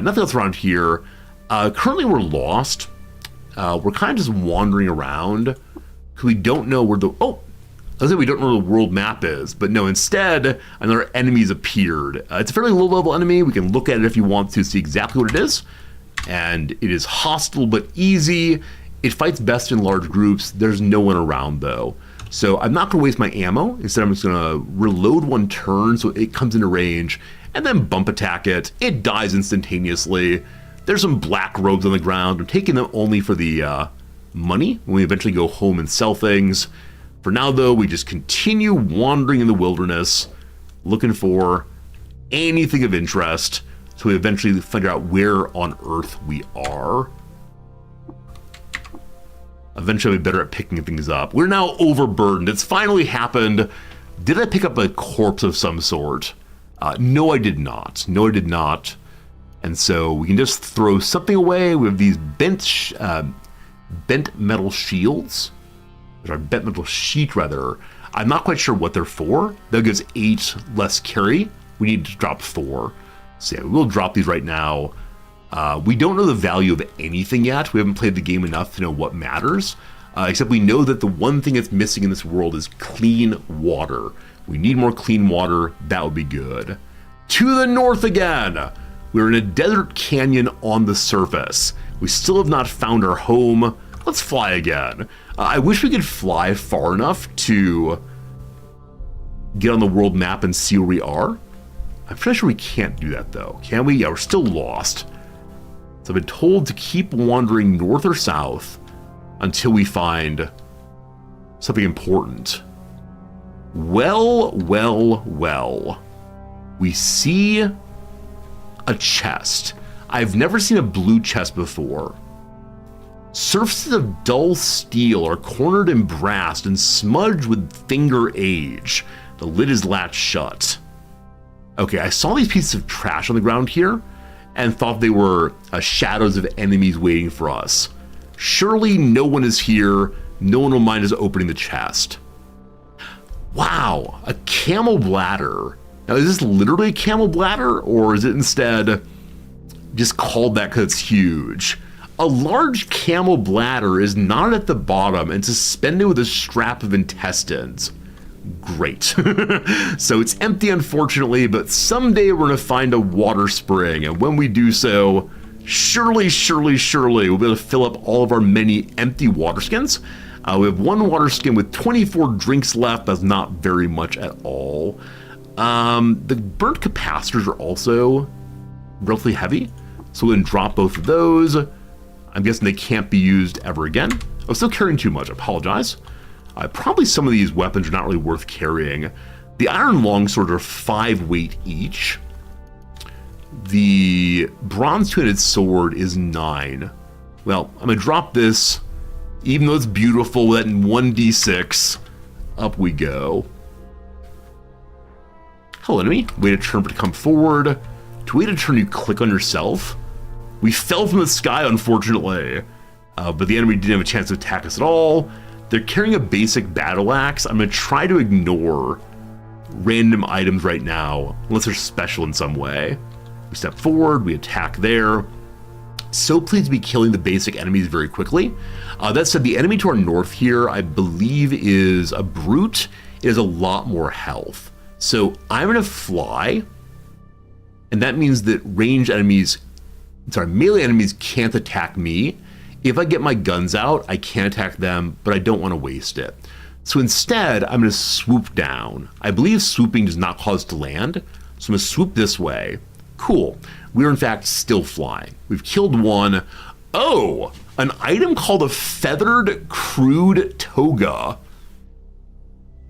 Nothing else around here. Currently we're lost. We're kind of just wandering around because we don't know where the... Oh! I was saying we don't know where the world map is, but no, instead, another enemy's appeared. It's a fairly low-level enemy. We can look at it if you want to see exactly what it is. And it is hostile but easy. It fights best in large groups. There's no one around, though. So I'm not going to waste my ammo. Instead, I'm just going to reload one turn so it comes into range, and then bump attack it. It dies instantaneously. There's some black robes on the ground. I'm taking them only for the money when we eventually go home and sell things. For now, though, we just continue wandering in the wilderness, looking for anything of interest, so we eventually figure out where on Earth we are. Eventually, I'll be better at picking things up. We're now overburdened. It's finally happened. Did I pick up a corpse of some sort? No, I did not. No, I did not. And so we can just throw something away. We have these bent metal shields. Or bent metal sheet, rather. I'm not quite sure what they're for. That gives 8 less carry. We need to drop 4. So yeah, we'll drop these right now. We don't know the value of anything yet. We haven't played the game enough to know what matters. Except we know that the one thing that's missing in this world is clean water. We need more clean water. That would be good. To the north again! We're in a desert canyon on the surface. We still have not found our home. Let's fly again. I wish we could fly far enough to get on the world map and see where we are. I'm pretty sure we can't do that, though. Can we? Yeah, we're still lost. So I've been told to keep wandering north or south until we find something important. Well. We see a chest. I've never seen a blue chest before. Surfaces of dull steel are cornered and brassed and smudged with finger age. The lid is latched shut. Okay, I saw these pieces of trash on the ground here and thought they were shadows of enemies waiting for us. Surely no one is here. No one will mind us opening the chest. Wow, a camel bladder. Now, is this literally a camel bladder, or is it instead just called that because it's huge? A large camel bladder is knotted at the bottom and suspended with a strap of intestines. Great. So it's empty, unfortunately, but someday we're going to find a water spring, and when we do so, surely we'll be able to fill up all of our many empty water skins. We have one water skin with 24 drinks left. That's not very much at all. The burnt capacitors are also relatively heavy, so we're going to drop both of those. I'm guessing they can't be used ever again. I'm still carrying too much, I apologize. Probably some of these weapons are not really worth carrying. The iron longswords are 5 weight each. The bronze two-handed sword is 9. Well, I'm going to drop this, even though it's beautiful, that in 1d6, up we go. Hello, enemy. Wait a turn for it to come forward. To wait a turn, you click on yourself. We fell from the sky, unfortunately, but the enemy didn't have a chance to attack us at all. They're carrying a basic battle axe. I'm going to try to ignore random items right now, unless they're special in some way. We step forward, we attack there. So pleased to be killing the basic enemies very quickly. That said, the enemy to our north here, I believe, is a brute. It has a lot more health. So I'm going to fly, and that means that melee enemies can't attack me. If I get my guns out, I can attack them, but I don't want to waste it. So instead, I'm going to swoop down. I believe swooping does not cause to land, so I'm going to swoop this way. Cool. We're in fact still flying. We've killed one. Oh, an item called a feathered crude toga.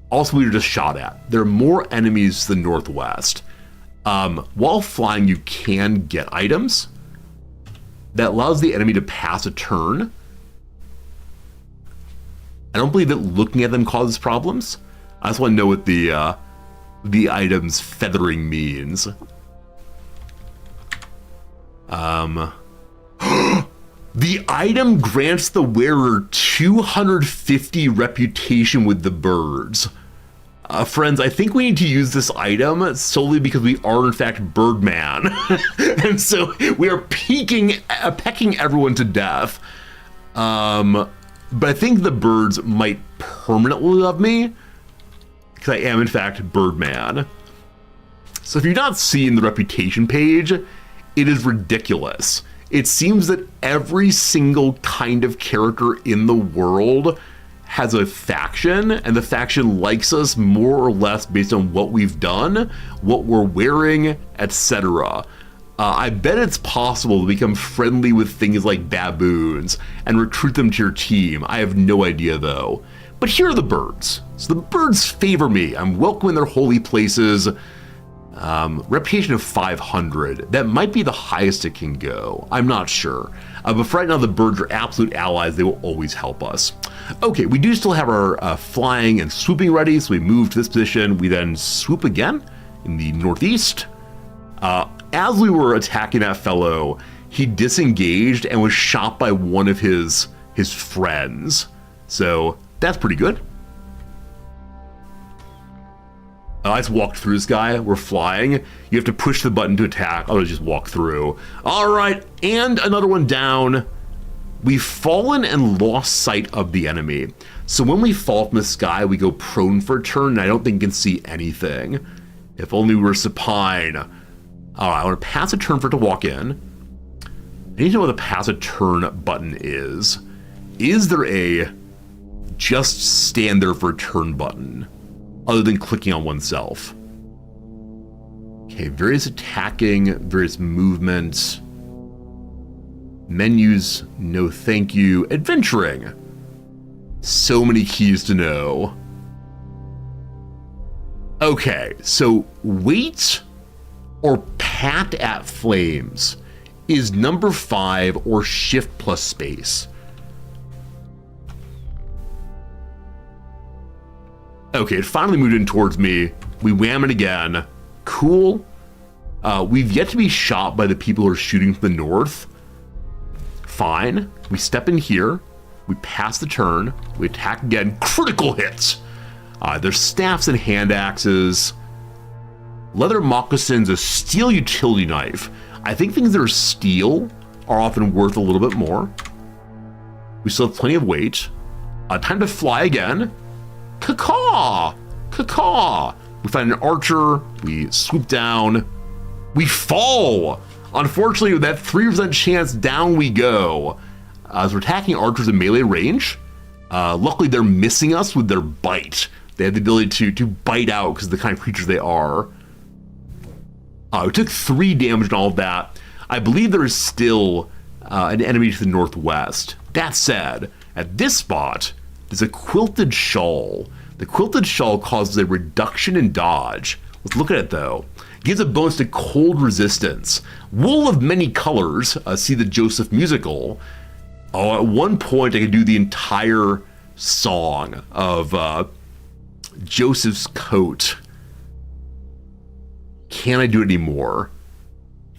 Also, we were just shot at. There are more enemies to the northwest. While flying, you can get items. That allows the enemy to pass a turn. I don't believe that looking at them causes problems. I just want to know what the item's feathering means. The item grants the wearer 250 reputation with the birds. Friends, I think we need to use this item solely because we are in fact Birdman. And so we are pecking everyone to death. But I think the birds might permanently love me because I am in fact Birdman. So if you're not seeing the reputation page, it is ridiculous. It seems that every single kind of character in the world has a faction, and the faction likes us more or less based on what we've done, what we're wearing, etc. I bet it's possible to become friendly with things like baboons and recruit them to your team. I have no idea though. But here are the birds. So the birds favor me. I'm welcome in their holy places. Reputation of 500. That might be the highest it can go. I'm not sure. But for right now, the birds are absolute allies. They will always help us. Okay, we do still have our flying and swooping ready, so we move to this position. We then swoop again in the northeast. As we were attacking that fellow, he disengaged and was shot by one of his friends. So that's pretty good. I just walked through this guy. We're flying. You have to push the button to attack. I'll just walk through. All right, and another one down. We've fallen and lost sight of the enemy. So when we fall from the sky, we go prone for a turn, and I don't think you can see anything. If only we were supine. All right, I want to pass a turn for it to walk in. I need to know what the pass a turn button is. Is there a just stand there for a turn button, other than clicking on oneself? Okay, various attacking, various movements. Menus, no thank you. Adventuring. So many keys to know. Okay, so wait or pat at flames is number 5 or shift plus space. Okay, it finally moved in towards me. We wham it again. Cool. We've yet to be shot by the people who are shooting from the north. Fine. We step in here. We pass the turn. We attack again. Critical hits. There's staffs and hand axes. Leather moccasins, a steel utility knife. I think things that are steel are often worth a little bit more. We still have plenty of weight. Time to fly again. Caw-caw! Caw-caw! We find an archer. We swoop down. We fall! Unfortunately, with that 3% chance, down we go. As we're attacking archers in melee range, luckily they're missing us with their bite. They have the ability to bite out because of the kind of creatures they are. We took 3 damage and all of that. I believe there is still an enemy to the northwest. That said, at this spot, there's a quilted shawl. The quilted shawl causes a reduction in dodge. Let's look at it though. Gives a bonus to cold resistance. Wool of many colors, see the Joseph musical. Oh, at one point I could do the entire song of Joseph's coat. Can I do it anymore?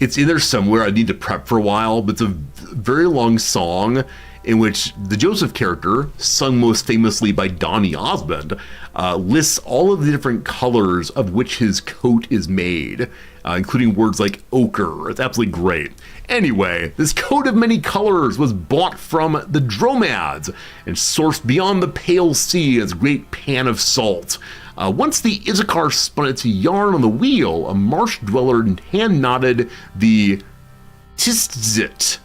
It's in there somewhere. I need to prep for a while, but it's a very long song in which the Joseph character, sung most famously by Donny Osmond, lists all of the different colors of which his coat is made, including words like ochre. It's absolutely great. Anyway, this coat of many colors was bought from the Dromads and sourced beyond the Pale Sea as a great pan of salt. Once the Issachar spun its yarn on the wheel, a marsh dweller hand-knotted the Tzitzit.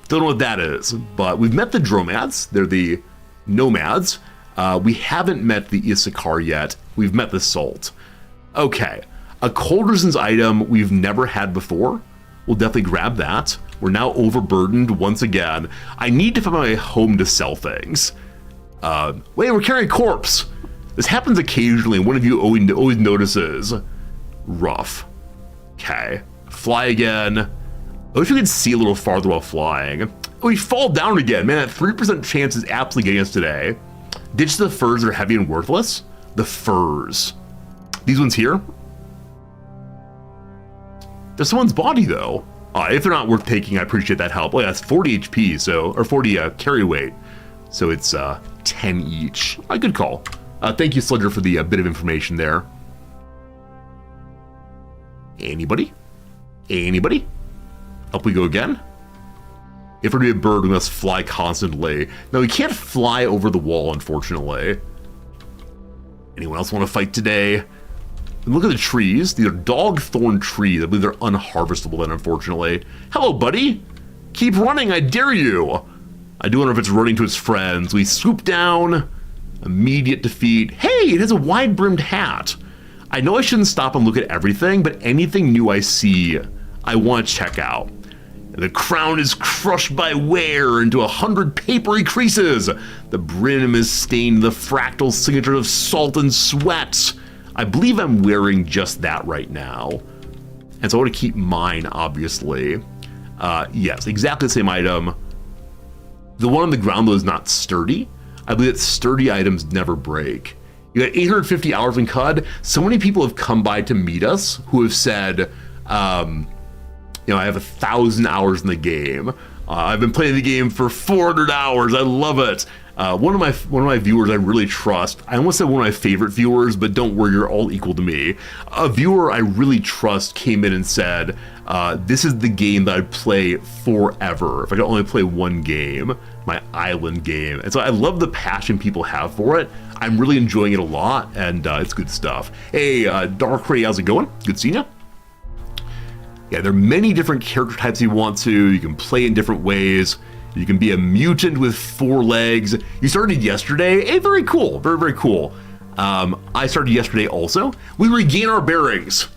Don't know what that is, but we've met the Dromads. They're the nomads. We haven't met the Issachar yet. We've met the salt. Okay, a cold resistance item we've never had before. We'll definitely grab that. We're now overburdened once again. I need to find my home to sell things. Wait, we're carrying a corpse. This happens occasionally. One of you always notices. Rough. Okay, fly again. I wish we could see a little farther while flying. Oh, we fall down again. Man, that 3% chance is absolutely getting us today. Ditch the furs that are heavy and worthless. The furs. These ones here. There's someone's body, though. If they're not worth taking, I appreciate that help. Oh, yeah, that's 40 HP, so, or 40 carry weight. So it's 10 each. Good call. Thank you, Sludger, for the bit of information there. Anybody? Anybody? Up we go again. If we're to be a bird, we must fly constantly. No, we can't fly over the wall, unfortunately. Anyone else want to fight today? Look at the trees. These are dog-thorn trees. I believe they're unharvestable then, unfortunately. Hello, buddy. Keep running, I dare you. I do wonder if it's running to its friends. We swoop down. Immediate defeat. Hey, it has a wide-brimmed hat. I know I shouldn't stop and look at everything, but anything new I see, I want to check out. The crown is crushed by wear into 100 papery creases. The brim is stained the fractal signature of salt and sweat. I believe I'm wearing just that right now. And so I want to keep mine, obviously. Yes, exactly the same item. The one on the ground, though, is not sturdy. I believe that sturdy items never break. You got 850 hours in Qud. So many people have come by to meet us who have said, you know, I have 1,000 hours in the game. I've been playing the game for 400 hours. I love it. One of my viewers I really trust. I almost said one of my favorite viewers, but don't worry, you're all equal to me. A viewer I really trust came in and said, "This is the game that I'd play forever if I could only play one game, my island game." And so I love the passion people have for it. I'm really enjoying it a lot, and it's good stuff. Hey, Dark Ray, how's it going? Good seeing you. Yeah, there are many different character types you want to. You can play in different ways. You can be a mutant with 4 legs. You started yesterday. Hey, very cool. Very, very cool. I started yesterday also. We regain our bearings.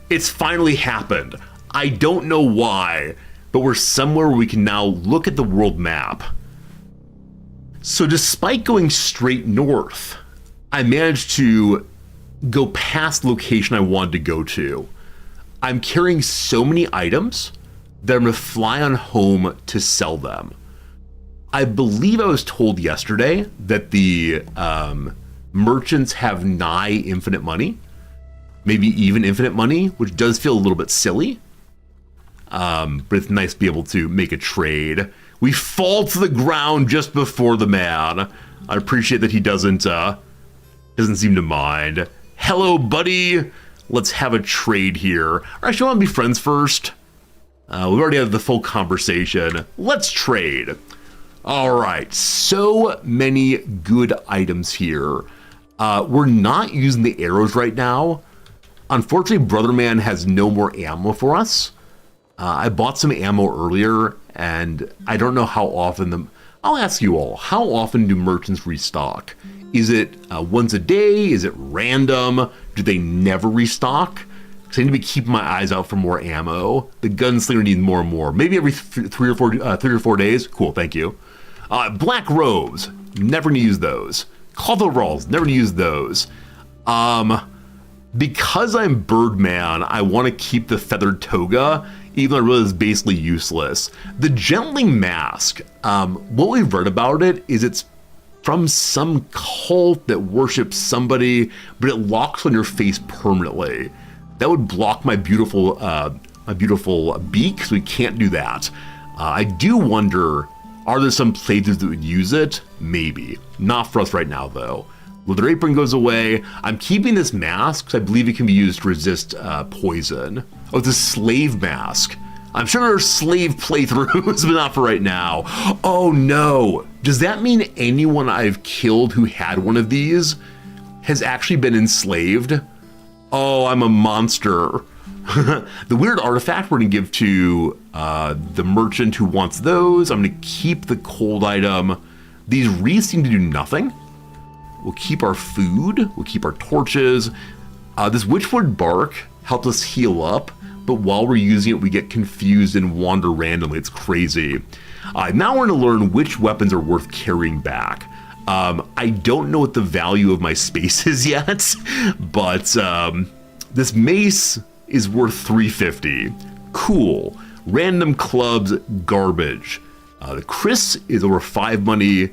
It's finally happened. I don't know why, but we're somewhere where we can now look at the world map. So despite going straight north, I managed to go past the location I wanted to go to. I'm carrying so many items that I'm going to fly on home to sell them. I believe I was told yesterday that the merchants have nigh infinite money. maybe even infinite money, which does feel a little bit silly. But it's nice to be able to make a trade. We fall to the ground just before the man. I appreciate that he doesn't seem to mind. Hello, buddy. Let's have a trade here. Or actually, I want to be friends first. We've already had the full conversation. Let's trade. All right, so many good items here. We're not using the arrows right now. Unfortunately, Brother Man has no more ammo for us. I bought some ammo earlier, and I don't know how often I'll ask you all, how often do merchants restock? Is it once a day? Is it random? Do they never restock? Because I need to be keeping my eyes out for more ammo. The gunslinger needs more and more. Maybe every 3 or 4 days. Cool, thank you. Black robes, never gonna use those. Cloth overalls, never gonna use those. Because I'm Birdman, I want to keep the feathered toga, even though it really is basically useless. The gentling mask, what we've read about it is it's from some cult that worships somebody, but it locks on your face permanently. That would block my beautiful beak, so we can't do that. I do wonder, are there some playthroughs that would use it? Maybe. Not for us right now, though. Leather apron goes away. I'm keeping this mask because I believe it can be used to resist poison. Oh, it's a slave mask. I'm sure there are slave playthroughs, but not for right now. Oh no. Does that mean anyone I've killed who had one of these has actually been enslaved? Oh, I'm a monster. The weird artifact we're going to give to the merchant who wants those. I'm going to keep the cold item. These wreaths seem to do nothing. We'll keep our food. We'll keep our torches. This witchwood bark helps us heal up, but while we're using it, we get confused and wander randomly. It's crazy. Now we're going to learn which weapons are worth carrying back. I don't know what the value of my space is yet, but this mace is worth $350. Cool. Random clubs, garbage. The Chris is over 5 money.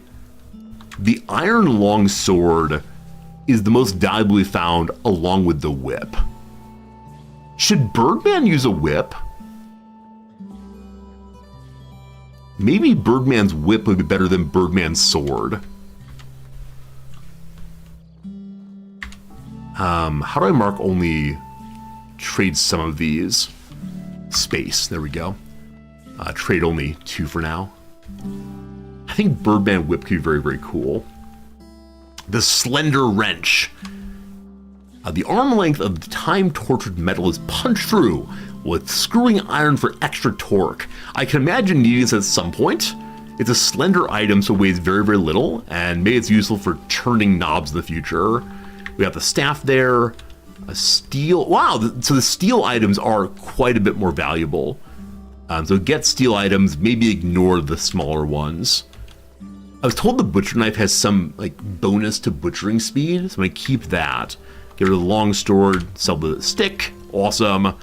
The iron longsword is the most valuably found along with the whip. Should Birdman use a whip? Maybe Birdman's whip would be better than Birdman's sword. How do I mark only trade some of these? Space, there we go. Trade only 2 for now. I think Birdman whip could be very, very cool. The slender wrench. The arm length of the time-tortured metal is punched through with screwing iron for extra torque. I can imagine needing this at some point. It's a slender item, so it weighs very, very little, and maybe it's useful for turning knobs in the future. We got the staff there, a steel. Wow, so the steel items are quite a bit more valuable. So get steel items, maybe ignore the smaller ones. I was told the butcher knife has some like bonus to butchering speed, so I'm gonna keep that. Get rid of the long sword, sell the stick, awesome.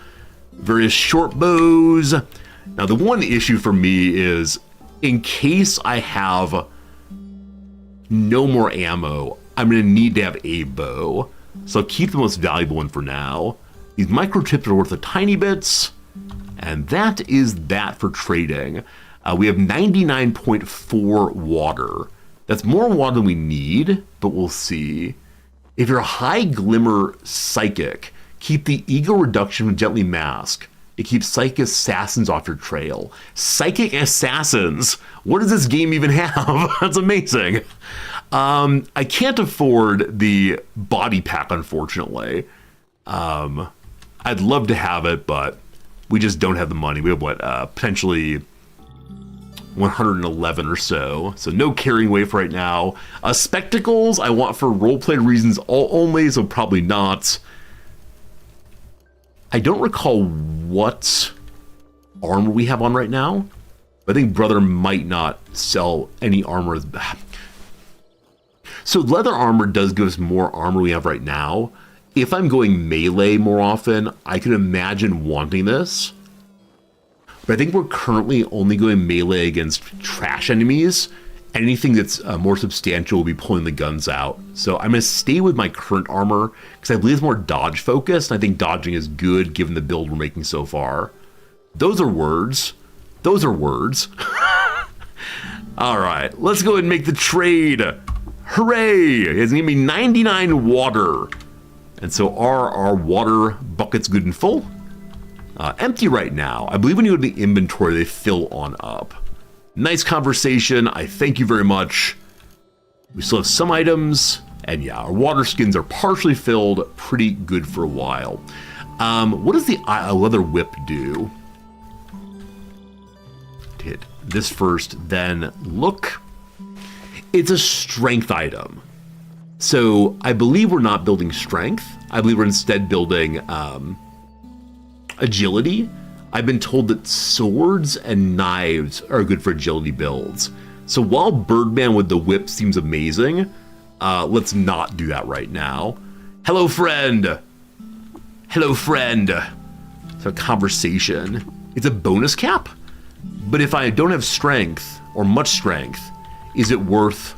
Various short bows. Now the one issue for me is, in case I have no more ammo, I'm gonna need to have a bow. So I'll keep the most valuable one for now. These microchips are worth a tiny bits, and that is that for trading. We have 99.4 water. That's more water than we need, but we'll see. If you're a high glimmer psychic, keep the ego reduction with gently mask. It keeps psychic assassins off your trail. Psychic assassins? What does this game even have? That's amazing. I can't afford the body pack, unfortunately. I'd love to have it, but we just don't have the money. We have what, potentially 111 or so. So no carrying weight for right now. Spectacles I want for roleplay reasons only, so probably not. I don't recall what armor we have on right now. I think Brother might not sell any armor. So leather armor does give us more armor we have right now. If I'm going melee more often, I can imagine wanting this. But I think we're currently only going melee against trash enemies, anything that's more substantial will be pulling the guns out. So I'm going to stay with my current armor because I believe it's more dodge focused. And I think dodging is good given the build we're making so far. Those are words. Those are words. All right, let's go ahead and make the trade. Hooray! It's going to be 99 water. And so are our water buckets good and full? Empty right now. I believe when you go to the inventory, they fill on up. Nice conversation. I thank you very much. We still have some items. And yeah, our water skins are partially filled. Pretty good for a while. What does the leather whip do? Hit this first, then look. It's a strength item. So I believe we're not building strength. I believe we're instead building agility. I've been told that swords and knives are good for agility builds. So while Birdman with the whip seems amazing, let's not do that right now. Hello, friend. Hello, friend. So conversation. It's a bonus cap, but if I don't have strength or much strength, is it worth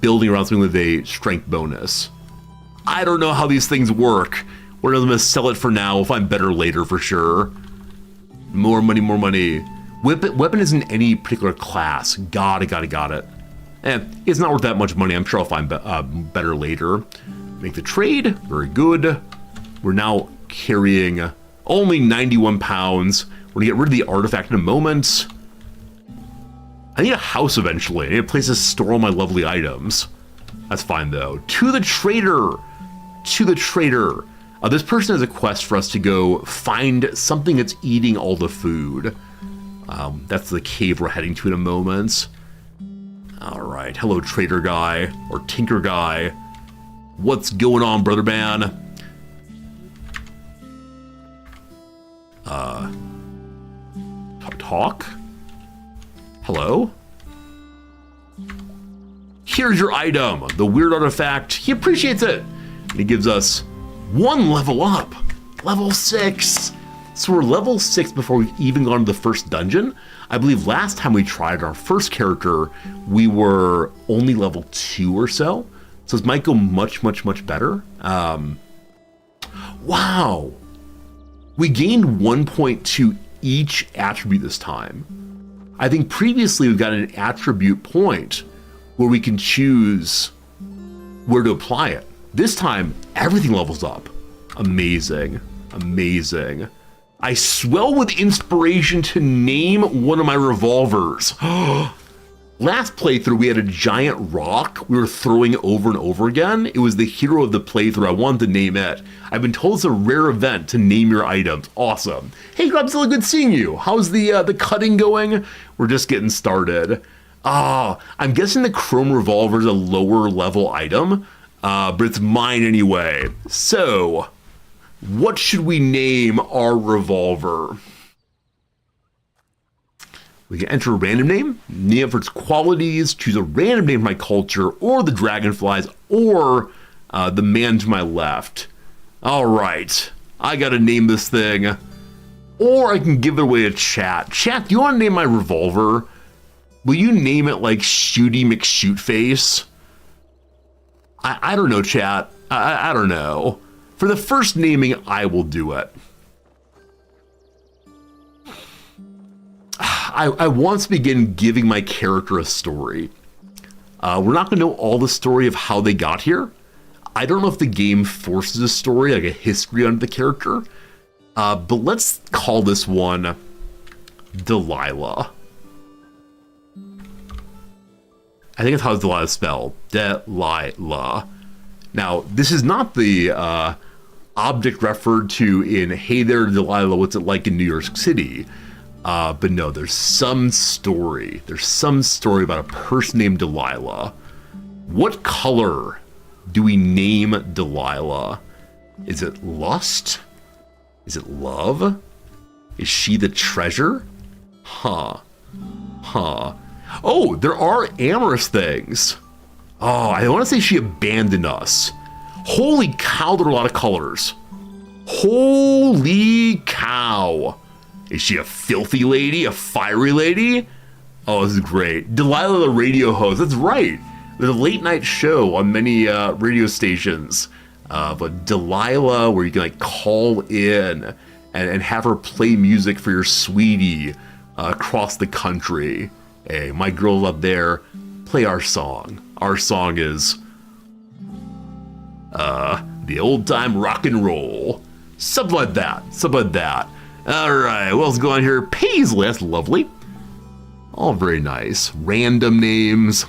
building around something with a strength bonus? I don't know how these things work. We're going to sell it for now. We'll find better later for sure. More money, more money. Weapon isn't any particular class. Got it. It's not worth that much money. I'm sure I'll find better later. Make the trade. Very good. We're now carrying only 91 pounds. We're going to get rid of the artifact in a moment. I need a house eventually. I need a place to store all my lovely items. That's fine though. To the trader. To the trader. This person has a quest for us to go find something that's eating all the food. That's the cave we're heading to in a moment. All right, hello trader guy, or tinker guy. What's going on, brother man? Talk? Hello? Here's your item, the weird artifact. He appreciates it. And he gives us 1 level up, level 6. So we're level 6 before we've even gone to the first dungeon. I believe last time we tried our first character, we were only level 2 or so. So this might go much, much, much better. Wow. We gained 1.2 each attribute this time. I think previously we've got an attribute point where we can choose where to apply it. This time, everything levels up. Amazing. Amazing. I swell with inspiration to name one of my revolvers. Last playthrough, we had a giant rock we were throwing over and over again. It was the hero of the playthrough. I wanted to name it. I've been told it's a rare event to name your items. Awesome. Hey, Grubzilla, good seeing you. How's the cutting going? We're just getting started. I'm guessing the chrome revolver is a lower level item. But it's mine anyway. So, what should we name our revolver? We can enter a random name it for its qualities, choose a random name for my culture, or the dragonflies, or the man to my left. All right, I gotta name this thing. Or I can give it away to chat. Chat, do you want to name my revolver? Will you name it like Shooty McShootface? I don't know, chat. I don't know. For the first naming, I will do it. I want to begin giving my character a story. We're not going to know all the story of how they got here. I don't know if the game forces a story, like a history on the character. But let's call this one Delilah. I think that's how Delilah is spelled. Delilah. Now, this is not the object referred to in Hey There, Delilah, what's it like in New York City? But no, there's some story. There's some story about a person named Delilah. What color do we name Delilah? Is it lust? Is it love? Is she the treasure? Huh. Oh, there are amorous things. Oh, I want to say she abandoned us. Holy cow, there are a lot of colors. Holy cow. Is she a filthy lady? A fiery lady? Oh, this is great. Delilah the radio host. That's right. There's a late night show on many radio stations. But Delilah, where you can like call in and have her play music for your sweetie across the country. Hey, my girls up there, play our song. Our song is the old time rock and roll. Something like that. Something like that. All right, what else is going on here? Paisley, that's lovely. All very nice. Random names.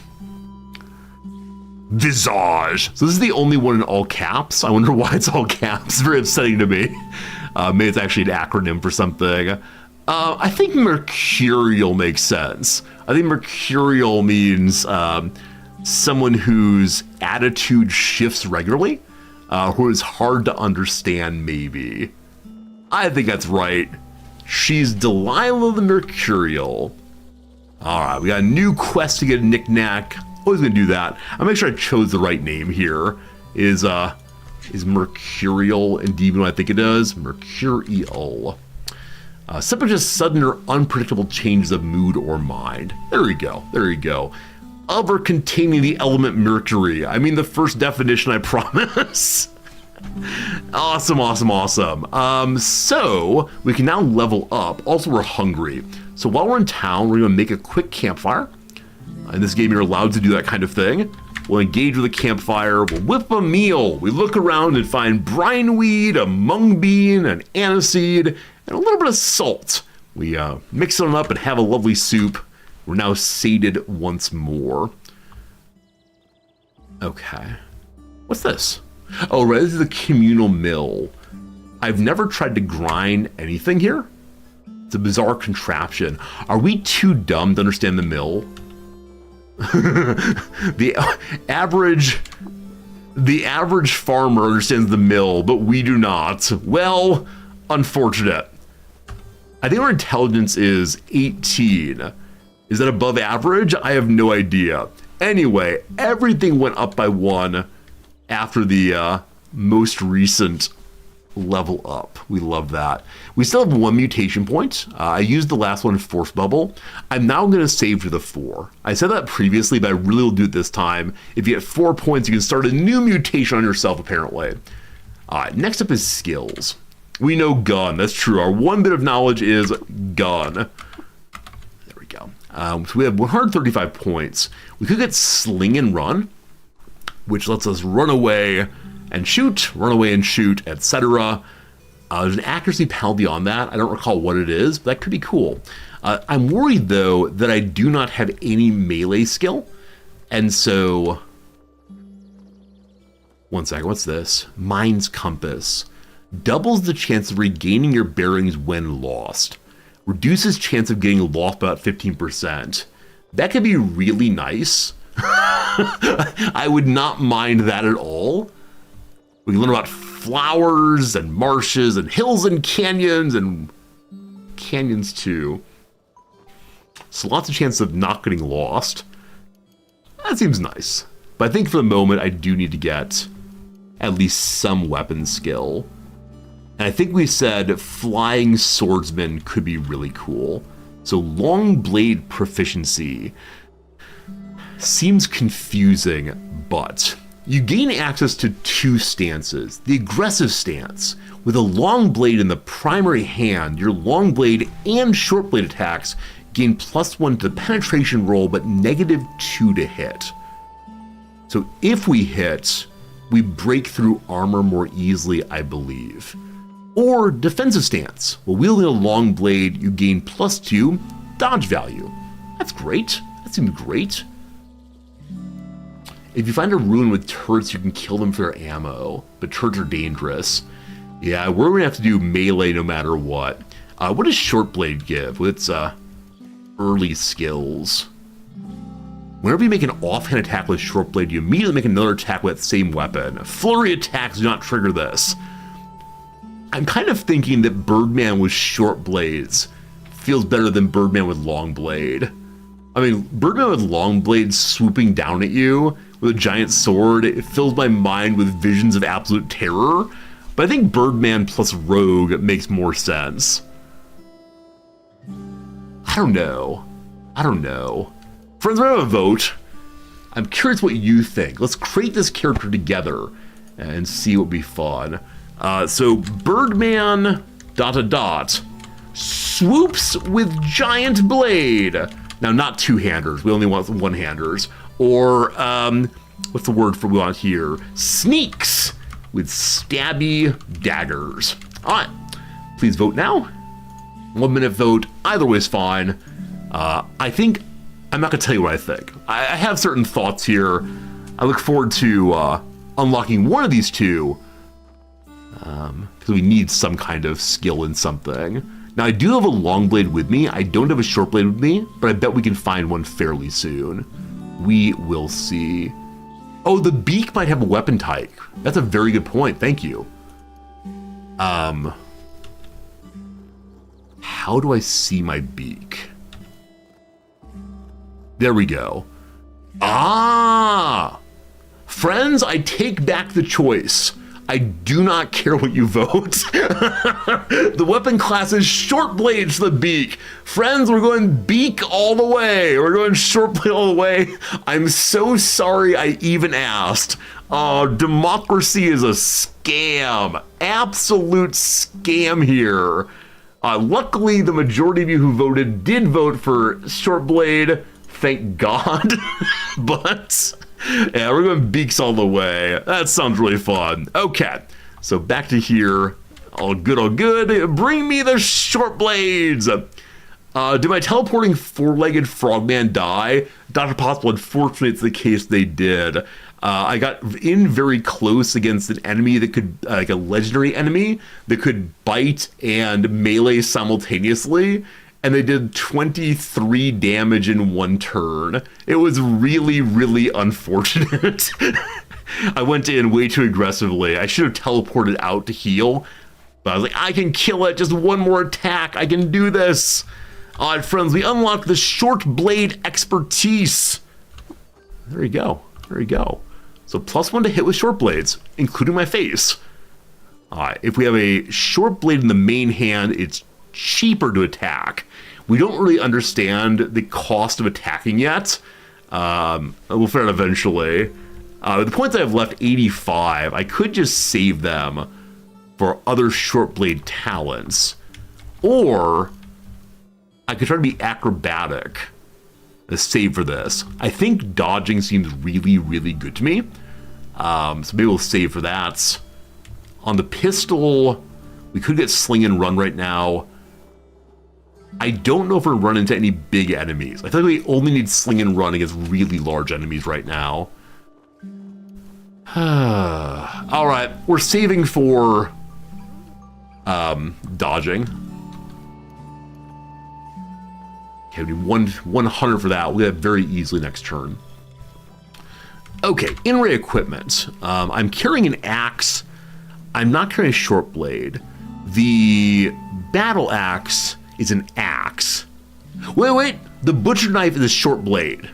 Visage. So this is the only one in all caps. I wonder why it's all caps. Very upsetting to me. Maybe it's actually an acronym for something. I think Mercurial makes sense. I think Mercurial means someone whose attitude shifts regularly, who is hard to understand maybe. I think that's right. She's Delilah the Mercurial. All right, we got a new quest to get a knick-knack. Always gonna do that. I'll make sure I chose the right name here. Is Mercurial indeed what I think it is? Mercurial. Simply just sudden or unpredictable changes of mood or mind. There we go. There we go. Of or containing the element mercury. I mean the first definition, I promise. Awesome, awesome, awesome. So we can now level up. Also, we're hungry. So while we're in town, we're gonna make a quick campfire. In this game, you're allowed to do that kind of thing. We'll engage with a campfire, we'll whip a meal. We look around and find brineweed, a mung bean, an aniseed, and a little bit of salt. We mix it up and have a lovely soup. We're now sated once more. Okay. What's this? Oh, right, this is the communal mill. I've never tried to grind anything here. It's a bizarre contraption. Are we too dumb to understand the mill? The average farmer understands the mill, but we do not. Well, unfortunate. I think our intelligence is 18. Is that above average? I have no idea. Anyway, everything went up by 1 after the most recent level up. We love that. We still have 1 mutation point. I used the last one in Force Bubble. I'm now going to save to the 4. I said that previously, but I really will do it this time. If you get 4 points, you can start a new mutation on yourself, apparently. Next up is skills. We know gun. That's true. Our 1 bit of knowledge is gun. There we go. So we have 135 points. We could get sling and run, which lets us run away and shoot, run away and shoot, etc. There's an accuracy penalty on that. I don't recall what it is, but that could be cool. I'm worried, though, that I do not have any melee skill. And so... One second, what's this? Mind's Compass. Doubles the chance of regaining your bearings when lost. Reduces chance of getting lost by about 15%. That could be really nice. I would not mind that at all. We can learn about flowers and marshes and hills and canyons too. So lots of chance of not getting lost. That seems nice. But I think for the moment I do need to get at least some weapon skill. And I think we said flying swordsman could be really cool. So long blade proficiency seems confusing, but you gain access to 2 stances. The aggressive stance. With a long blade in the primary hand, your long blade and short blade attacks gain +1 to the penetration roll, but -2 to hit. So if we hit, we break through armor more easily, I believe. Or defensive stance. While wielding a long blade, you gain +2 dodge value. That's great. That seems great. If you find a ruin with turrets, you can kill them for their ammo, but turrets are dangerous. Yeah, we're gonna have to do melee no matter what. What does short blade give with its early skills? Whenever you make an offhand attack with short blade, you immediately make another attack with that same weapon. Flurry attacks do not trigger this. I'm kind of thinking that Birdman with short blades feels better than Birdman with long blade. I mean, Birdman with long blade swooping down at you with a giant sword, it fills my mind with visions of absolute terror. But I think Birdman plus Rogue makes more sense. I don't know. I don't know. Friends, we have a vote. I'm curious what you think. Let's create this character together and see what would be fun. So Birdman ... swoops with giant blade. Now, not two-handers. We only want one-handers. Or, what's the word for we want here? Sneaks with stabby daggers. All right, please vote now. 1 minute vote. Either way is fine. I think, I'm not gonna tell you what I think. I have certain thoughts here. I look forward to unlocking one of these two, because we need some kind of skill in something. Now, I do have a long blade with me. I don't have a short blade with me, but I bet we can find one fairly soon. We will see. Oh, the beak might have a weapon type. That's a very good point. Thank you. How do I see my beak? There we go. Ah! Friends, I take back the choice. I do not care what you vote. The weapon class is short blade to the beak. Friends, we're going beak all the way. We're going short blade all the way. I'm so sorry I even asked. Democracy is a scam. Absolute scam here. Luckily, the majority of you who voted did vote for short blade. Thank God. But yeah, we're going beaks all the way. That sounds really fun. Okay, so back to here. All good, all good. Bring me the short blades. Did my teleporting four-legged frogman die? Dr. Possible, unfortunately, it's the case they did. I got in very close against an enemy that could, like a legendary enemy, that could bite and melee simultaneously, and they did 23 damage in one turn. It was really, really unfortunate. I went in way too aggressively. I should have teleported out to heal, but I was like, I can kill it, just one more attack, I can do this. All right, friends, we unlocked the short blade expertise. There you go, there you go. So +1 to hit with short blades, including my face. All right, if we have a short blade in the main hand, it's cheaper to attack. We don't really understand the cost of attacking yet. We'll figure it out eventually. The points I have left, 85. I could just save them for other short blade talents. Or I could try to be acrobatic. A save for this. I think dodging seems really, really good to me. So maybe we'll save for that. On the pistol, we could get sling and run right now. I don't know if we're run into any big enemies. I feel like we only need sling and run against really large enemies right now. All right, we're saving for dodging. Okay, we need 100 for that. We'll get it very easily next turn. Okay, in-ray equipment. I'm carrying an axe. I'm not carrying a short blade. The battle axe is an axe. Wait. The butcher knife is a short blade.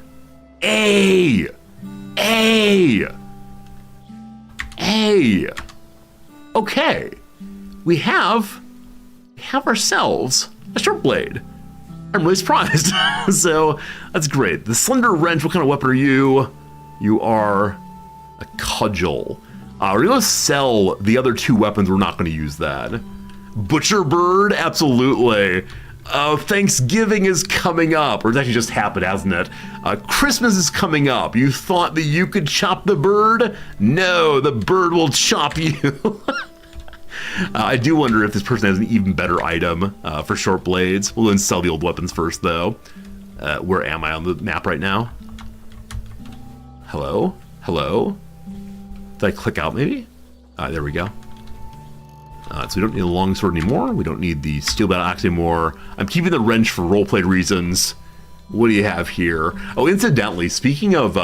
Hey! Okay. We have ourselves a short blade. I'm really surprised. So that's great. The slender wrench, what kind of weapon are you? You are a cudgel. We're gonna sell the other two weapons. We're not gonna use that. Butcher bird, absolutely. Thanksgiving is coming up, or it's actually just happened, hasn't it? Christmas is coming up. You thought that you could chop the bird? No, the bird will chop you. I do wonder if this person has an even better item for short blades. We'll then sell the old weapons first, though. Where am I on the map right now? Hello? Did I click out, maybe? There we go. So we don't need a longsword anymore. We don't need the steel battle axe anymore. I'm keeping the wrench for roleplay reasons. What do you have here? Oh, incidentally, speaking of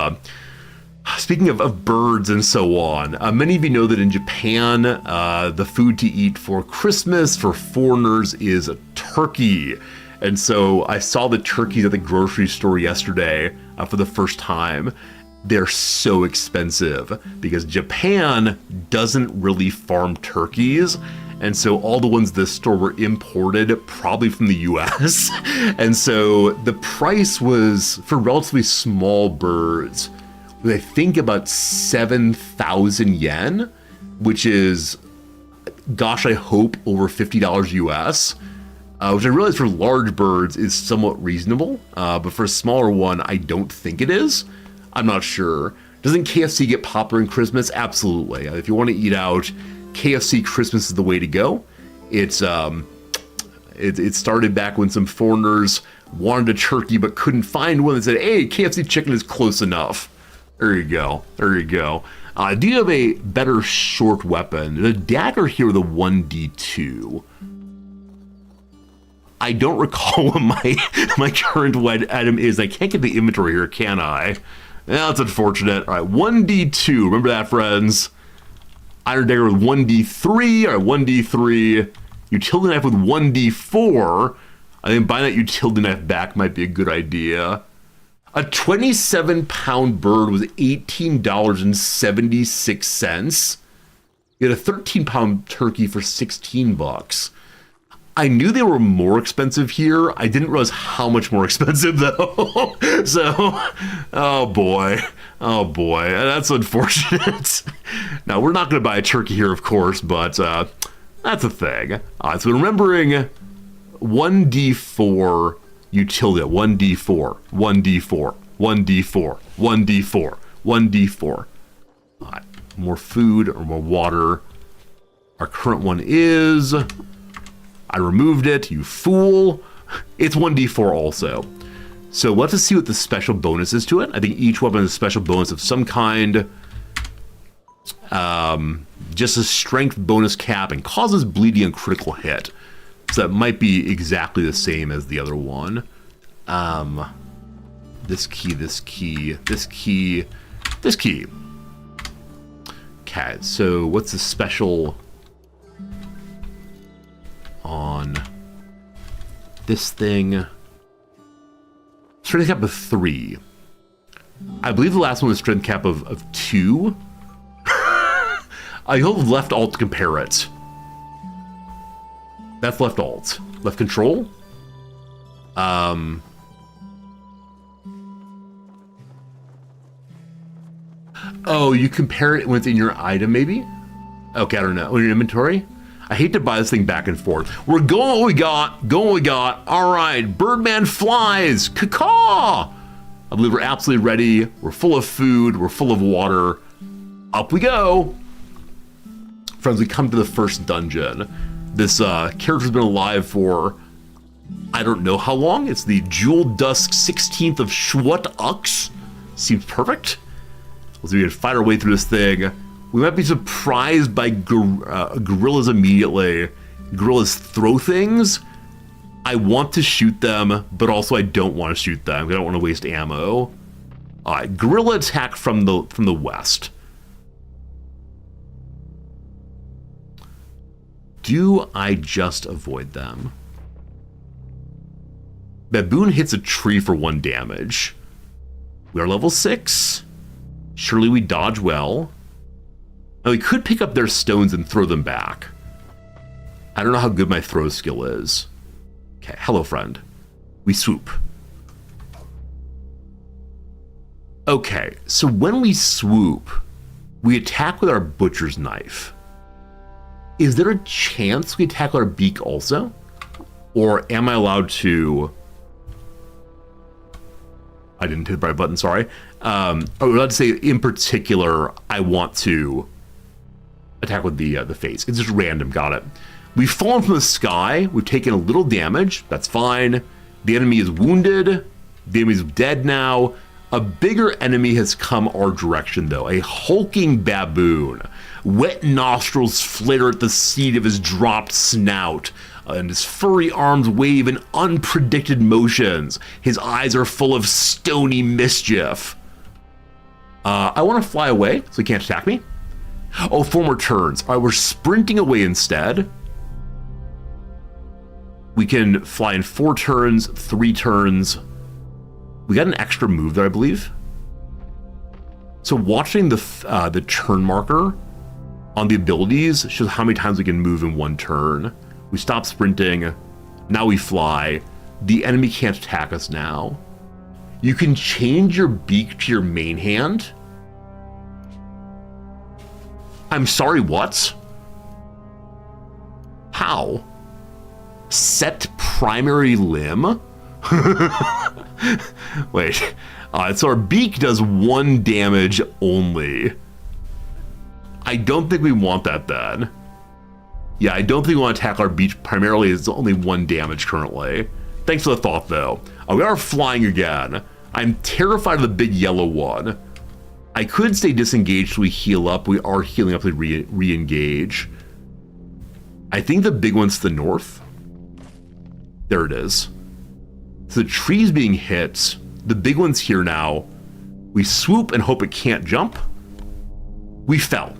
birds and so on, many of you know that in Japan, the food to eat for Christmas for foreigners is a turkey. And so I saw the turkeys at the grocery store yesterday for the first time. They're so expensive because Japan doesn't really farm turkeys. And so all the ones in this store were imported, probably from the US. And so the price was, for relatively small birds, I think about 7,000 yen, which is, gosh, I hope over $50 US, which I realize for large birds is somewhat reasonable, but for a smaller one, I don't think it is. I'm not sure. Doesn't KFC get popular in Christmas? Absolutely. If you want to eat out, KFC Christmas is the way to go. It started back when some foreigners wanted a turkey but couldn't find one. They said, hey, KFC chicken is close enough. There you go. There you go. Do you have a better short weapon? There's a dagger here with a 1d2. I don't recall what my current item is. I can't get the inventory here, can I? That's unfortunate. All right, 1d2. Remember that, friends. Iron dagger with 1d3. All right, 1d3. Utility knife with 1d4. I think buying that utility knife back might be a good idea. A 27-pound bird was $18.76. You had a 13-pound turkey for $16. I knew they were more expensive here. I didn't realize how much more expensive, though. So, oh boy, that's unfortunate. Now, we're not going to buy a turkey here, of course, but that's a thing. So remembering 1d4 utility, 1d4, 1d4, 1d4, 1d4, 1d4. More food or more water. Our current one is... I removed it, you fool. It's 1d4 also. So we'll have to see what the special bonus is to it. I think each weapon has a special bonus of some kind. Just a strength bonus cap and causes bleeding and critical hit. So that might be exactly the same as the other one. This key, this key, this key, this key. Okay, so what's the special on this thing? Strength cap of 3. I believe the last one was strength cap of 2. I hold left alt to compare it. That's left alt. Left control? Oh, you compare it within your item, maybe? Okay, I don't know. In your inventory? I hate to buy this thing back and forth. We're going what we got. Going what we got. All right, Birdman flies. Caw-caw! I believe we're absolutely ready. We're full of food. We're full of water. Up we go. Friends, we come to the first dungeon. This character's been alive for I don't know how long. It's the Jewel Dusk 16th of Shwut Ux. Seems perfect. So we can fight our way through this thing. We might be surprised by gorillas immediately. Gorillas throw things. I want to shoot them, but also I don't want to shoot them. I don't want to waste ammo. All right, gorilla attack from the west. Do I just avoid them? Baboon hits a tree for 1 damage. We are level 6. Surely we dodge well. Now we could pick up their stones and throw them back. I don't know how good my throw skill is. Okay, hello friend. We swoop. Okay, so when we swoop, we attack with our butcher's knife. Is there a chance we attack with our beak also? Or am I allowed to... I didn't hit the right button, sorry. I would allowed to say, in particular, I want to attack with the face. It's just random, got it. We've fallen from the sky. We've taken a little damage. That's fine. The enemy is wounded. The enemy's dead now. A bigger enemy has come our direction, though. A hulking baboon. Wet nostrils flitter at the seat of his dropped snout, and his furry arms wave in unpredicted motions. His eyes are full of stony mischief. I want to fly away, so he can't attack me. Oh, 4 more turns. All right, we're sprinting away instead. We can fly in 4 turns, 3 turns. We got an extra move there, I believe. So watching the turn marker, on the abilities shows how many times we can move in one turn. We stop sprinting. Now we fly. The enemy can't attack us now. You can change your beak to your main hand. I'm sorry, what? How? Set primary limb? Wait. So our beak does 1 damage only. I don't think we want that then. Yeah, I don't think we want to attack our beak primarily. It's only 1 damage currently. Thanks for the thought, though. We are flying again. I'm terrified of the big yellow one. I could stay disengaged till we heal up. We are healing up to re-engage. I think the big one's to the north. There it is. So the tree's being hit. The big one's here now. We swoop and hope it can't jump. We fell.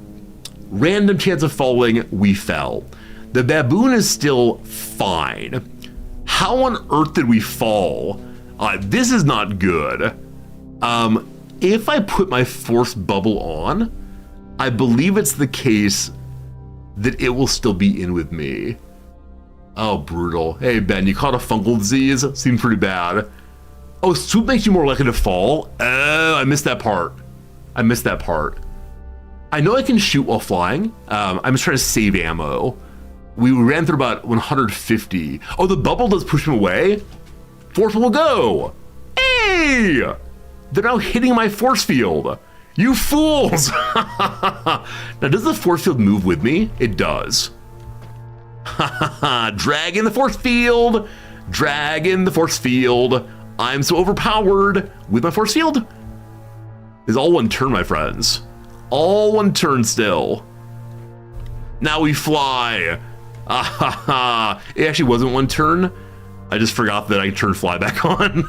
Random chance of falling, we fell. The baboon is still fine. How on earth did we fall? This is not good. If I put my force bubble on, I believe it's the case that it will still be in with me. Oh, brutal. Hey, Ben, you caught a fungal disease? Seems pretty bad. Oh, swoop makes you more likely to fall? Oh, I missed that part. I missed that part. I know I can shoot while flying. I'm just trying to save ammo. We ran through about 150. Oh, the bubble does push him away? Force will go. Hey! They're now hitting my force field. You fools! Now, does the force field move with me? It does. Drag in the force field. Drag in the force field. I'm so overpowered with my force field. It's all 1 turn, my friends. All 1 turn still. Now we fly. It actually wasn't 1 turn. I just forgot that I turned fly back on.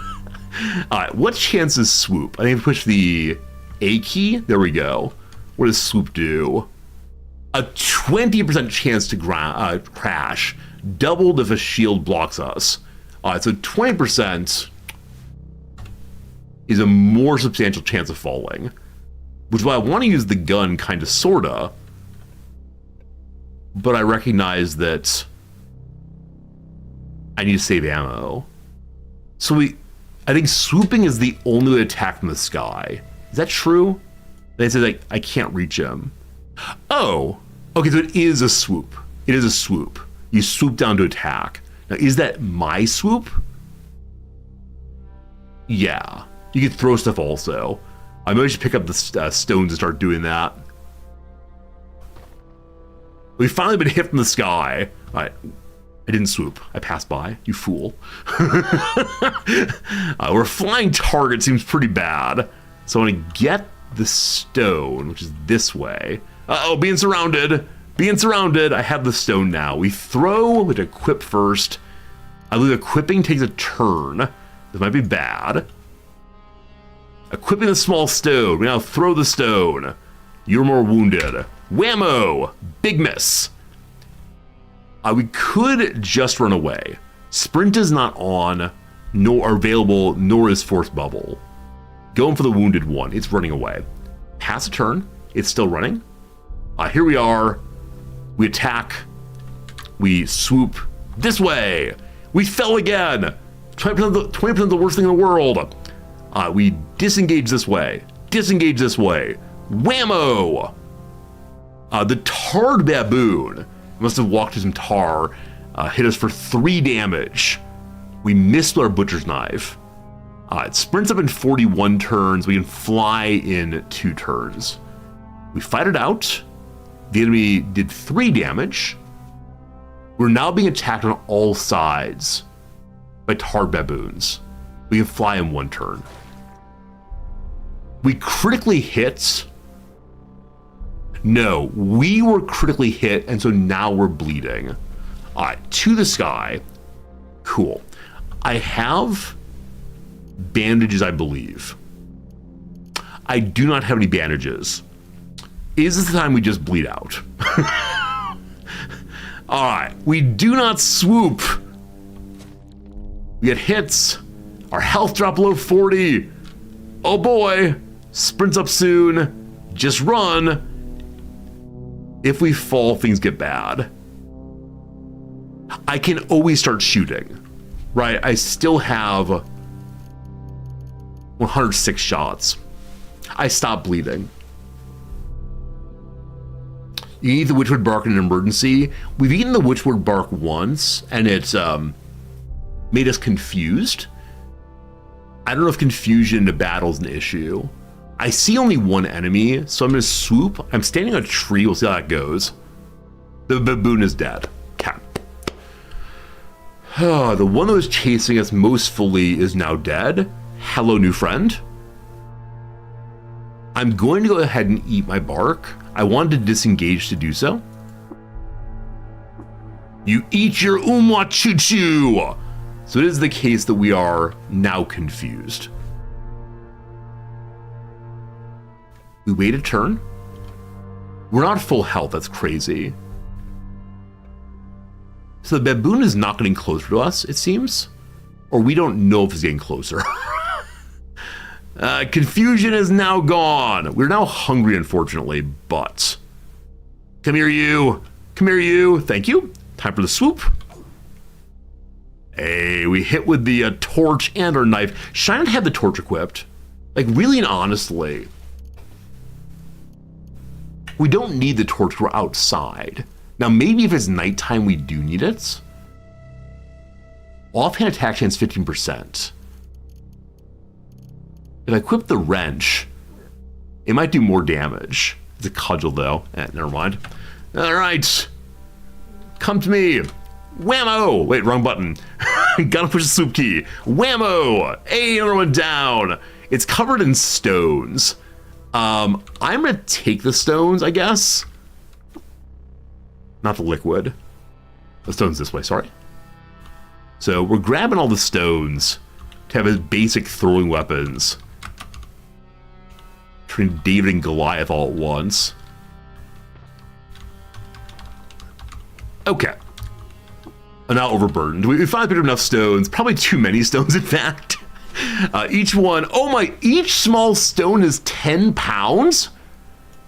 Alright, what chance is swoop? I think I push the A key. There we go. What does swoop do? A 20% chance to crash. Doubled if a shield blocks us. Alright, so 20% is a more substantial chance of falling. Which is why I want to use the gun kinda sorta. But I recognize that I need to save ammo. So I think swooping is the only way to attack from the sky. Is that true? They say like I can't reach him. Oh, okay, so it is a swoop. It is a swoop. You swoop down to attack. Now, is that my swoop? Yeah. You can throw stuff also. I might just pick up the stones and start doing that. We've finally been hit from the sky. All right. I didn't swoop. I passed by. You fool. We're flying target. Seems pretty bad. So I want to get the stone, which is this way. Uh-oh, being surrounded. Being surrounded. I have the stone now. We throw with equip first. I believe equipping takes a turn. This might be bad. Equipping the small stone. We now throw the stone. You're more wounded. Whammo! Big miss. We could just run away. Sprint is not on, nor available, nor is force bubble. Going for the wounded one. It's running away. Pass a turn. It's still running. Here we are. We attack. We swoop this way. We fell again. 20% the worst thing in the world. We disengage this way. Disengage this way. Whammo! The tarred baboon must have walked through some tar, hit us for 3 damage. We missed our butcher's knife. It sprints up in 41 turns. We can fly in 2 turns. We fight it out. The enemy did 3 damage. We're now being attacked on all sides by tarred baboons. We can fly in 1 turn. We critically hit. No, we were critically hit, and so now we're bleeding. To the sky. Cool. I have bandages, I believe. I do not have any bandages. Is this the time we just bleed out? Alright, we do not swoop. We get hits. Our health drop below 40. Oh boy. Sprints up soon. Just run. If we fall, things get bad. I can always start shooting, right? I still have 106 shots. I stop bleeding. You eat the witchwood bark in an emergency. We've eaten the witchwood bark once, and it's made us confused. I don't know if confusion in a battle is an issue. I see only one enemy, so I'm gonna swoop. I'm standing on a tree, we'll see how that goes. The baboon is dead. Okay. The one that was chasing us most fully is now dead. Hello, new friend. I'm going to go ahead and eat my bark. I wanted to disengage to do so. You eat your umwa choo choo. So it is the case that we are now confused. We wait a turn. We're not full health, that's crazy. So the baboon is not getting closer to us, it seems. Or we don't know if it's getting closer. Confusion is now gone. We're now hungry, unfortunately, but... Come here, you. Come here, you. Thank you. Time for the swoop. Hey, we hit with the torch and our knife. Should I not have the torch equipped? Like, really and honestly, we don't need the torch. We're outside. Now, maybe if it's nighttime, we do need it. Offhand attack chance 15%. If I equip the wrench, it might do more damage. It's a cudgel, though. Never mind. All right. Come to me. Whammo! Wait, wrong button. Gotta push the swoop key. Whammo! Hey, another one down. It's covered in stones. I'm gonna take the stones, I guess. Not the liquid. The stones this way, sorry. So we're grabbing all the stones to have as basic throwing weapons. Between David and Goliath all at once. Okay. I'm now overburdened. We finally picked up enough stones. Probably too many stones, in fact. Each one, oh my, each small stone is 10 pounds?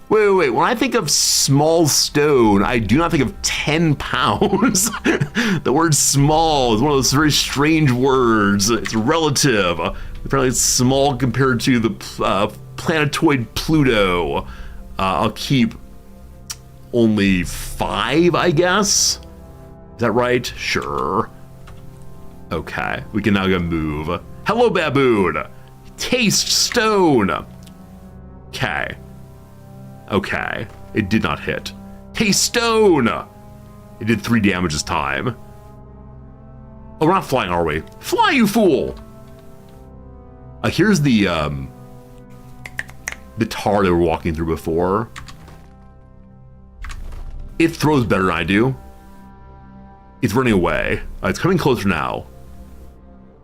Wait. When I think of small stone, I do not think of 10 pounds. The word small is one of those very strange words. It's relative. Apparently it's small compared to the planetoid Pluto. I'll keep only 5, I guess. Is that right? Sure. Okay, we can now go move. Hello, baboon. Taste stone. Okay. Okay, it did not hit. Taste stone. It did 3 damage this time. Oh, we're not flying, are we? Fly, you fool. Here's the tar they were walking through before. It throws better than I do. It's running away. It's coming closer now.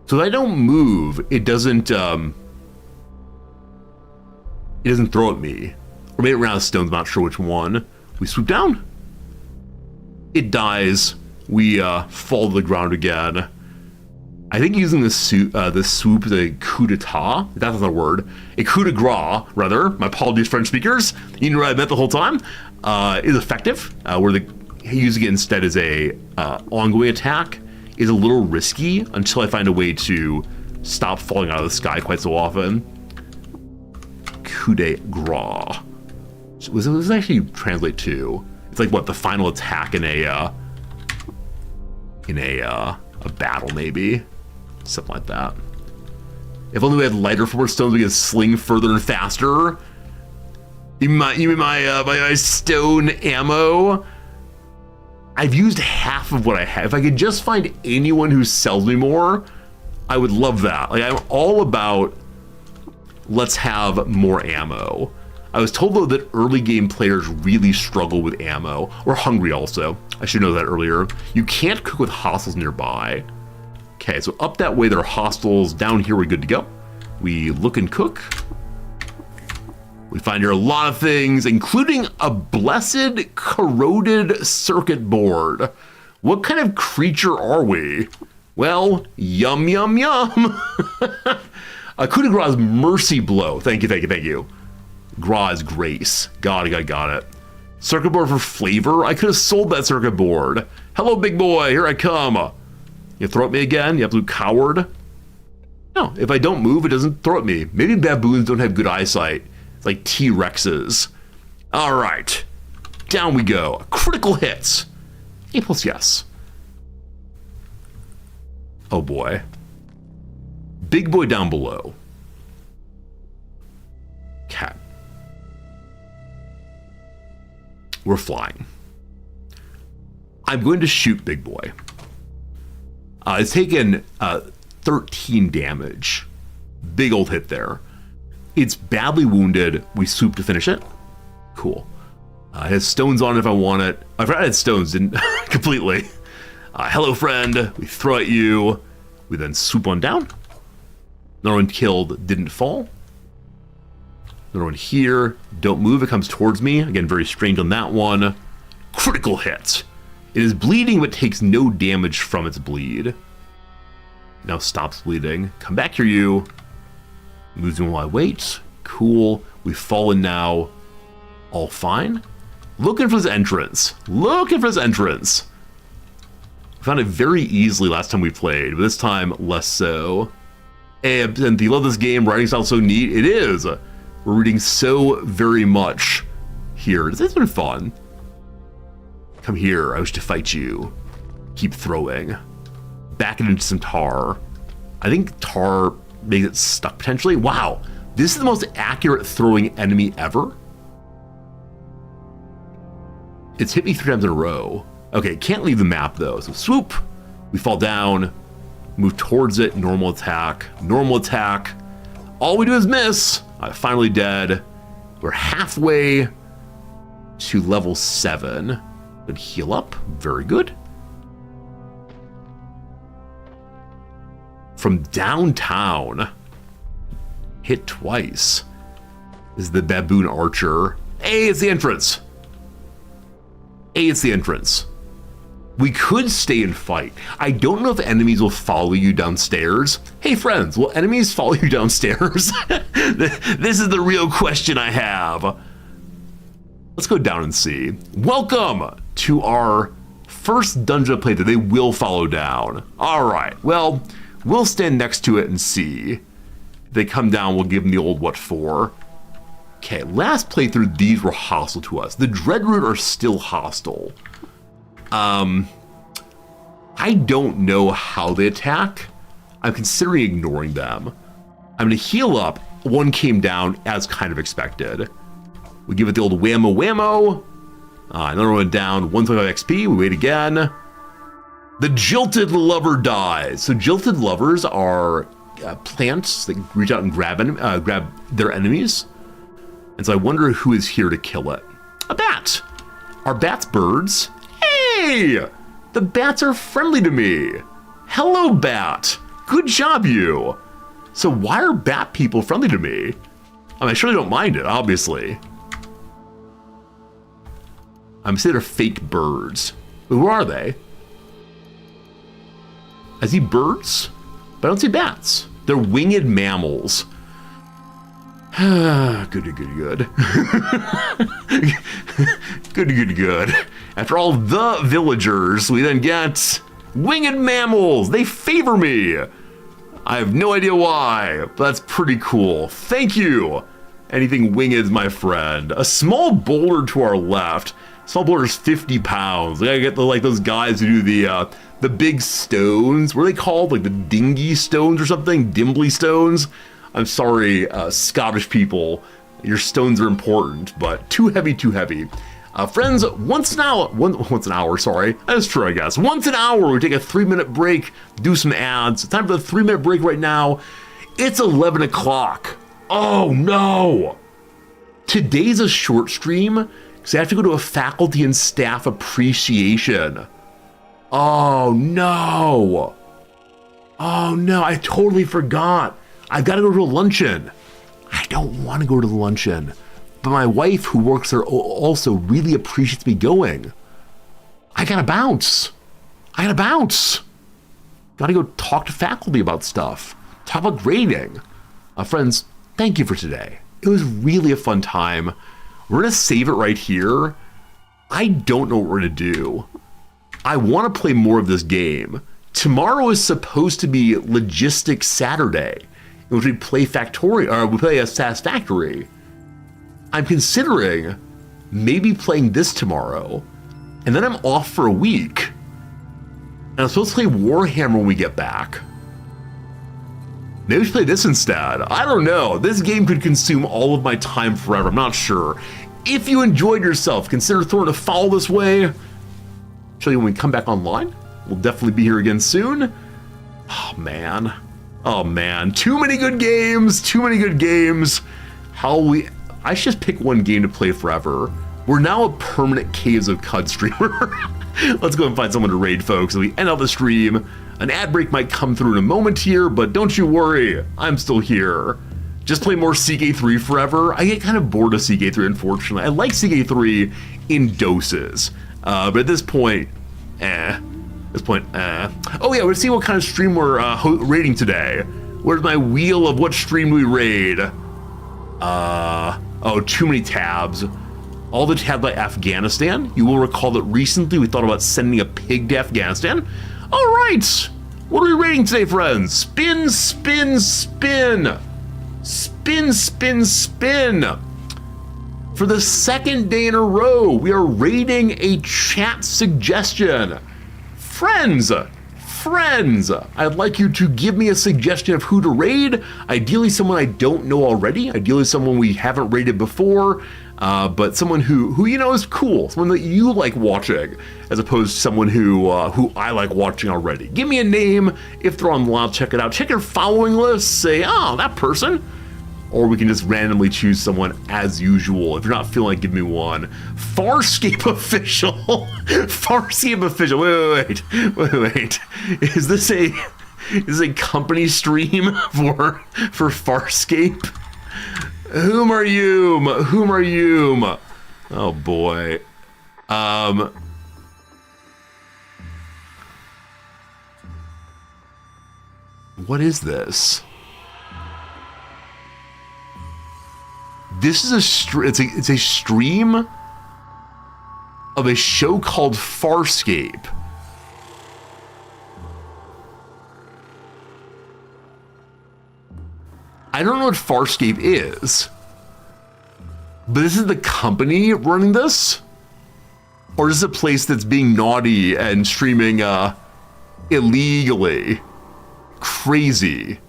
So if I don't move, it doesn't throw at me. Or maybe around the stones, I'm not sure which one. We swoop down. It dies. We fall to the ground again. I think using the swoop is a coup d'etat. That's not a word. A coup de grace, rather. My apologies, French speakers. You know what I meant the whole time. Is effective. Where using it instead as a ongoing attack is a little risky until I find a way to stop falling out of the sky quite so often. Coup de grace. What does it actually translate to? It's like what, the final attack in a battle, maybe, something like that. If only we had lighter forward stones, we could sling further and faster. You mean my stone ammo? I've used half of what I have. If I could just find anyone who sells me more, I would love that. Like, I'm all about let's have more ammo. I was told, though, that early game players really struggle with ammo, or hungry also. I should know that earlier. You can't cook with hostiles nearby. Okay, so up that way there are hostiles. Down here we're good to go. We look and cook. We find here a lot of things, including a blessed corroded circuit board. What kind of creature are we? Well, yum, yum, yum. A coup de grace mercy blow. Thank you. Gra is grace. Got it. Circuit board for flavor? I could have sold that circuit board. Hello, big boy. Here I come. You throw at me again? You absolute coward. No, if I don't move, it doesn't throw at me. Maybe baboons don't have good eyesight. It's like T-Rexes. All right. Down we go. Critical hits. A plus yes. Oh boy. Big boy down below. Cat. We're flying. I'm going to shoot big boy. It's taken 13 damage. Big old hit there. It's badly wounded. We swoop to finish it. Cool. It has stones on it if I want it. I forgot it had stones, didn't completely. Hello, friend. We throw at you. We then swoop on down. Another one killed, didn't fall. Another one here. Don't move, it comes towards me. Again, very strange on that one. Critical hit. It is bleeding, but takes no damage from its bleed. Now stops bleeding. Come back here, you. Moves in while I wait. Cool. We've fallen now. All fine. Looking for this entrance. Looking for this entrance. We found it very easily last time we played, but this time less so. And if you love this game, writing style so neat. It is. We're reading so very much here. This has been fun. Come here. I wish to fight you. Keep throwing. Back it into some tar. I think tar makes it stuck potentially. Wow. This is the most accurate throwing enemy ever. It's hit me 3 times in a row. Okay, can't leave the map though. So swoop. We fall down. Move towards it. Normal attack. Normal attack. All we do is miss. Finally dead. We're halfway to level 7. And heal up. Very good. From downtown. Hit twice. This is the baboon archer. Hey, it's the entrance. Hey, it's the entrance. We could stay and fight. I don't know if enemies will follow you downstairs. Hey friends, will enemies follow you downstairs? This is the real question I have. Let's go down and see. Welcome to our first dungeon playthrough. They will follow down. All right, well, we'll stand next to it and see. If they come down, we'll give them the old what for. Okay, last playthrough, these were hostile to us. The Dreadroot are still hostile. I don't know how they attack. I'm considering ignoring them. I'm gonna heal up. One came down as kind of expected. We give it the old whammo whammo. Another one down, 125 XP, we wait again. The Jilted Lover dies. So Jilted Lovers are plants that reach out and grab their enemies. And so I wonder who is here to kill it. A bat. Are bats birds? Hey! The bats are friendly to me. Hello, bat. Good job, you. So why are bat people friendly to me? I mean, I surely don't mind it, obviously. I'm saying they're fake birds. But who are they? I see birds, but I don't see bats. They're winged mammals. Good. Good. After all the villagers, we then get winged mammals. They favor me. I have no idea why, but that's pretty cool. Thank you. Anything winged, my friend. A small boulder to our left. Small boulder's 50 pounds. I gotta get like those guys who do the big stones. What are they called? Like the dingy stones or something? Dimbly stones? I'm sorry, Scottish people, your stones are important, but too heavy. Friends, once an hour, sorry. That's true, I guess. Once an hour, we take a 3-minute break, do some ads. It's time for the 3-minute break right now. It's 11 o'clock. Oh no! Today's a short stream, because I have to go to a faculty and staff appreciation. Oh no! I totally forgot. I've got to go to a luncheon. I don't want to go to the luncheon, but my wife who works there also really appreciates me going. I gotta bounce. Gotta go talk to faculty about stuff. Talk about grading. Friends, thank you for today. It was really a fun time. We're gonna save it right here. I don't know what we're going to do. I want to play more of this game. Tomorrow is supposed to be Logistics Saturday, in which we play a Satisfactory. I'm considering maybe playing this tomorrow, and then I'm off for a week. And I'm supposed to play Warhammer when we get back. Maybe we should play this instead. I don't know. This game could consume all of my time forever. I'm not sure. If you enjoyed yourself, consider throwing a follow this way. Show you when we come back online. We'll definitely be here again soon. Oh man. Oh man. Too many good games. Too many good games. I should just pick one game to play forever. We're now a permanent Caves of Qud streamer. Let's go and find someone to raid, folks. As we end out the stream, an ad break might come through in a moment here, but don't you worry, I'm still here. Just play more CK3 forever. I get kind of bored of CK3, unfortunately. I like CK3 in doses, but at this point, Oh yeah, we'll see what kind of stream we're raiding today. Where's my wheel of what stream we raid? Oh, too many tabs. All the tabs by Afghanistan. You will recall that recently we thought about sending a pig to Afghanistan. All right, what are we raiding today, friends? Spin, spin, spin. Spin, spin, spin. For the second day in a row, we are raiding a chat suggestion. Friends, I'd like you to give me a suggestion of who to raid. Ideally someone I don't know already. Ideally someone we haven't raided before, but someone who you know is cool. Someone that you like watching, as opposed to someone who I like watching already. Give me a name. If they're on the line, check it out. Check your following list. Say, oh, that person. Or we can just randomly choose someone as usual. If you're not feeling like, give me one. Farscape Official. Farscape Official. Wait. Is this a company stream for Farscape? Whom are you? Oh boy. What is this? This is it's a stream of a show called Farscape. I don't know what Farscape is, but this is the company running this? Or is this a place that's being naughty and streaming illegally? Crazy.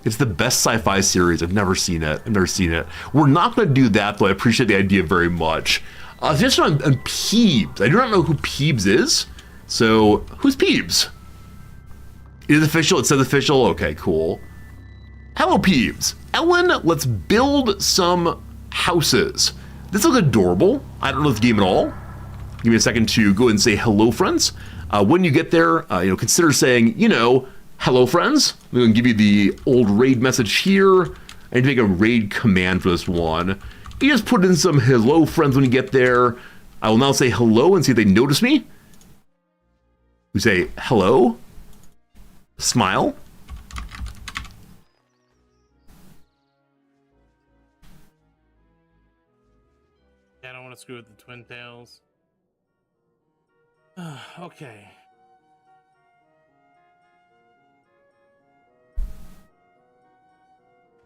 It's the best sci-fi series. I've never seen it. We're not going to do that, though. I appreciate the idea very much. Just on Peebs. I do not know who Peebs is. So, who's Peebs? It is official. It says official. Okay, cool. Hello, Peebs. Ellen, let's build some houses. This looks adorable. I don't know this game at all. Give me a second to go and say hello, friends. When you get there, consider saying, hello, friends. I'm going to give you the old raid message here. I need to make a raid command for this one. You just put in some hello, friends, when you get there. I will now say hello and see if they notice me. We say hello. Smile. I don't want to screw with the twin tails. Okay.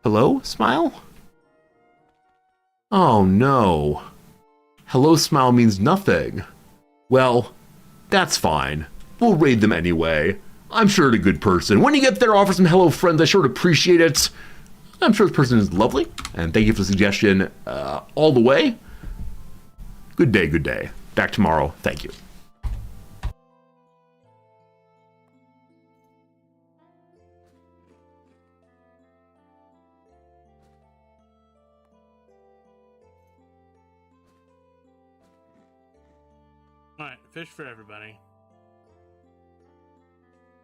Hello, smile? Oh no. Hello, smile means nothing. Well, that's fine. We'll raid them anyway. I'm sure they're a good person. When you get there, offer some hello friends. I sure would appreciate it. I'm sure this person is lovely. And thank you for the suggestion all the way. Good day. Back tomorrow. Thank you. All right, fish for everybody.